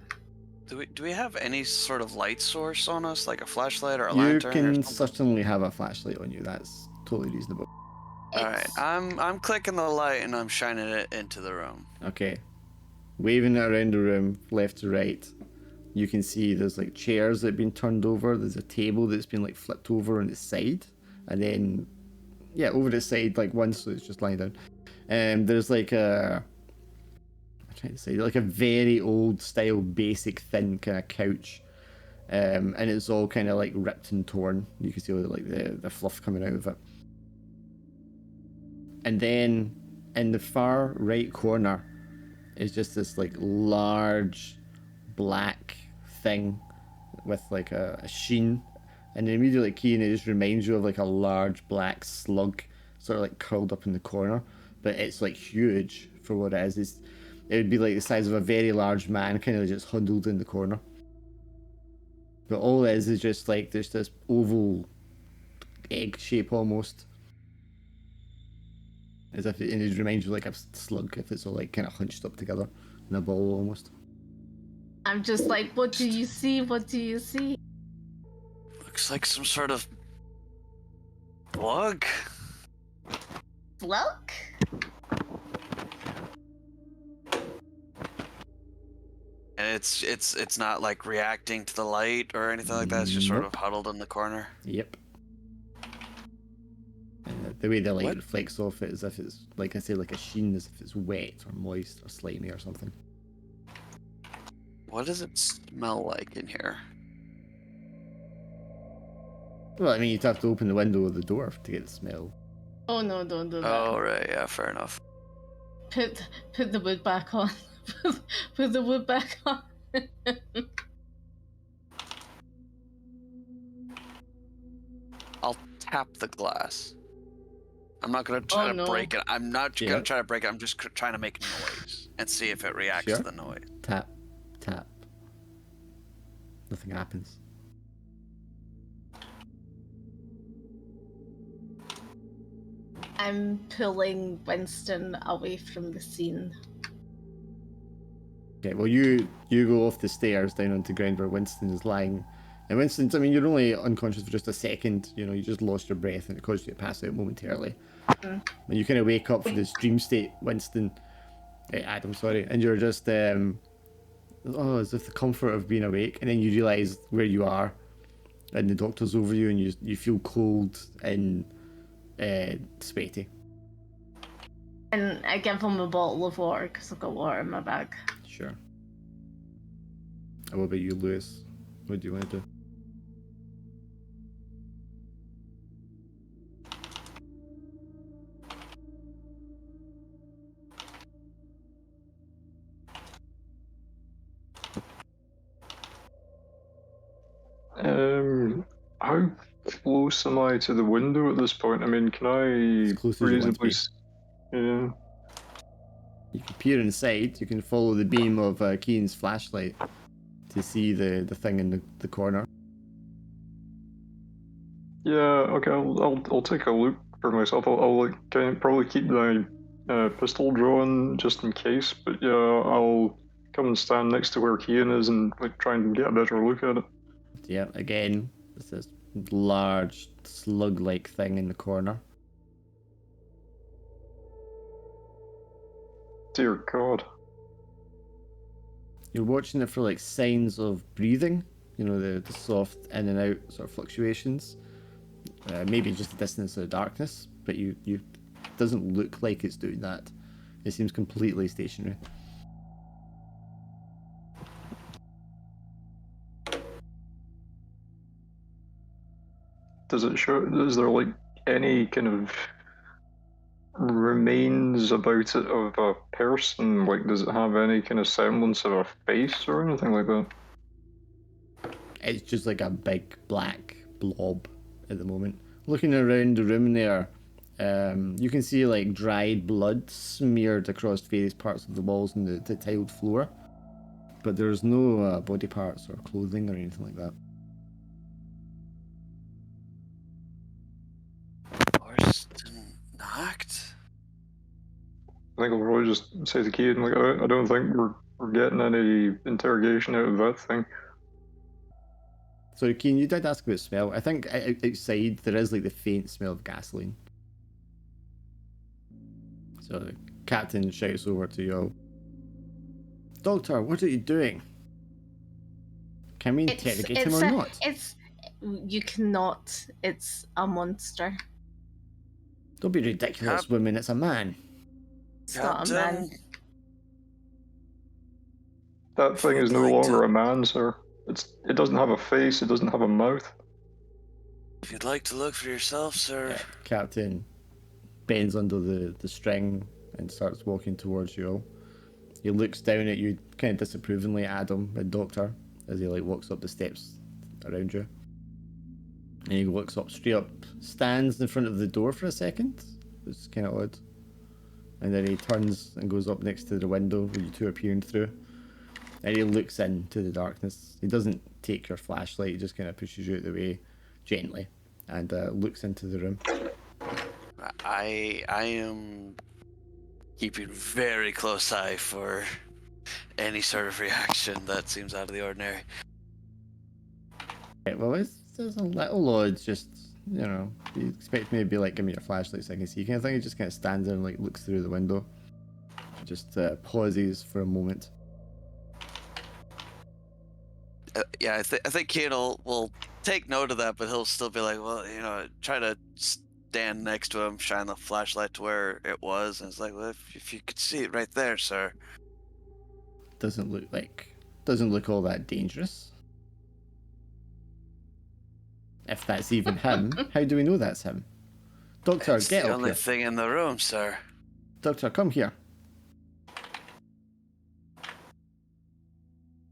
Do we have any sort of light source on us, like a flashlight or a You lantern? can or something? certainly have a flashlight on you. That's totally reasonable. All right, It's- I'm clicking the light and I'm shining it into the room. Okay. Waving it around the room, left to right. You can see there's like chairs that have been turned over. There's a table that's been like flipped over on its side. And then, yeah, over the side, like one, so it's just lying down. And there's like I'm trying to say, like a very old style, basic, thin kind of couch. And it's all kind of like ripped and torn. You can see all like the fluff coming out of it. And then in the far right corner is just this like large black thing with like a sheen, and then immediately keying it just reminds you of like a large black slug sort of like curled up in the corner, but it's like huge for what it is. It would be like the size of a very large man kind of just huddled in the corner, but all it is just like there's this oval egg shape almost, as if it reminds you like a slug if it's all like kind of hunched up together in a ball almost. I'm just like, what do you see? What do you see? Looks like some sort of bug. Look? And it's not like reacting to the light or anything like that. It's just sort of Nope. huddled in the corner. Yep. The way the light What? reflects off it, as if it's, like I say, like a sheen, as if it's wet or moist or slimy or something. What does it smell like in here? Well, I mean, you'd have to open the window or the door to get the smell. Oh no, don't do that. Oh, right. Yeah, fair enough. Put the wood back on. Put the wood back on. I'll tap the glass. I'm not gonna try to break it. I'm not gonna try to break it. I'm just trying to make noise and see if it reacts to the noise. Tap, tap. Nothing happens. I'm pulling Winston away from the scene. Okay, well, you go off the stairs down onto the ground where Winston is lying. And Winston's, I mean, you're only unconscious for just a second. You know, you just lost your breath and it caused you to pass out momentarily. And you kind of wake up from this dream state, Winston. Adam, sorry. And you're just, as if the comfort of being awake. And then you realise where you are. And the doctor's over you and you feel cold and sweaty. And I give him a bottle of water because I've got water in my bag. Sure. And what about you, Lewis? What do you want to do? How close am I to the window at this point? I mean, can I As close as you want to reasonably? be. Yeah. You can peer inside. You can follow the beam of Keen's flashlight to see the thing in the corner. Yeah. Okay. I'll take a look for myself. I'll like probably keep my pistol drawn just in case. But yeah, I'll come and stand next to where Kean is and like try and get a better look at it. Yeah. Again, it's this large slug-like thing in the corner. Dear God. You're watching it for like signs of breathing. You know, the soft in and out sort of fluctuations. Maybe just the distance of the darkness, but you doesn't look like it's doing that. It seems completely stationary. Does it show? Is there like any kind of remains about it of a person? Like, does it have any kind of semblance of a face or anything like that? It's just like a big black blob at the moment. Looking around the room there, you can see like dried blood smeared across various parts of the walls and the tiled floor. But there's no body parts or clothing or anything like that. Knocked? I think I'll probably just say to Kean, like, I don't think we're getting any interrogation out of that thing. Sorry, Keen, you did ask about smell. I think outside there is like the faint smell of gasoline. So the captain shouts over to you. Doctor, what are you doing? Can we interrogate him or not? You cannot. It's a monster. Don't be ridiculous, woman. It's a man. It's not a man. That thing is no longer a man, sir. It doesn't have a face. It doesn't have a mouth. If you'd like to look for yourself, sir. Captain bends under the string and starts walking towards you all. He looks down at you kind of disapprovingly, Adam and Doctor, as he like walks up the steps around you. And he looks up straight up, stands in front of the door for a second. It's kind of odd. And then he turns and goes up next to the window where you two are peering through. And he looks into the darkness. He doesn't take your flashlight, he just kind of pushes you out the way gently and looks into the room. I am keeping very close eye for any sort of reaction that seems out of the ordinary. Yeah, well, it's a little odd, just, you know, you expect me to be like, give me your flashlight so I can see kind of thing. He just kind of stands there and like looks through the window. Just pauses for a moment. Yeah, I think Kean will take note of that, but he'll still be like, well, you know, try to stand next to him, shine the flashlight to where it was, and it's like, well, if you could see it right there, sir. Doesn't look all that dangerous. If that's even him, how do we know that's him? Doctor, It's get the up only here. thing in the room, sir. Doctor, come here.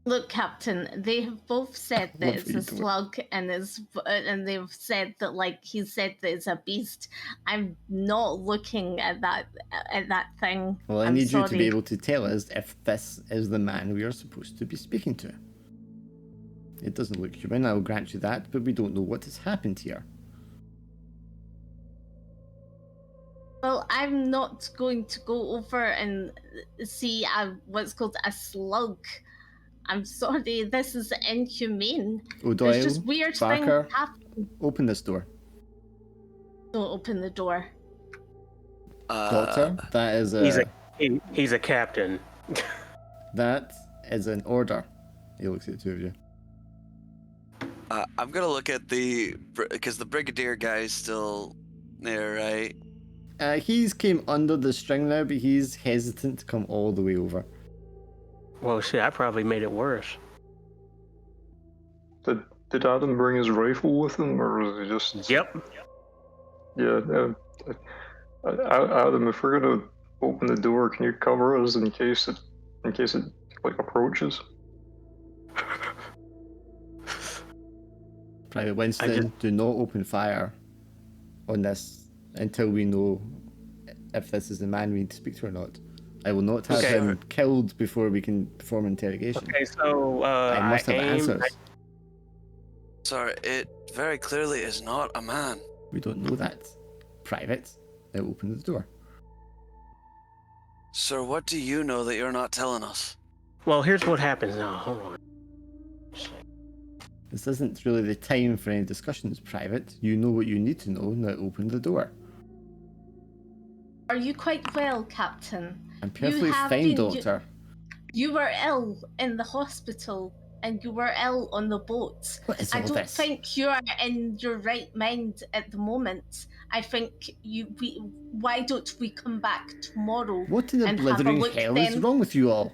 Look, Captain, they have both said that What it's are you a doing? slug, and they've said that, like, he said that it's a beast. I'm not looking at that thing. Well, I I'm need you to be sorry. able to tell us if this is the man we are supposed to be speaking to. It doesn't look human, I will grant you that, but we don't know what has happened here. Well, I'm not going to go over and see what's called a slug. I'm sorry, this is inhumane. O'Doyle, There's just weird Barker, things happen. open this door. Don't open the door. Doctor, that is He's a captain. that is an order. He looks at the two of you. I'm gonna look at because the brigadier guy is still there, right? He's came under the string now, but he's hesitant to come all the way over. Well, shit, I probably made it worse. Did Adam bring his rifle with him, or was he just? Yep. Yeah. Adam, if we're gonna open the door, can you cover us in case it like approaches? Private Winston, do not open fire on this until we know if this is the man we need to speak to or not. I will not have him killed before we can perform interrogation. Okay, so I must have answers. Sir, it very clearly is not a man. We don't know that. Private, now open the door. Sir, what do you know that you're not telling us? Well, here's what happens now. Hold on. This isn't really the time for any discussions, Private. You know what you need to know, now open the door. Are you quite well, Captain? I'm perfectly fine, Doctor. You were ill in the hospital, and you were ill on the boat. What is I all don't this? think you are in your right mind at the moment. I think why don't we come back tomorrow? What in the and have a blithering look hell is then? wrong with you all?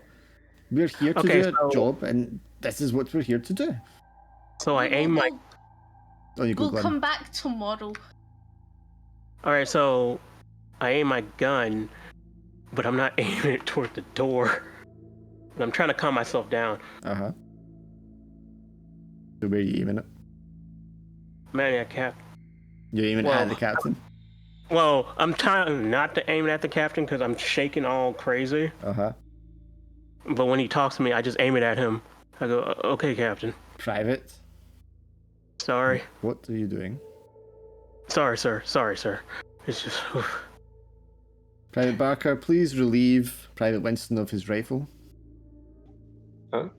We're here to Okay, do a job, and this is what we're here to do. So I aim my. Oh, you go, We'll Glenn. come back tomorrow. All right, so I aim my gun, but I'm not aiming it toward the door. I'm trying to calm myself down. Uh-huh. So where are you aiming it? Man, yeah, Cap. You're aiming at the captain? Well, I'm trying not to aim it at the captain because I'm shaking all crazy. Uh-huh. But when he talks to me, I just aim it at him. I go, okay, Captain. Private, Sorry. what are you doing? Sorry, sir. Sorry, sir. It's just... Private Barker, please relieve Private Winston of his rifle.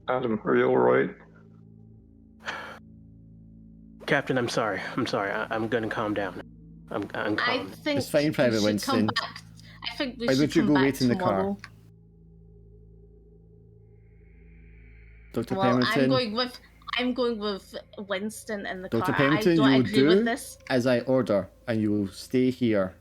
Adam, are you all right? Captain, I'm sorry. I'm sorry. I'm gonna calm down. I'm I calm. think It's fine, Private we should Winston. come back. I think we Why should don't you come go back wait in the car? tomorrow. Dr. Well, Pemberton, I'm going with Winston in the Dr. car. Pemberton, I you don't will agree with do this. as I order, and you will stay here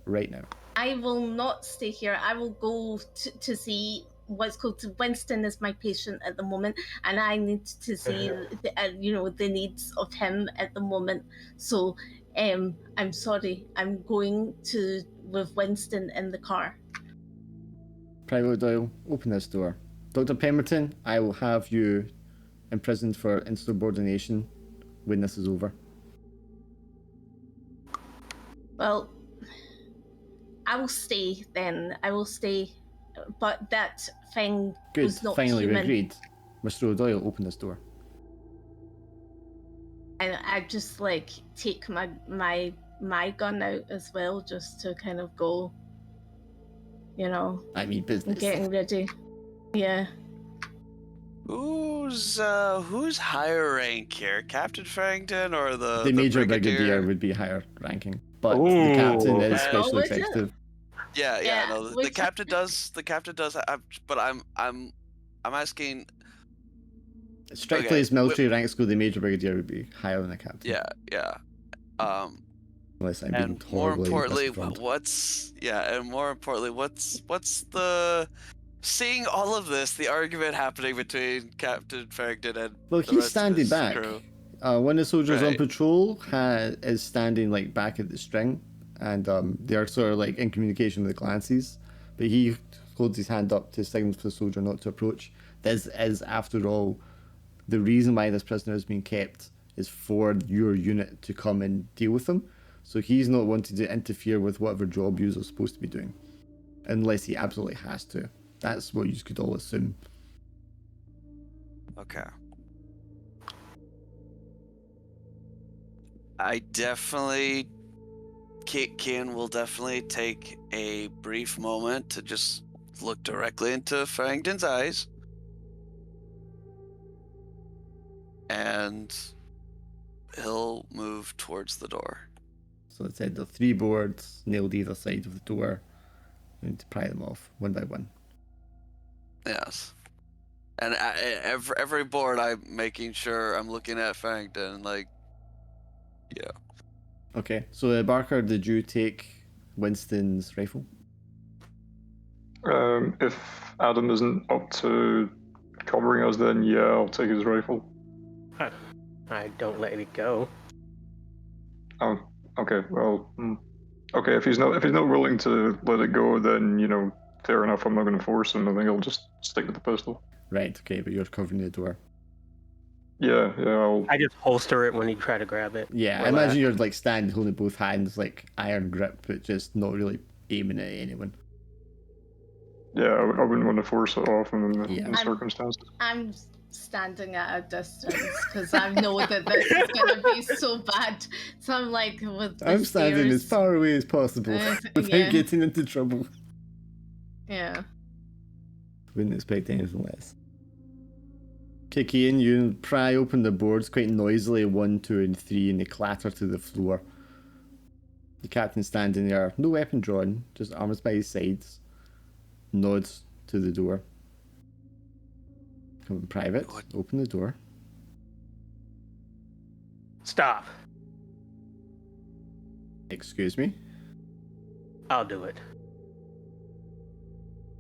right now. I will not stay here. I will go to see what's called Winston is my patient at the moment, and I need to see the needs of him at the moment. So, I'm sorry. I'm going with Winston in the car. Private Doyle, open this door. Dr. Pemberton, I will have you imprisoned for insubordination when this is over. Well, I will stay then. I will stay. But that thing Good, was not finally we human. agreed. Mr. O'Doyle, open this door. And I just take my gun out as well, just to kind of go, I mean business. getting ready. Yeah. Who's higher rank here, Captain Farrington or the Major brigadier? Brigadier would be higher ranking, but the Ooh. captain is Oh, special would it? executive. Yeah. No, the which- captain does. The captain does. But I'm asking. Strictly Okay, as military ranks go, the Major Brigadier would be higher than the captain. Yeah. Unless I'm being And more horribly importantly, misinformed. what's the seeing all of this, the argument happening between Captain Farrington and Well, the he's rest of standing his back. crew? One of the soldiers on Right. patrol is standing like back at the string, and they're sort of like in communication with the glances, but he holds his hand up to signal for the soldier not to approach. This is, after all, the reason why this prisoner is being kept is for your unit to come and deal with them. So he's not wanting to interfere with whatever job you are supposed to be doing, unless he absolutely has to. That's what you could all assume. Okay. I definitely, Kian will definitely take a brief moment to just look directly into Farrington's eyes. And he'll move towards the door. So it said the 3 boards nailed either side of the door. You need to pry them off one by one. Yes. And every board, I'm making sure I'm looking at Farrington, like, yeah. Okay, so Barker, did you take Winston's rifle? If Adam isn't up to covering us, then yeah, I'll take his rifle. I don't let it go. Oh, okay. Well, okay. If he's not willing to let it go, then fair enough. I'm not going to force him. I think I'll just stick with the pistol. Right, okay, but you're covering the door. Yeah. I'll. I just holster it when he try to grab it. Yeah, I imagine you're like standing holding both hands, like iron grip, but just not really aiming at anyone. Yeah, I wouldn't want to force it off him in the circumstances. I'm standing at a distance because I know that this is going to be so bad. So I'm like, with the I'm standing as far away as possible without getting into trouble. Yeah. Wouldn't expect anything less. Kiki and you pry open the boards quite noisily, 1, 2, and 3, and they clatter to the floor. The captain standing there, no weapon drawn, just arms by his sides, nods to the door. Come in private, open the door. Stop. Excuse me? I'll do it.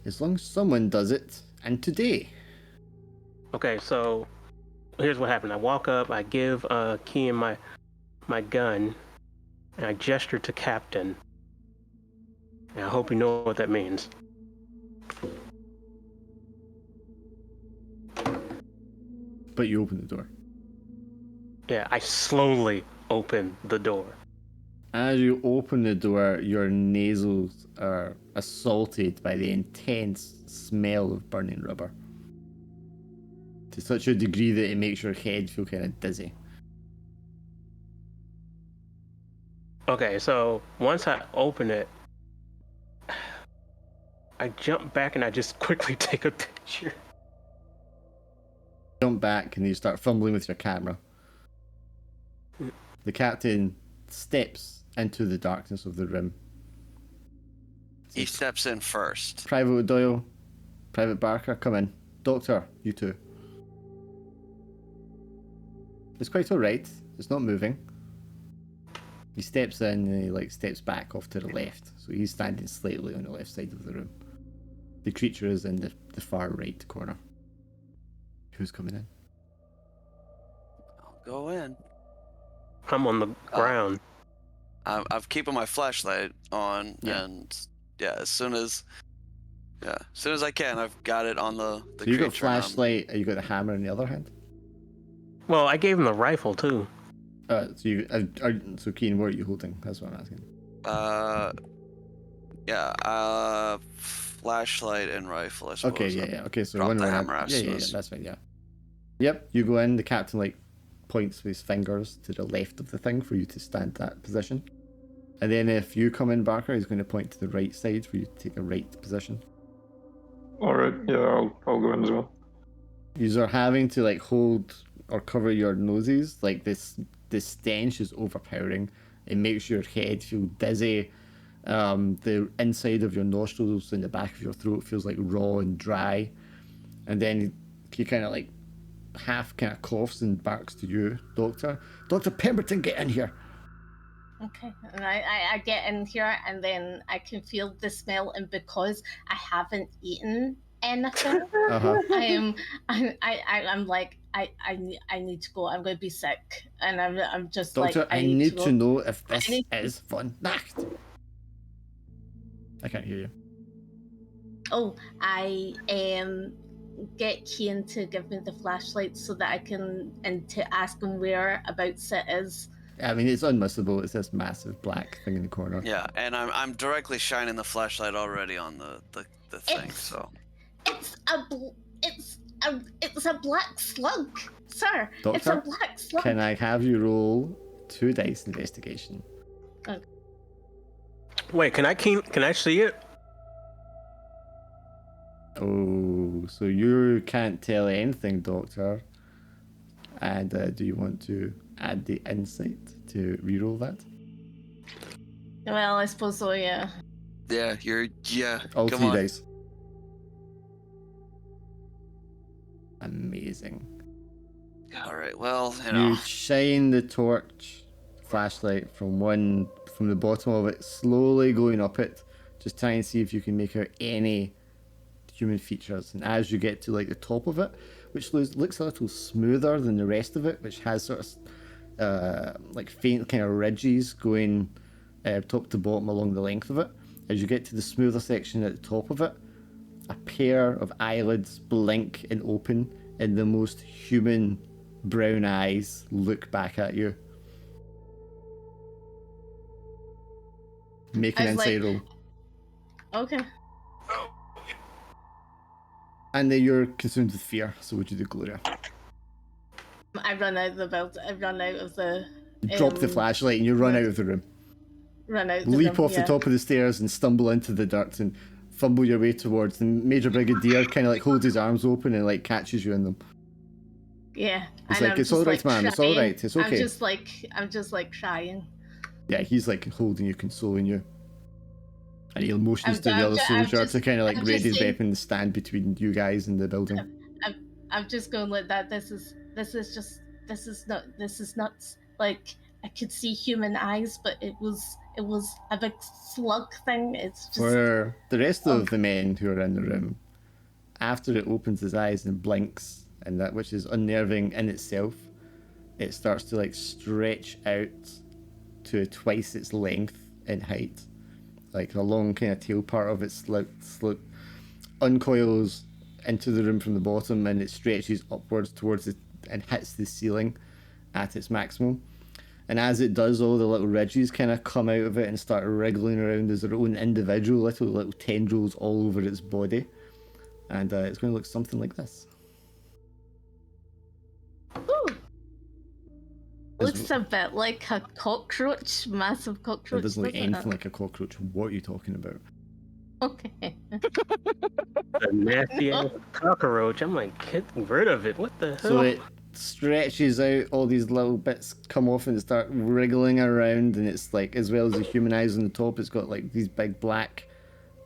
As long as someone does it, and today. Okay, so here's what happened. I walk up, I give Kian my gun, and I gesture to Captain. And I hope you know what that means. But you open the door. Yeah, I slowly open the door. As you open the door, your nasals are assaulted by the intense smell of burning rubber. To such a degree that it makes your head feel kind of dizzy. Okay, so once I open it, I jump back and I just quickly take a picture. Jump back and you start fumbling with your camera. The captain steps into the darkness of the room. He steps in first. Private Doyle, Private Barker, come in. Doctor, you two. It's quite alright. It's not moving. He steps in and he steps back off to the left. So he's standing slightly on the left side of the room. The creature is in the far right corner. Who's coming in? I'll go in. I'm on the ground. I'm keeping my flashlight on, and as soon as I can, I've got it on the So creature. you got flashlight, and you got the hammer in the other hand. Well, I gave him the rifle too. So Keen, what are you holding? That's what I'm asking. Flashlight and rifle, I suppose. Okay, yeah. Okay, so drop one the around. hammer, I Yeah, suppose. that's fine. Yeah. Yep, you go in. The captain points with his fingers to the left of the thing for you to stand that position. And then if you come in, Barker, he's going to point to the right side for you to take a right position. All right. Yeah, I'll go in as well. You are having to hold or cover your noses. This stench is overpowering. It makes your head feel dizzy. The inside of your nostrils and the back of your throat feels raw and dry. And then he kind of half kind of coughs and barks to you, Doctor. Dr. Pemberton, get in here. Okay, and I get in here, and then I can feel the smell, and because I haven't eaten anything, Uh-huh. I'm I need to go. I'm going to be sick, and I'm just Doctor, like, I need go. to know if this need- is von Nacht. I can't hear you. Oh, I get Kian to give me the flashlight so that I can, and to ask him whereabouts it is. I mean, it's unmissable. It's this massive black thing in the corner. Yeah, and I'm directly shining the flashlight already on the thing. It's- So It's a black slug, sir. It's a Doctor, black slug. can I have you roll 2 dice investigation? Wait, can I see it? Oh, so you can't tell anything, Doctor. And do you want to add the insight to reroll that? Well, I suppose so. Yeah. yeah. All Come 3 on. dice. Amazing. All right. Well, You shine the torch flashlight from the bottom of it, slowly going up it. Just try and see if you can make out any human features. And as you get to like the top of it, which looks a little smoother than the rest of it, which has sort of like faint kind of ridges going top to bottom along the length of it. As you get to the smoother section at the top of it, a pair of eyelids blink and open, and the most human brown eyes look back at you. Make an I was insight roll. Okay. And then you're consumed with fear, so would you do, Gloria? I run out of the build. I run out of the. You drop the flashlight and you run out of the room. Run out. Leap off the top of the stairs and stumble into the dirt and fumble your way towards the Major Brigadier. Kind of like holds his arms open and like catches you in them. Yeah. It's and like, I'm it's just, all right, man. It's all crying. right. It's okay. I'm just like crying. Yeah, he's like holding you, consoling you. And he motions to the I'm other I'm soldier just- to kind of like I'm raise just his saying- weapon and stand between you guys and the building. I'm just going like that. This is nuts. Like, I could see human eyes, but it was a big slug thing. It's just For the rest of the men who are in the room, after it opens his eyes and blinks, and that which is unnerving in itself, it starts to like stretch out to twice its length in height. Like the long kind of tail part of it uncoils into the room from the bottom, and it stretches upwards towards it and hits the ceiling at its maximum. And as it does, all the little ridges kind of come out of it and start wriggling around as their own individual little tendrils all over its body. And it's going to look something like this. Ooh. Looks a bit like a cockroach, massive cockroach. It doesn't look doesn't anything like a cockroach. What are you talking about? Okay. The nasty ass cockroach. I'm like, get rid of it. What the hell? So it stretches out, all these little bits come off and start wriggling around, and it's like, as well as the human eyes on the top, it's got like these big black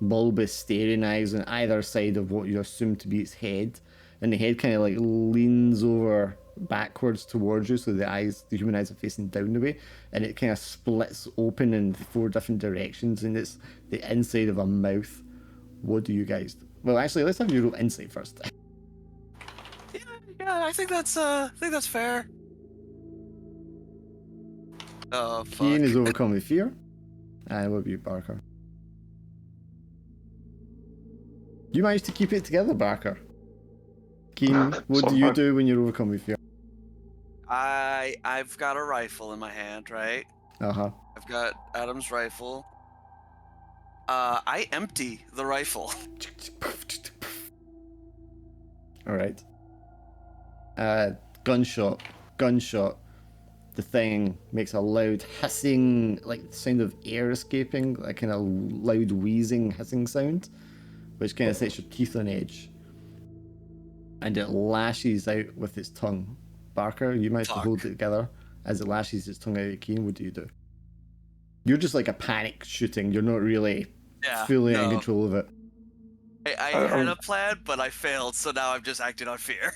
bulbous staring eyes on either side of what you assume to be its head, and the head kind of like leans over backwards towards you, so the human eyes are facing down the way, and it kind of splits open in 4 different directions, and it's the inside of a mouth. What do you guys do? Well, actually, let's have you roll insight first. Yeah, I think that's fair. Oh, fuck. Keen is overcome with fear. And what about you, Barker? You managed to keep it together, Barker. Keen, what do you do when you're overcome with fear? I've got a rifle in my hand, right? Uh-huh. I've got Adam's rifle. I empty the rifle. Alright. Gunshot. The thing makes a loud hissing, like the sound of air escaping, like kind of loud wheezing hissing sound, which kind of sets your teeth on edge. And it lashes out with its tongue. Barker, you managed to hold it together. As it lashes its tongue out at Keen, what do you do? You're just like a panic shooting. You're not really fully in control of it. I had a plan, but I failed, so now I'm just acting on fear.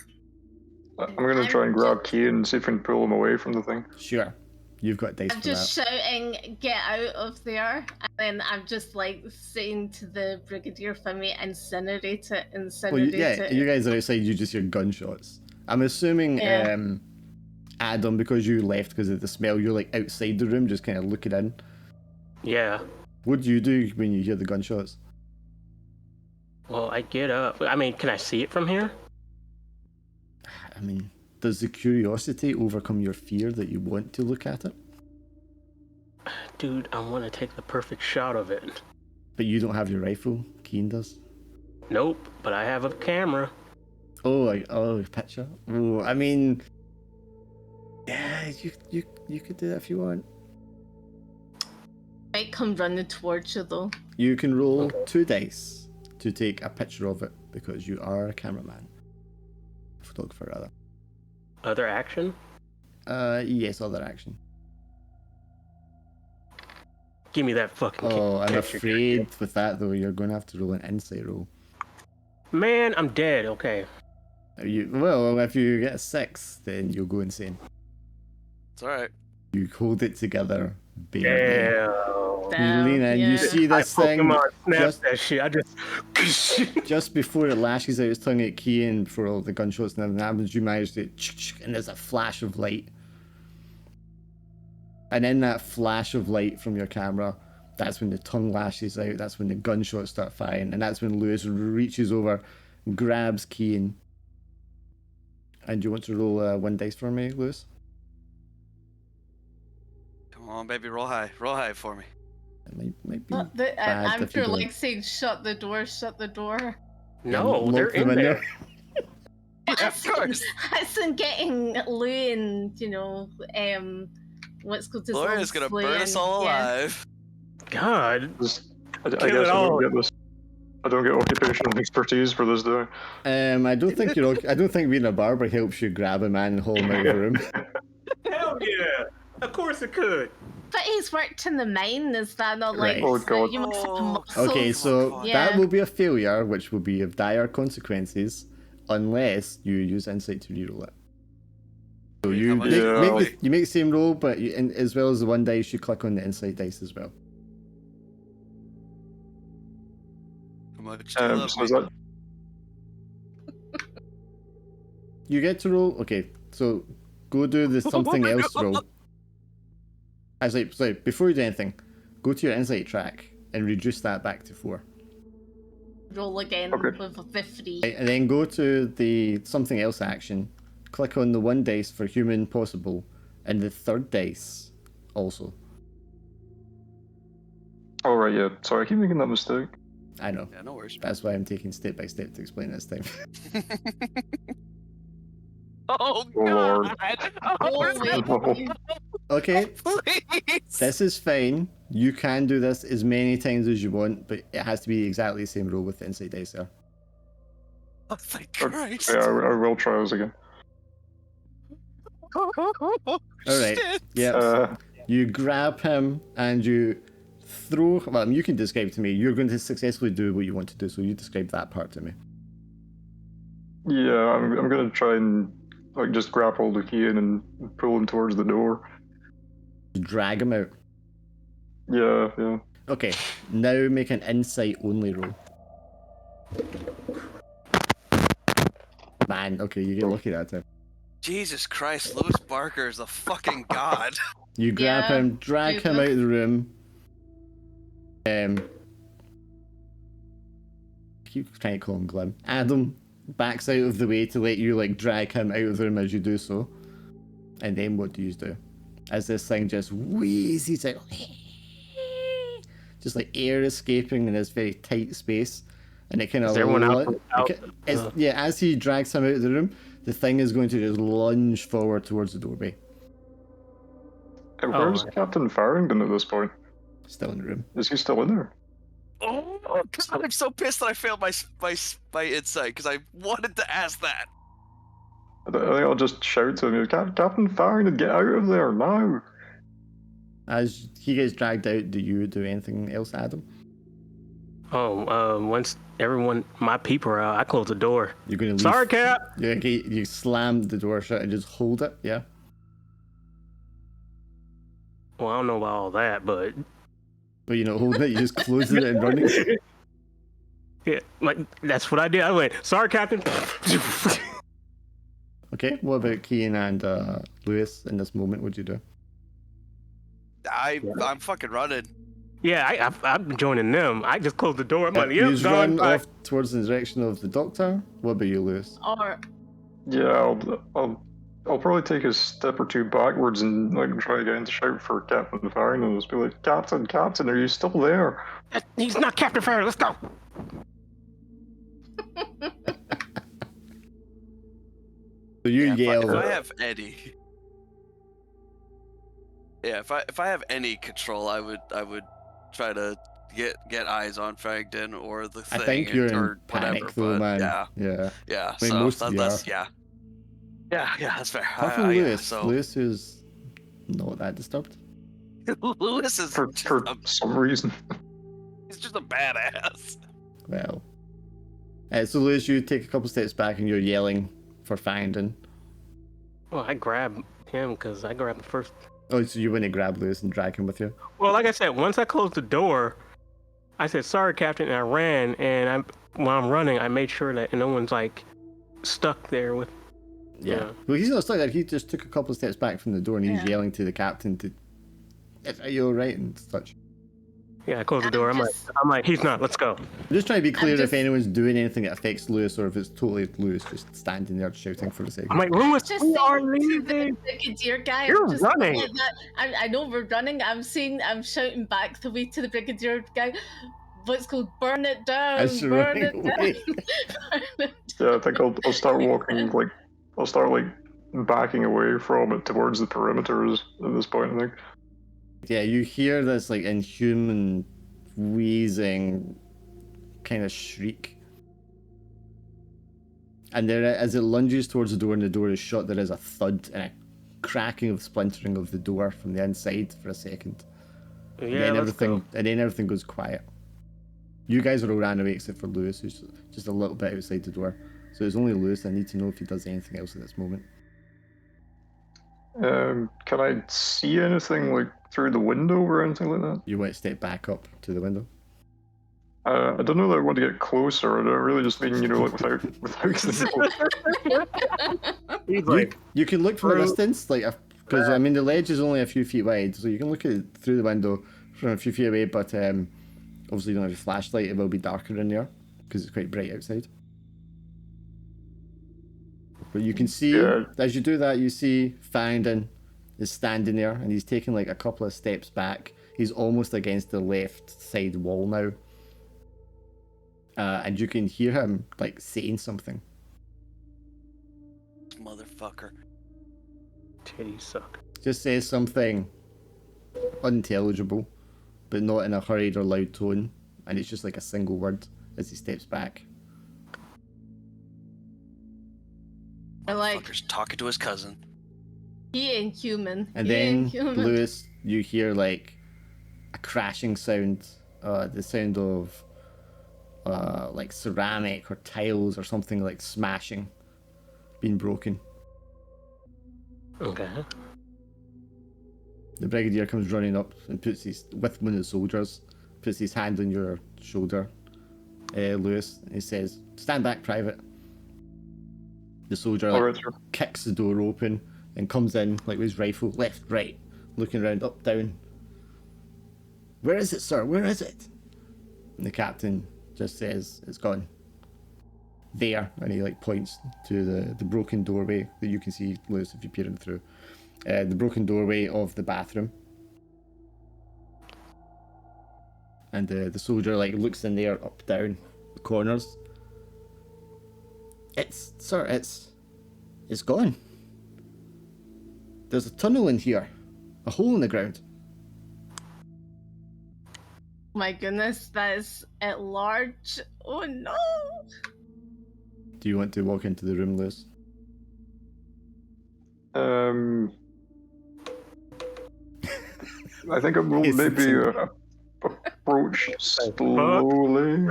I'm gonna try and grab Key and see if we can pull him away from the thing. Sure. You've got dice I'm for just that. shouting, get out of there. And then I'm just like saying to the Brigadier for me, incinerate it. Well, yeah, you guys are outside, you just hear gunshots. I'm assuming, Yeah. Adam, because you left because of the smell, you're like outside the room, just kind of looking in. Yeah. What do you do when you hear the gunshots? Well, I get up. I mean, can I see it from here? I mean, does the curiosity overcome your fear that you want to look at it? Dude, I want to take the perfect shot of it. But you don't have your rifle. Keen does. Nope, but I have a camera. Oh, picture. Oh, I mean, yeah, you could do that if you want. Might come running towards you though. You can roll 2 dice to take a picture of it because you are a cameraman. Photographer, rather. Other action? Yes, other action. Give me that fucking Oh, I'm picture. afraid with that though, you're going to have to roll an insight roll. Man, I'm dead. Okay. Well, if you get a 6, then you'll go insane. It's alright. You hold it together, barely. Damn. You lean in, you see this I thing Pokemon snapped just, that shit. I just. just before it lashes out its tongue at Kian, before all the gunshots and everything happens, you manage to, and there's a flash of light. And in that flash of light from your camera, that's when the tongue lashes out, that's when the gunshots start firing, and that's when Lewis reaches over, grabs Kian. And do you want to roll 1 dice for me, Lewis? Come on, baby, roll high for me. It might be But bad I'm if you sure don't. like saying shut the door, shut the door. No, Lock they're them in in there. Yeah, of course. That's in getting Lou and, what's called this Gloria's gonna burn us all alive. God. I Kill guess it I all. don't get this. I don't get occupational expertise for this, do I don't think I don't think being a barber helps you grab a man and haul him out of the room. Hell yeah. Of course it could. But he's worked in the mine, is that not like Right. Oh, God. you must have Oh. muscles? Okay, so Yeah. that will be a failure, which will be of dire consequences, unless you use insight to reroll it. So you How much? you make the same roll, but as well as the 1 dice, you click on the insight dice as well. How much do you love So me? is that You get to roll. Okay, so go do the something my else God. roll. Sorry, before you do anything, go to your insight track and reduce that back to 4. Roll again Okay. with the 3. Right, and then go to the something else action, click on the 1 dice for human possible, and the 3rd dice also. Oh, right, yeah. Sorry, I keep making that mistake. I know. Yeah, no worries. That's why I'm taking step by step to explain this time. Oh, Oh, Lord. God! Oh, wait. Okay, Please! this is fine. You can do this as many times as you want, but it has to be exactly the same roll with the insight dice there. Oh, thank Oh, Christ! Yeah, I will try this again. Alright, Shit. yeah. You grab him and you throw. Well, you can describe to me. You're going to successfully do what you want to do, so you describe that part to me. Yeah, I'm gonna try and like just grab hold of Kian and pull him towards the door. Drag him out. Yeah. Okay, now make an insight only roll. Man, okay, you get lucky that time. Jesus Christ, Lewis Barker is a fucking god. You grab Yeah, him, drag him Jesus. out of the room. I keep trying to call him Glim. Adam backs out of the way to let you like drag him out of the room as you do so. And then what do you do? As this thing just wheezes out, just like air escaping in this very tight space, and it kind of Is everyone out? yeah. As he drags him out of the room, the thing is going to just lunge forward towards the doorway. Where's Oh. Captain Farrington at this point? Still in the room. Is he still in there? Oh, God, I'm so pissed that I failed my insight because I wanted to ask that. I think I'll just shout to him, Captain Farrington, get out of there now! As he gets dragged out, do you do anything else, Adam? Once my people are out, I close the door. You're going to leave. Sorry, Cap. You slam the door shut and just hold it, yeah? Well, I don't know about all that, but But you're not holding it, you just closing it and running. yeah, like that's what I did. I went, sorry, Captain. Okay, what about Keane and Lewis in this moment? What'd you do? I'm fucking running. Yeah, I'm joining them. I just closed the door. I'm like, You yep, just gone. run Bye. off towards the direction of the doctor. What about you, Lewis? Or Yeah, I'll probably take a step or two backwards and like try again to shout for Captain Farron and just be like, Captain, Captain, are you still there? He's not Captain Farron. Let's go. So you Yeah, yell. if I have any. Yeah, if I have any control, I would try to get eyes on Farrington or the thing. I think you're or in panic whatever, though, but man. Yeah. I mean, So most of you that's are. yeah, that's fair. Apart from Yeah, Lewis. so Lewis who's not that disturbed. Lewis is For some reason. he's just a badass. Well. So Lewis, you take a couple steps back and you're yelling for Farrington. Well, I grabbed him because I grabbed him first. Oh, so you went to grab Lewis and drag him with you? Well, like I said, once I closed the door, I said, sorry, Captain, and I ran. And while I'm running, I made sure that no one's like stuck there with. Yeah. Well, he's not stuck there. He just took a couple of steps back from the door and he's Yeah. yelling to the captain to, are you alright and such. Yeah, I closed the door. I'm like, he's not. Let's go. I'm just trying to be clear if just- anyone's doing anything that affects Lewis or if it's totally Lewis just standing there shouting for the sake of I'm like, Lewis, just we are saying to the leaving. brigadier guy. You're just running. like that. I know we're running. I'm shouting back the way to the brigadier guy. What's called burn it down. As you're Burn it running down. away. Burn it Yeah, I think I'll start walking I'll start backing away from it towards the perimeters at this point, I think. Yeah, you hear this like inhuman wheezing kind of shriek. And there, as it lunges towards the door and the door is shut, there is a thud and a cracking of splintering of the door from the inside for a second. Yeah, let's go. And then everything goes quiet. You guys are all ran away except for Lewis, who's just a little bit outside the door. So it's only Lewis. I need to know if he does anything else at this moment. Can I see anything through the window or anything like that? You want to step back up to the window? I don't know that I want to get closer. I really just mean, without He's like, You can look from a through- distance, because I mean the ledge is only a few feet wide, so you can look at it through the window from a few feet away. But obviously you don't have a flashlight; it will be darker in there because it's quite bright outside. But you can see, as you do that, you see Farrington is standing there, and he's taking a couple of steps back. He's almost against the left side wall now, and you can hear him saying something. Motherfucker. titties suck. Just says something unintelligible, but not in a hurried or loud tone, and it's just a single word as he steps back. And Fucker's talking to his cousin. he ain't human. And he then, ain't human. Lewis, you hear a crashing sound, the sound of ceramic or tiles or something smashing, being broken. Okay. The brigadier comes running up and with one of the soldiers, puts his hand on your shoulder, Lewis, and he says, "Stand back, private." The soldier Alright, sir. kicks the door open and comes in with his rifle, left, right, looking around, up, down. "Where is it, sir? Where is it?" And the captain just says, "It's gone. There," and he points to the broken doorway that you can see, Lewis, if you're peering through. The broken doorway of the bathroom. And the soldier looks in there, up, down, the corners. It's gone. There's a tunnel in here, a hole in the ground. My goodness, that is at large. Oh no! Do you want to walk into the room, Lewis? I think I will Yes, maybe it's approach slowly.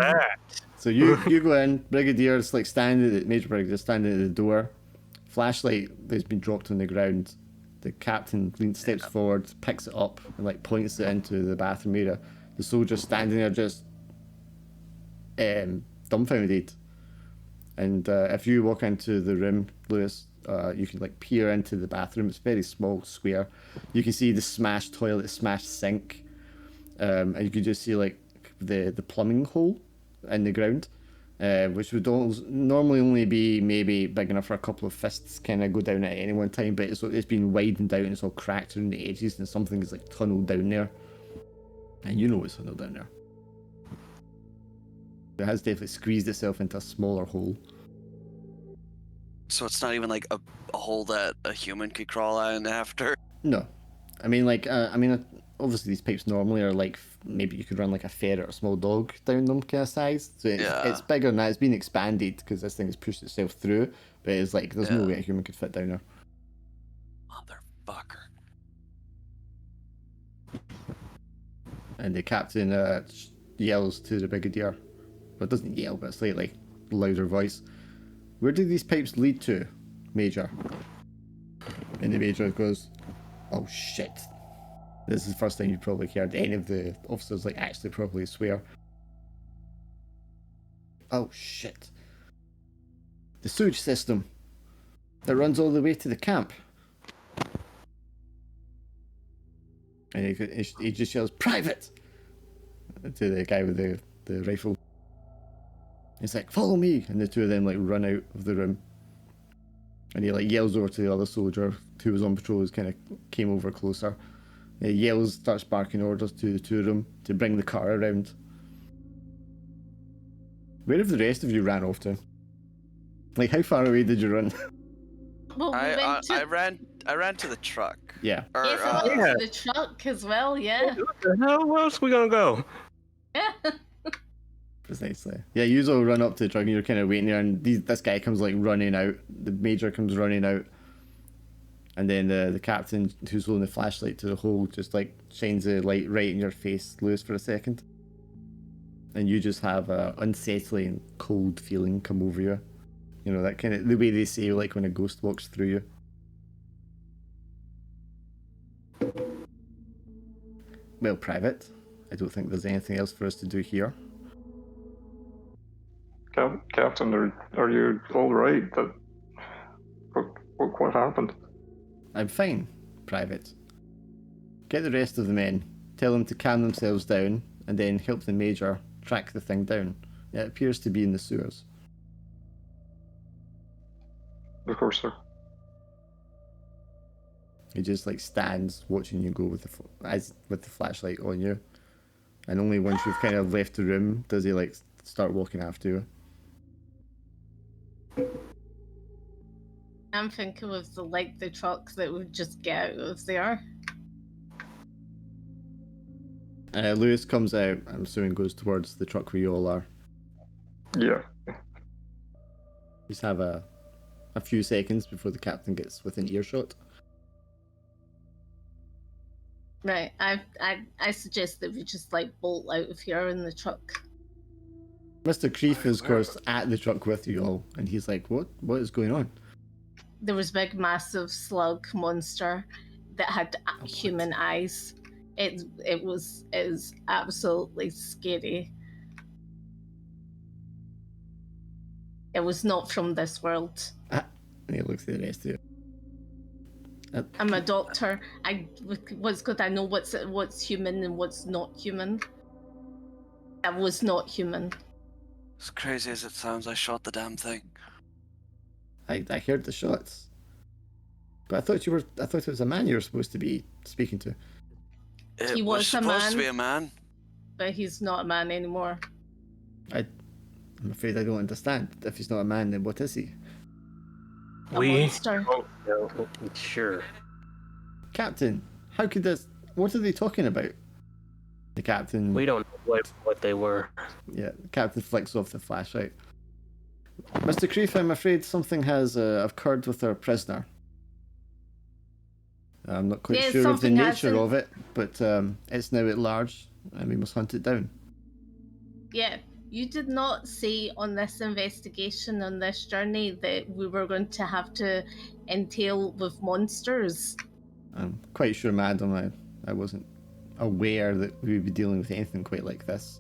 So you go in, Brigadier's Major Brigadier standing at the door. Flashlight that's been dropped on the ground. The captain steps forward, picks it up, and points it into the bathroom area. The soldier's standing there just dumbfounded. And if you walk into the room, Lewis, you can like peer into the bathroom. It's very small, square. You can see the smashed toilet, smashed sink, and you can just see like the plumbing hole in the ground, which would normally only be maybe big enough for a couple of fists kind of go down at any one time, but it's been widened out and it's all cracked around the edges, and something is like tunneled down there, and you know it's tunneled down there. It has definitely squeezed itself into a smaller hole. So it's not even like a hole that a human could crawl in after. No, I mean obviously these pipes normally are like maybe you could run like a ferret or a small dog down them kind of size. So it's bigger than that. It's been expanded because this thing has pushed itself through, but it's like there's no way a human could fit down there. Motherfucker. And the captain yells to the brigadier. Well, it doesn't yell, but it's slightly louder voice. Where do these pipes lead to, Major? And the Major goes, oh shit. This is the first time you've probably heard any of the officers like actually properly swear. Oh shit. The sewage system that runs all the way to the camp. And he just yells, private! To the guy with the rifle. He's like, follow me! And the two of them like run out of the room. And he like yells over to the other soldier who was on patrol, who's kind of came over closer. He yells, starts barking orders to the two of them to bring the car around. Where have the rest of you ran off to? Like, how far away did you run? Well, I ran to the truck. Yeah. Or, yes, I went to the truck as well, yeah. What the hell? Where else we gonna go? Yeah. Precisely. Yeah, you all run up to the truck and you're kind of waiting there, and this guy comes like running out. The Major comes running out. And then the captain, who's holding the flashlight to the hole, just like shines the light right in your face, Lewis, for a second. And you just have a unsettling, cold feeling come over you. You know, that kind of, the way they say, like when a ghost walks through you. Well, Private, I don't think there's anything else for us to do here. Captain, are you all right? What happened? I'm fine, Private. Get the rest of the men, tell them to calm themselves down, and then help the Major track the thing down. It appears to be in the sewers. Of course, sir. He just like stands watching you go with the flashlight on you, and only once you've kind of left the room does he like start walking after you. I'm thinking of the trucks that would just get out of there. Lewis comes out, I'm assuming goes towards the truck where you all are. Yeah. Just have a few seconds before the captain gets within earshot. Right, I suggest that we just like bolt out of here in the truck. Mr. Creef is, of course, at the truck with you all, and he's like, what is going on? There was a big, massive slug monster that had human eyes. It was absolutely scary. It was not from this world. And he looks at the rest of you. I'm a doctor. What's good? I know what's human and what's not human. That was not human. As crazy as it sounds, I shot the damn thing. I heard the shots. But I thought it was a man you were supposed to be speaking to. He was supposed to be a man. But he's not a man anymore. I'm afraid I don't understand. If he's not a man, then what is he? A monster. Oh, no. Sure. Captain, how could this... What are they talking about? The captain... We don't know what they were. Yeah, the captain flicks off the flashlight. Mr. Creef, I'm afraid something has occurred with our prisoner. I'm not quite sure of the nature of it, but it's now at large, and we must hunt it down. Yeah, you did not say on this investigation, on this journey, that we were going to have to entail with monsters. I'm quite sure, madam, I wasn't aware that we would be dealing with anything quite like this.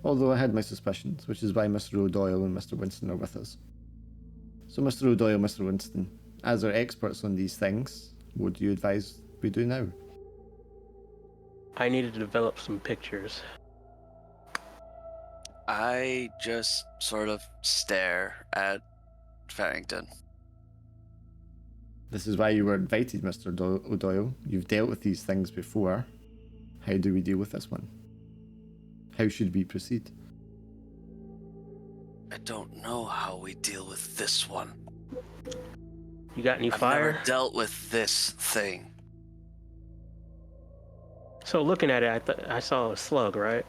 Although I had my suspicions, which is why Mr. O'Doyle and Mr. Winston are with us. So, Mr. O'Doyle, Mr. Winston, as our experts on these things, what do you advise we do now? I needed to develop some pictures. I just sort of stare at Farrington. This is why you were invited, Mr. O'Doyle. You've dealt with these things before. How do we deal with this one? How should we proceed? I don't know how we deal with this one. You got any I've fire? never dealt with this thing. So looking at it, I saw a slug, right?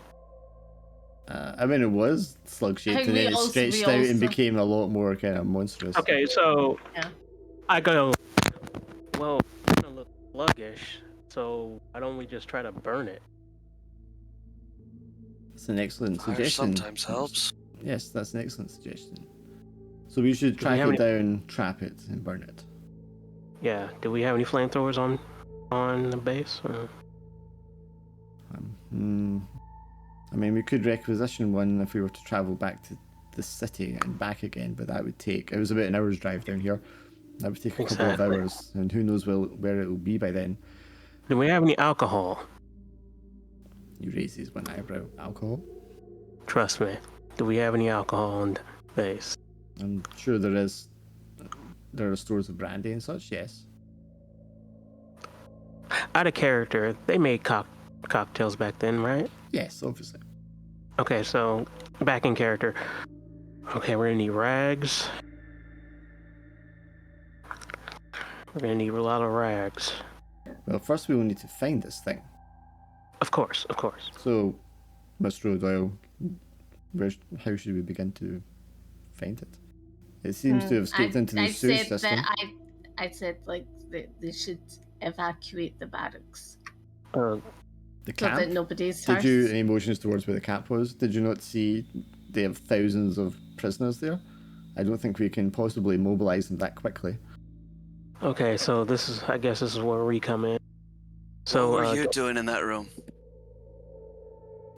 I mean, it was slug-shaped, and then it stretched out and became a lot more kind of monstrous. Okay, so Yeah. I go, well, it's gonna look sluggish, so why don't we just try to burn it? That's an excellent Fire suggestion. sometimes helps. Yes, that's an excellent suggestion. So we should Do we track have it down, trap it, and burn it. Yeah. Do we have any flamethrowers on the base? I mean, we could requisition one if we were to travel back to the city and back again, but that would take... It was about an hour's drive down here. That would take a couple of Exactly. hours, and who knows where it will be by then. Do we have any alcohol? He raises one eyebrow. Alcohol? Trust me. Do we have any alcohol on the base? I'm sure there is. There are stores of brandy and such, yes. Out of character, they made cocktails back then, right? Yes, obviously. Okay, so back in character. Okay, we're gonna need rags. We're gonna need a lot of rags. Well, first we will need to find this thing. Of course, of course. So, Mr. O'Doyle, how should we begin to find it? It seems to have escaped into the sewer system. I said like they should evacuate the barracks Uh, The so that camp? nobody's Did hurt. you any emotions towards where the camp was? Did you not see they have thousands of prisoners there? I don't think we can possibly mobilize them that quickly. okay, so I guess this is where we come in. So, What were you doing in that room?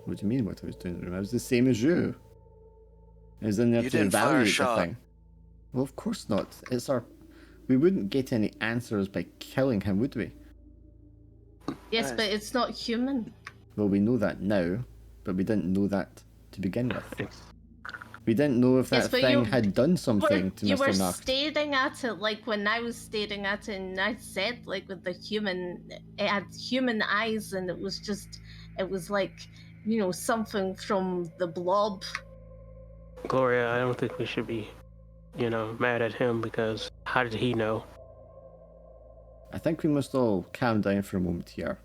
What do you mean what I was doing in the room? I was the same as you. I was in there You to didn't fire a evaluate the shot. thing. Well, of course not. We wouldn't get any answers by killing him, would we? Yes, Nice. but it's not human. Well, we know that now, but we didn't know that to begin with. It's- We didn't know if Yes, that but thing you had done something to You were Mr. Nacht. staring at it like when I was staring at it, and I said like with the human, it had human eyes, and it was like, something from the Blob. Gloria, I don't think we should be, mad at him because how did he know? I think we must all calm down for a moment here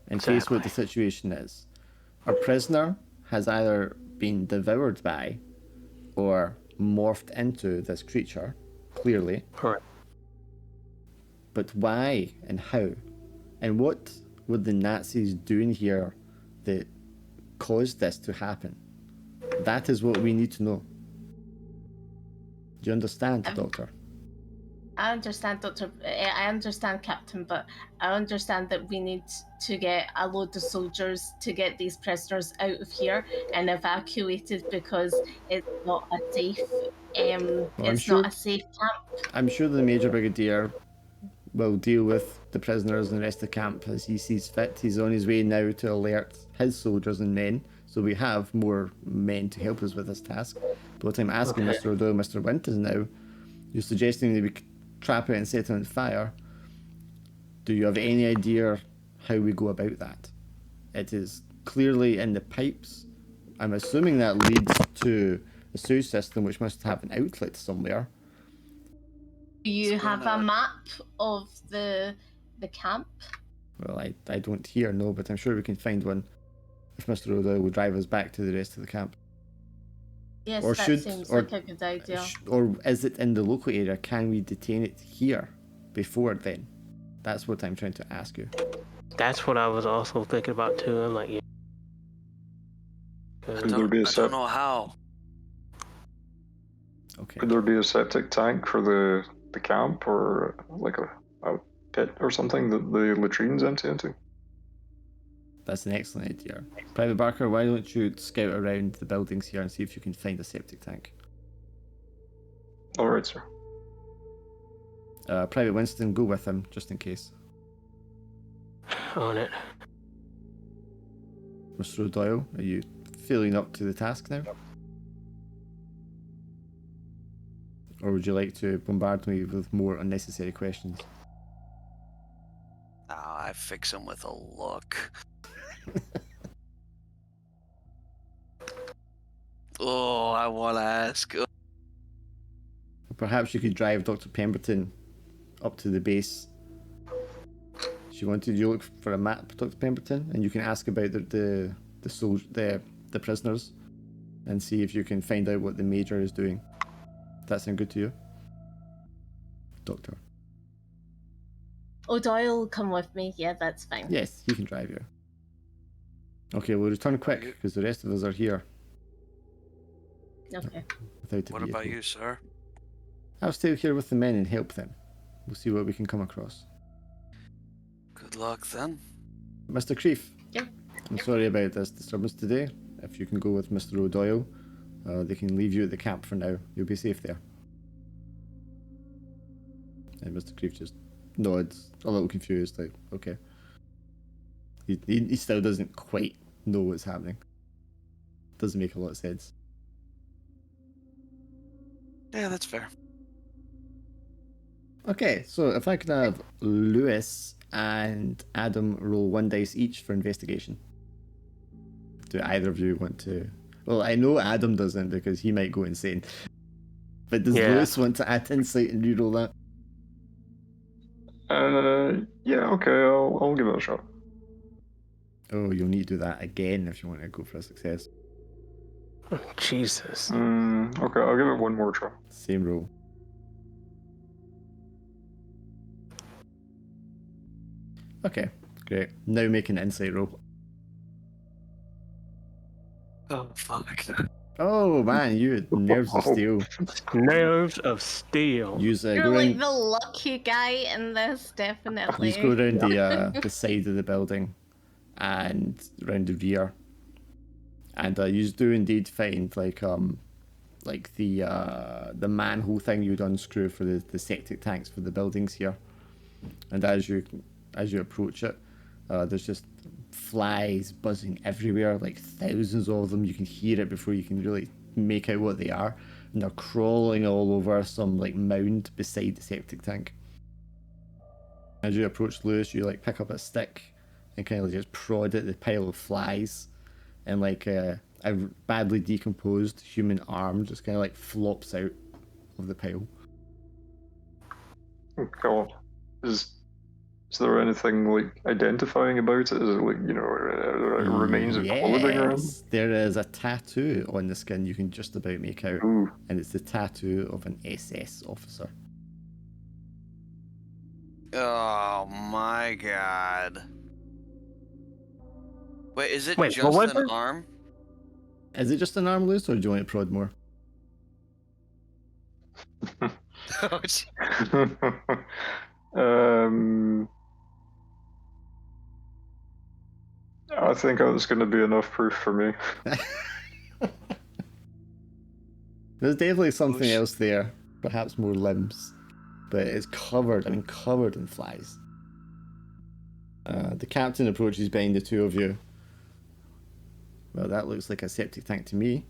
and face what the situation is. Our prisoner has either been devoured by or morphed into this creature, clearly. Correct. But why and how? And what were the Nazis doing here that caused this to happen? That is what we need to know. Do you understand, Doctor? I understand, Doctor. I understand, Captain, but I understand that we need to get a load of soldiers to get these prisoners out of here and evacuated because it's not a safe. Not a safe camp. I'm sure the Major Brigadier will deal with the prisoners and the rest of the camp as he sees fit. He's on his way now to alert his soldiers and men, so we have more men to help us with this task. But what I'm asking Mr. O'Doyle, Mr. Winters now, you're suggesting that we trap it and set it on fire. Do you have any idea how we go about that? It is clearly in the pipes. I'm assuming that leads to a sewer system which must have an outlet somewhere. Do you have a map of the camp? Well, I don't here, no, but I'm sure we can find one if Mr. O'Doyle will drive us back to the rest of the camp. Yes, Or that seems like a good idea. Or is it in the local area? Can we detain it here before then? That's what I'm trying to ask you. That's what I was also thinking about too. I'm like, yeah. Could there be a I don't know how. Okay. Could there be a septic tank for the camp, or like a pit or something that the latrines empty into? That's an excellent idea. Private Barker, why don't you scout around the buildings here and see if you can find a septic tank? All right, sir. Private Winston, go with him, just in case. On it. Mr. O'Doyle, are you feeling up to the task now? Or would you like to bombard me with more unnecessary questions? I fix him with a look. Oh, I want to ask. Perhaps you could drive Dr. Pemberton up to the base. She wanted you to look for a map, Dr. Pemberton, and you can ask about the prisoners, and see if you can find out what the Major is doing. That sound good to you, Doctor? O'Doyle, come with me. Yeah, that's fine. Yes, he can drive you. Okay, we'll return quick because the rest of us are here. Okay. Without a What about vehicle. you, sir? I'll stay here with the men and help them. We'll see what we can come across. Good luck then. Mr. Creef. Yep. I'm sorry about this disturbance today. If you can go with Mr. O'Doyle, they can leave you at the camp for now. You'll be safe there. And Mr. Creef just nods, a little confused, like, okay. He still doesn't quite know what's happening. Doesn't make a lot of sense. Yeah, that's fair. Okay, so if I could have Lewis and Adam roll 1 dice each for investigation. Do either of you want to... Well, I know Adam doesn't because he might go insane. But does Lewis want to add insight and reroll that? Yeah, okay, I'll give it a shot. Oh, you'll need to do that again if you want to go for a success. Jesus. Okay, I'll give it one more try. Same roll. Okay, great. Now make an insight roll. Oh, fuck. Oh man, you had nerves of steel. Nerves of steel. Use You're go like around, the lucky guy in this, definitely. just go around the side of the building and around the rear, and you do indeed find like the manhole thing you'd unscrew for the septic tanks for the buildings here, and as you approach it, there's just flies buzzing everywhere, like thousands of them. You can hear it before you can really make out what they are, and they're crawling all over some like mound beside the septic tank. As you approach Lewis, you like pick up a stick and kind of just prod at the pile of flies, and like a badly decomposed human arm just kind of like flops out of the pile. Oh god. Is there anything like identifying about it? Is it like, are there remains of clothing around? Yes, there is a tattoo on the skin you can just about make out, Ooh. and it's the tattoo of an SS officer. Oh my god. Wait, is it Wait, just what was an it? arm? Is it just an arm, Lewis, or do you want to prod more? Oh, gee. I think that's going to be enough proof for me. There's definitely something else there, perhaps more limbs, but it's covered in flies. The captain approaches behind the two of you. Well, that looks like a septic tank to me.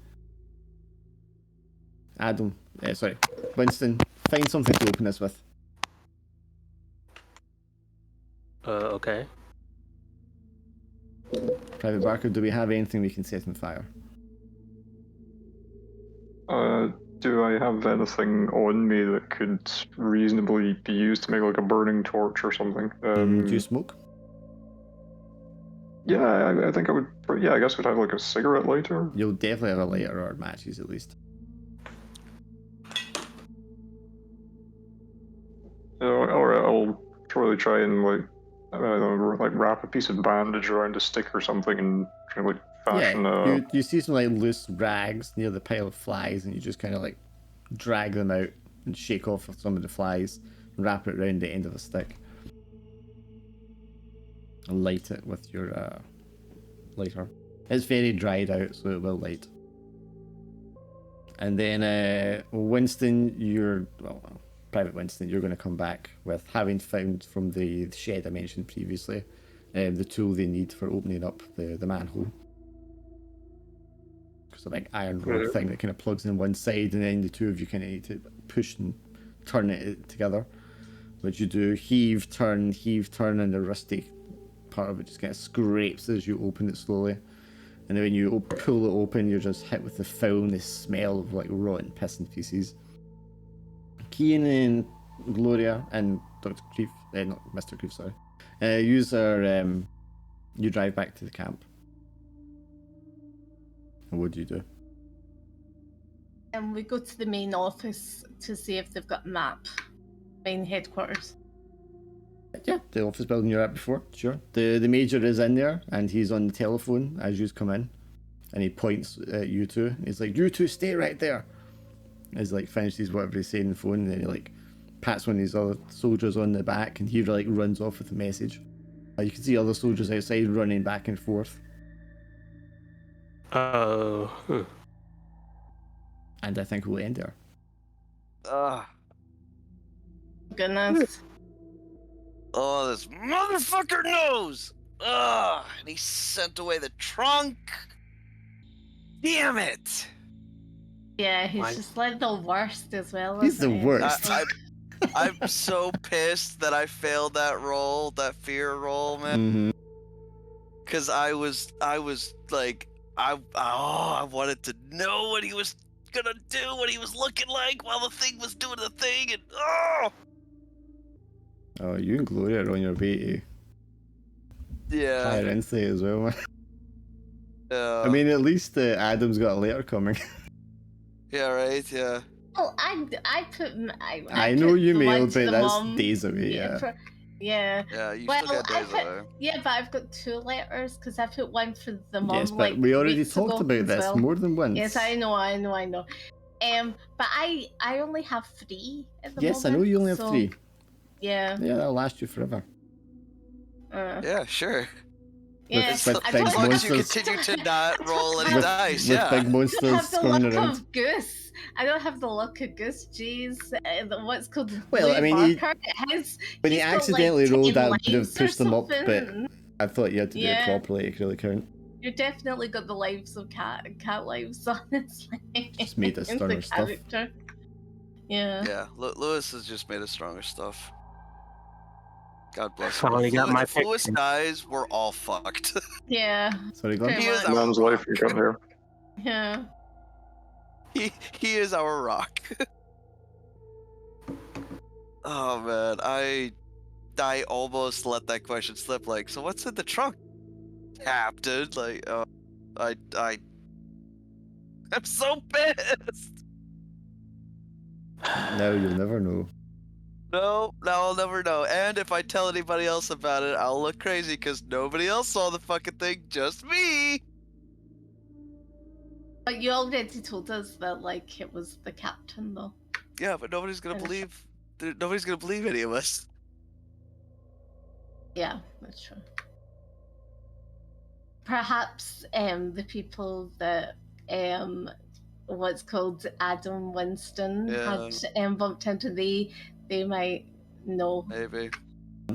Winston, find something to open this with. Okay. Private Barker, do we have anything we can set on fire? Do I have anything on me that could reasonably be used to make like a burning torch or something? Do you smoke? Yeah, I think I would. Yeah, I guess we'd have like a cigarette lighter. You'll definitely have a lighter or matches at least. Alright, I'll probably try and I don't know, like wrap a piece of bandage around a stick or something and try and fashion Yeah, you see some like loose rags near the pile of flies, and you just kind of like drag them out and shake off some of the flies, and wrap it around the end of a stick, and light it with your lighter. It's very dried out, so it will light. And then Winston, Private Winston, you're going to come back with having found from the shed I mentioned previously the tool they need for opening up the manhole. It's a big iron rod thing that kind of plugs in one side, and then the two of you kind of need to push and turn it together. Which you do, heave, turn, and the rusty part of it just kind of scrapes as you open it slowly. And then when you pull it open, you're just hit with the foul, this smell of like rotten piss and feces. Cian and Gloria and Dr. Grief, not Mr. Grief, sorry. You drive back to the camp. And what do you do? And we go to the main office to see if they've got a map. Main headquarters. Yeah, the office building you're at before, sure. The major is in there, and he's on the telephone as you come in. And he points at you two. He's like, you two stay right there. He's like, finishes whatever he's saying on the phone, and then he like pats one of these other soldiers on the back, and he like runs off with the message. You can see other soldiers outside running back and forth. And I think we'll end there. Goodness. Oh, this motherfucker knows! And he sent away the trunk! Damn it! Yeah, he's just like the worst as well. He's the worst. I'm so pissed that I failed that roll, that fear roll, man. Mm-hmm. Because I was like, I wanted to know what he was gonna do, what he was looking like while the thing was doing the thing, and Oh, you and Gloria are on your way to higher insight as well, man. I mean, at least Adam's got a letter coming. Yeah, right, yeah. Well, I put. I know put you the mailed, one to but the that's mom. days away, yeah. Yeah. Yeah, you Well, still got days away. Yeah, but I've got 2 letters because I put one for the mom. Yes, but like, we already weeks talked ago about as this well. more than once. Yes, I know. But I only have 3 at the moment. Yes, I know you only have 3. Yeah. Yeah, that'll last you forever. Yeah, sure. Yeah, With As big long as you monsters. continue to not roll any dice, With yeah. big I don't monsters have the swimming luck around. of Goose. I don't have the luck of Goose. Jeez, what's called? Well, I mean, when he he's got, accidentally like, rolled 10 that, would have lives or pushed them up, but something. I thought you had to do it Yeah. properly to really count. You definitely got the lives of cat lives, honestly. Just made us in the stronger stuff. character. Yeah. Yeah, Lewis has just made us stronger stuff. God bless him. Finally got my If Lewis picture. dies, we're all fucked. Yeah. Sorry, Glenn? Pretty He is much. our Man's life rock. you got here. Yeah. He is our rock. Oh man, I almost let that question slip. Like, so what's in the trunk, Captain? Like, I'm so pissed. No, you'll never know. No, now I'll never know. And if I tell anybody else about it, I'll look crazy because nobody else saw the fucking thing, just me. But you already told us that, like, it was the captain, though. Yeah, but nobody's gonna believe. Nobody's gonna believe any of us. Yeah, that's true. Perhaps the people that what's called Adam Winston had bumped into, they might know. Maybe.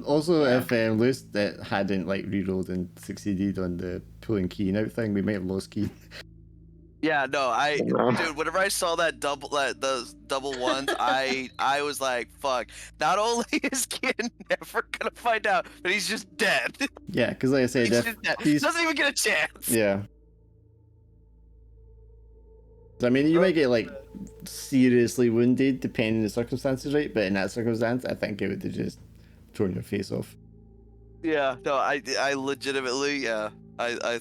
Also, Yeah. if Lewis hadn't like rerolled and succeeded on the pulling Keen out thing, we might have lost Keen. Yeah, no, No. dude, whenever I saw those double ones, I was like, fuck. Not only is Kian never gonna find out, but he's just dead. Yeah, because like I said, He's if just dead. he's Doesn't even get a chance. yeah. So, I mean, you might get like seriously wounded depending on the circumstances, right? But in that circumstance, I think it would have just torn your face off. Yeah, no, I legitimately, yeah. I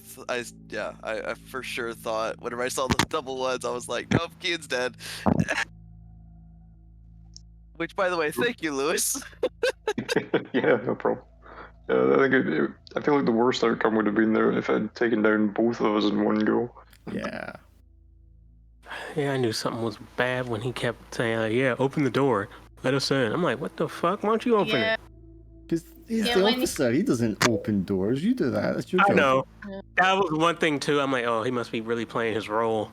for sure thought whenever I saw the double ones, I was like, nope, Kian's dead. Which, by the way, thank you, Lewis. Yeah, no problem. I think I feel like the worst outcome would have been there if I'd taken down both of us in one go. Yeah. Yeah, I knew something was bad when he kept saying, like, yeah, open the door. Let us in. I'm like, what the fuck? Why don't you open Yeah. it? Because he's Yeah, the when officer. He doesn't open doors. You do that. That's your job. I know. That was one thing, too. I'm like, oh, he must be really playing his role.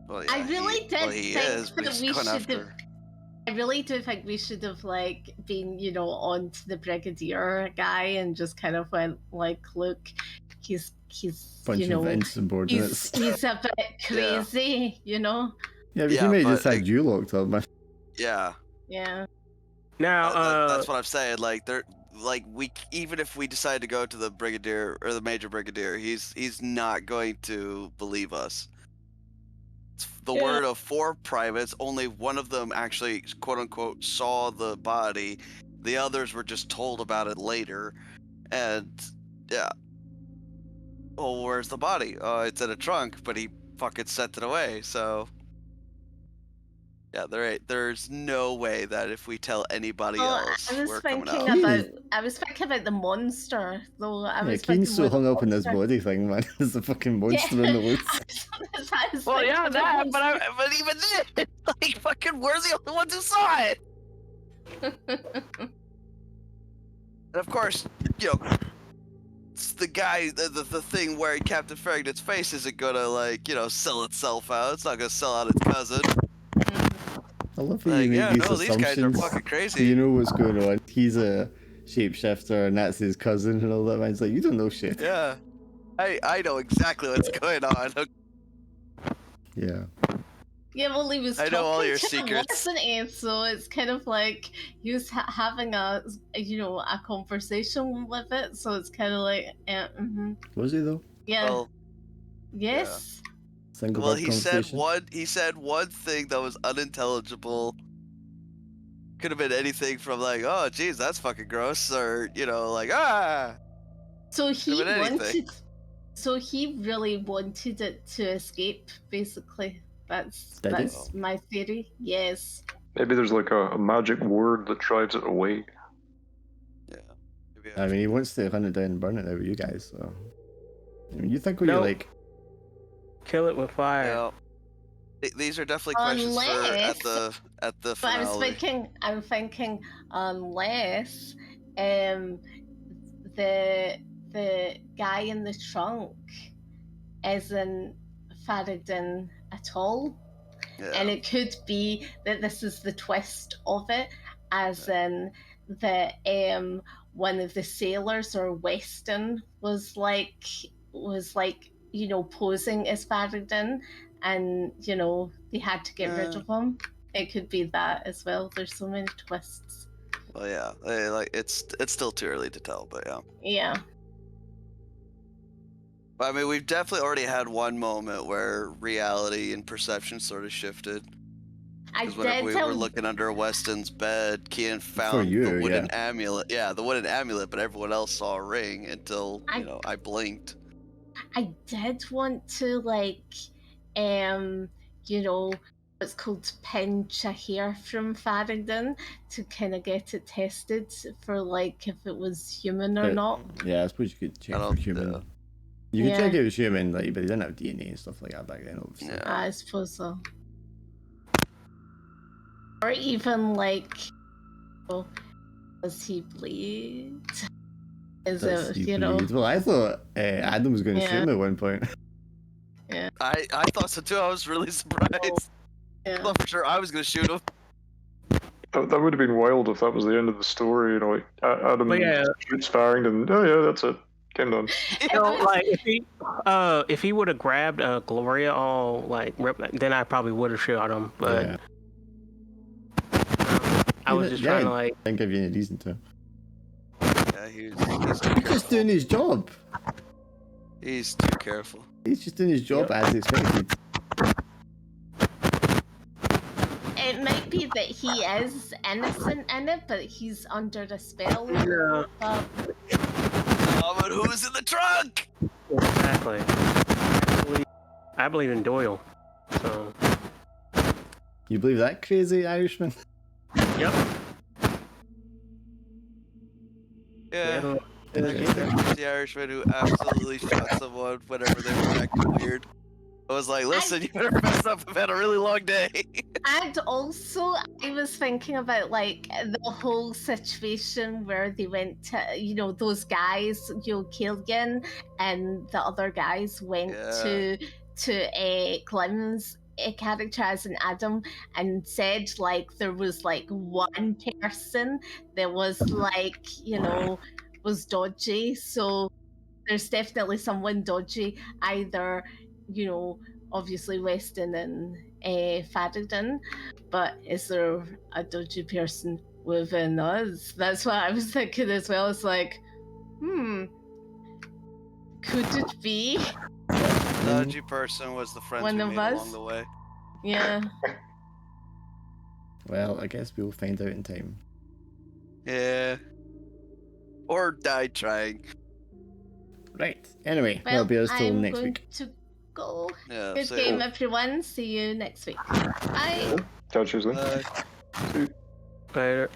Well, I really did he think is, but that he's we going should after. have. I really do think we should have like been, on to the Brigadier guy and just kind of went like, look, he's Bunch of insubordinates. he's a bit crazy, Yeah, but Yeah, he may but just had you locked up, man. Yeah. Yeah. Now, That's what I'm saying. Like even if we decide to go to the brigadier or the major brigadier, he's not going to believe us. It's the Yeah. word of 4 privates. Only one of them actually, quote unquote, saw the body. The others were just told about it later. And yeah. Well, where's the body? It's in a trunk, but he fucking sent it away. So yeah, there's no way that if we tell anybody else, I was we're coming thinking out. about the monster, though. Keen's so hung up in this body thing, man. There's a fucking monster in the woods. well, yeah, that, But even then, like, fucking, we're the only ones who saw it. And of course, it's the guy, the thing wearing Captain Farrington's face isn't gonna, like, sell itself out. It's not gonna sell out its cousin. I love how you make these assumptions. These guys are fucking crazy. You know what's going on. He's a shapeshifter and that's his cousin and all that, man. It's like, you don't know shit. Yeah. I know exactly what's going on. Yeah. Yeah, well, he was I know all your talking to him, secrets. wasn't he? So it's kind of like he was having a conversation with it. So it's kind of like, Was he though? yeah, Well, yes. Single well, word he said conversation? he said one thing that was unintelligible. Could have been anything from like, oh, geez, that's fucking gross, or like, ah. So he Could have been anything. wanted. So he really wanted it to escape. Basically, that's Did he? my theory. Yes. Maybe there's like a magic word that drives it away. Yeah. Maybe I mean, he wants to hunt it down and burn it out with you guys, so. I mean, you think when you're Nope. like. kill it with fire. Yeah. These are definitely questions for at the But finale. I'm thinking, unless the guy in the trunk isn't Faradin at all, Yeah. and it could be that this is the twist of it, as in that one of the sailors or Weston was like posing as Faradin, and they had to get rid of him. It could be that as well. There's so many twists. Well, yeah. It's still too early to tell, but yeah. Yeah. But I mean, we've definitely already had one moment where reality and perception sort of shifted. Because whenever we were looking under Weston's bed, Kian found the wooden amulet. Yeah, the wooden amulet, but everyone else saw a ring until I blinked. I did want to what's called pinch a hair from Faradin to kind of get it tested for like if it was human or not. Yeah, I suppose you could check for human. You could check if it was human, like, but they didn't have DNA and stuff like that back then, obviously. Yeah. I suppose so. Or even like, does he bleed? Is Does it he bleed? Well, I thought Adam was going to shoot him at one point. Yeah. I thought so too. I was really surprised. I thought for sure I was going to shoot him. That would have been wild if that was the end of the story. Like Adam shoots Farrington. Oh yeah, that's it. Game done. Like if he would have grabbed Gloria all like then I probably would have shot him. But I was just trying to like. I didn't give you any reason to. Yeah, he's just doing his job. He's too careful. He's just doing his job as expected. It might be that he is innocent in it, but he's under the spell. Yeah. But who's in the trunk? Exactly. I believe in Doyle. So. You believe that crazy Irishman? Yep. Yeah. The Irishman who absolutely shot someone whenever they were acting weird. I was like, listen, you better fess up. I've had a really long day. And also, I was thinking about like the whole situation where they went to, those guys, Killian and the other guys went to Glim's a character as an Adam and said like there was like one person that was like, was dodgy. So there's definitely someone dodgy, either, obviously Weston and Farrington, but is there a dodgy person within us? That's what I was thinking as well. It's like, could it be Dodgy person was the friends one we of made us? along the way. Yeah. Well, I guess we'll find out in time. Yeah. Or die trying. Right. Anyway, Well, that'll be us till I'm next going week. to go. Yeah. Good so- game, everyone. See you next week. Bye. Catch you soon. Bye. Later.